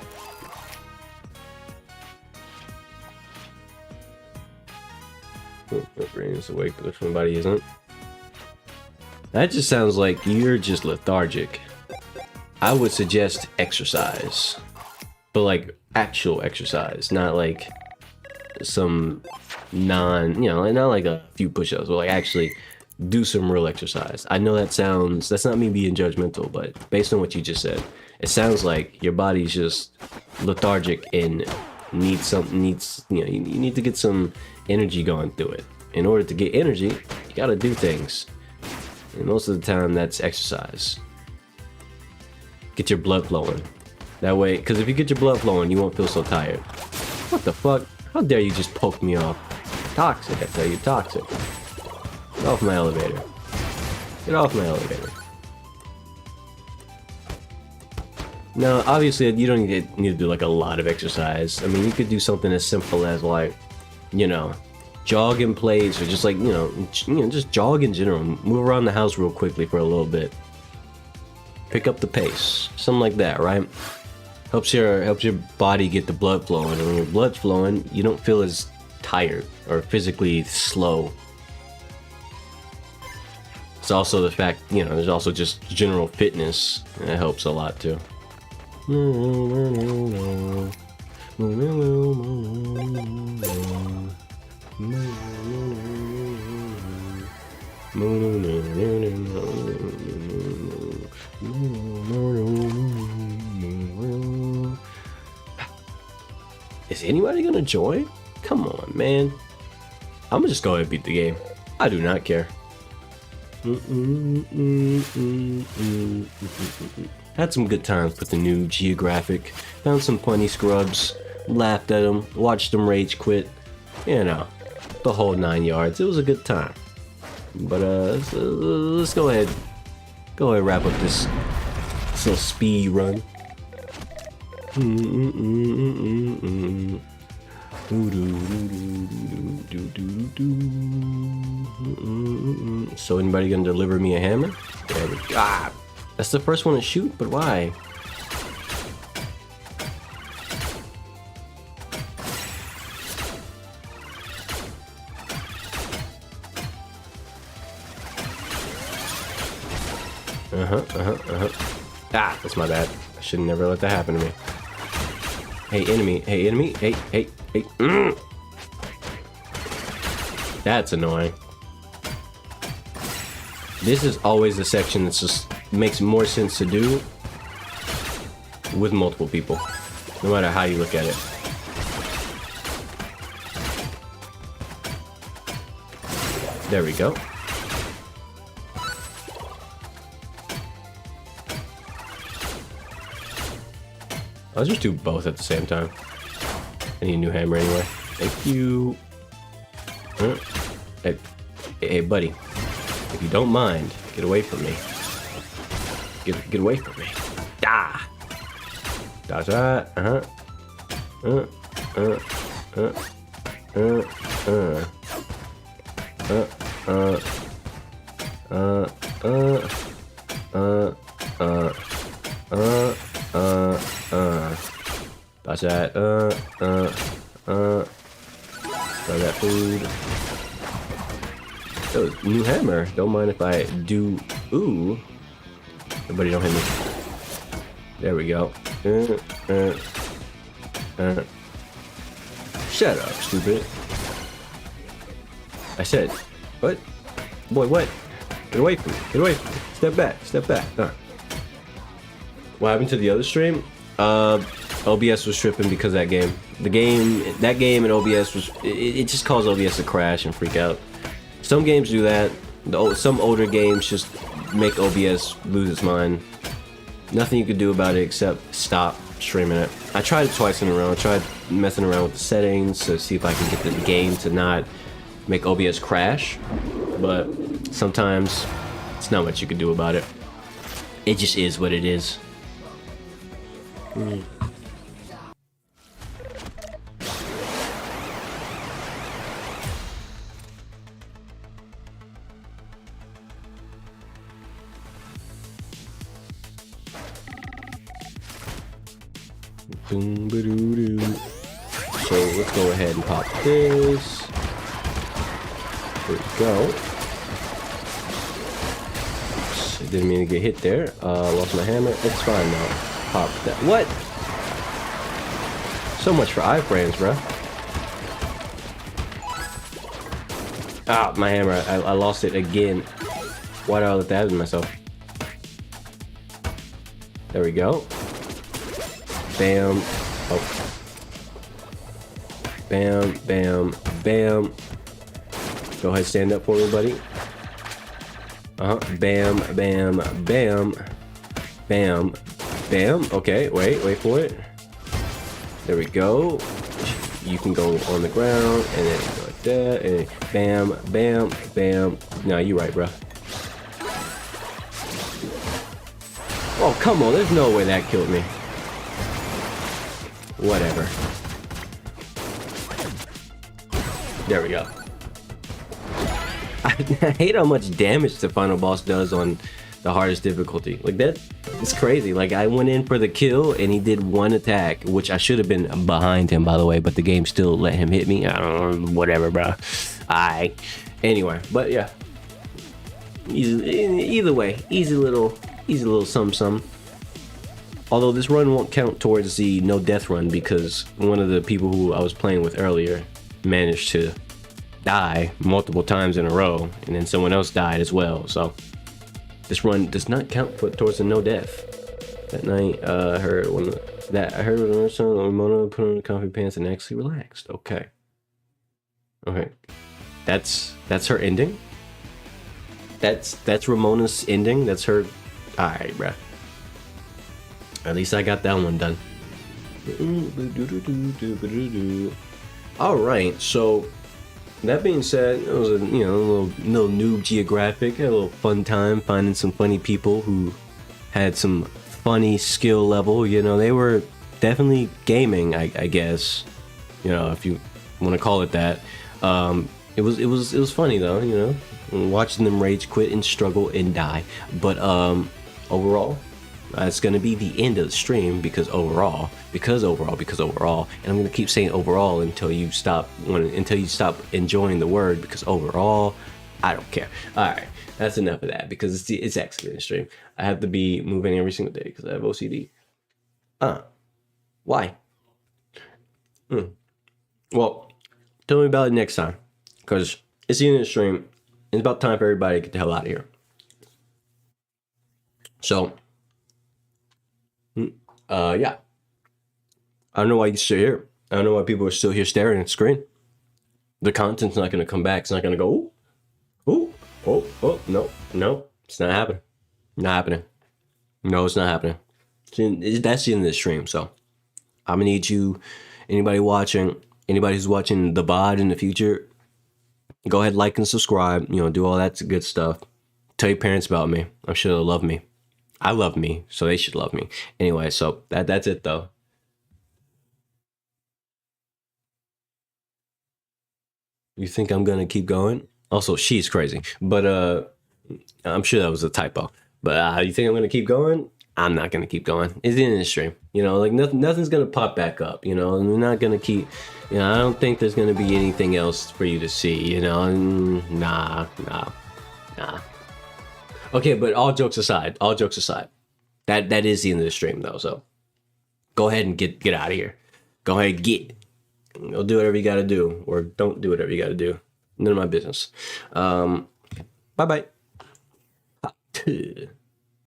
My brain is awake, but if my body isn't. That just sounds like you're just lethargic. I would suggest exercise. But actual exercise, not some not a few push-ups, but actually do some real exercise. I know that's not me being judgmental, but based on what you just said, it sounds like your body's just lethargic and you need to get some energy going through it. In order to get energy, you gotta do things. And most of the time, that's exercise. Get your blood flowing. That way, because if you get your blood flowing, you won't feel so tired. What the fuck? How dare you just poke me off? Toxic, I tell you, toxic. Get off my elevator. Get off my elevator. Now, obviously, you don't need to do a lot of exercise. I mean, you could do something as simple as jog in place, or just just jog in general. Move around the house real quickly for a little bit. Pick up the pace, something like that, right? Helps your body get the blood flowing, and when your blood's flowing, you don't feel as tired or physically slow. It's also the fact, there's also just general fitness, and it helps a lot too. Is anybody gonna join? Come on, man. I'm gonna just go ahead and beat the game. I do not care. Had some good times with the new Geographic. Found some funny scrubs. Laughed at them. Watched them rage quit. The whole 9 yards. It was a good time. But let's go ahead. Go ahead and wrap up this little speed run. So anybody gonna deliver me a hammer? There we go. Ah, that's the first one to shoot, but why? Ah, that's my bad. I should never let that happen to me. Hey, enemy. Hey, enemy. Hey, hey, hey. That's annoying. This is always the section that just makes more sense to do with multiple people, no matter how you look at it. There we go. I'll just do both at the same time. I need a new hammer anyway. Thank you. Hey, buddy. If you don't mind, get away from me. Get away from me. Ah! Dodge that. Dodge that. Throw that food. Oh, new hammer. Don't mind if I do. Ooh. Everybody don't hit me. There we go. Shut up, stupid. I said, what? Boy, what? Get away from me. Get away from me. Step back. Step back. What happened to the other stream? OBS was tripping because that game. That game and OBS was, it just caused OBS to crash and freak out. Some games do that. Some older games just make OBS lose its mind. Nothing you could do about it except stop streaming it. I tried it twice in a row. I tried messing around with the settings to see if I can get the game to not make OBS crash, but sometimes it's not much you can do about it. It just is what it is. So let's go ahead and pop this. There we go. Oops, I didn't mean to get hit there. Lost my hammer. It's fine now. Pop that. What? So much for iframes, bro. Ah, my hammer. I lost it again. Why did I let that happen to myself? There we go. Bam. Oh. Bam, bam, bam. Go ahead, stand up for me, buddy. Bam, bam, bam. Bam, bam. Okay, wait for it. There we go. You can go on the ground, and then go like that, and bam, bam, bam. Nah, you right, bro. Oh, come on. There's no way that killed me. Whatever. There we go. I hate how much damage the final boss does on the hardest difficulty. Like, that is crazy. Like, I went in for the kill and he did one attack, which I should have been behind him, by the way, but the game still let him hit me. I don't know, whatever, bro. Anyway, but yeah. Either way, easy little some. Although this run won't count towards the no death run because one of the people who I was playing with earlier managed to die multiple times in a row, and then someone else died as well. So this run does not count towards the no death. That night, I heard when Ramona put on the comfy pants and actually relaxed. Okay. That's her ending. That's Ramona's ending. That's her. All right, bruh. At least I got that one done. All right, so that being said, it was a little Noob Geographic. Had a little fun time finding some funny people who had some funny skill level. They were definitely gaming, I guess. If you want to call it that. It was funny though. Watching them rage quit and struggle and die. But overall. It's going to be the end of the stream because overall, and I'm going to keep saying overall until you stop enjoying the word, because overall, I don't care. All right, that's enough of that because it's actually a stream. I have to be moving every single day because I have OCD. Why? Well, tell me about it next time because it's the end of the stream. It's about time for everybody to get the hell out of here. So. Yeah. I don't know why you're still here. I don't know why people are still here staring at the screen. The content's not going to come back. It's not going to go, ooh. Oh, no, no, it's not happening. Not happening. No, it's not happening. That's the end of the stream. So I'm gonna need you, anybody who's watching the VOD in the future, go ahead, like and subscribe. You know, do all that good stuff. Tell your parents about me. I'm sure they'll love me. I love me, so they should love me. Anyway, so that's it though. You think I'm gonna keep going? Also, she's crazy, but I'm sure that was a typo. But you think I'm gonna keep going? I'm not gonna keep going. It's the end of the stream. You know, like nothing's gonna pop back up. You know, and we're not gonna keep. You know, I don't think there's gonna be anything else for you to see. You know, nah. Okay, but all jokes aside, that is the end of the stream though. So go ahead and get out of here. Go ahead, and get. You'll do whatever you got to do, or don't do whatever you got to do. None of my business. Bye bye.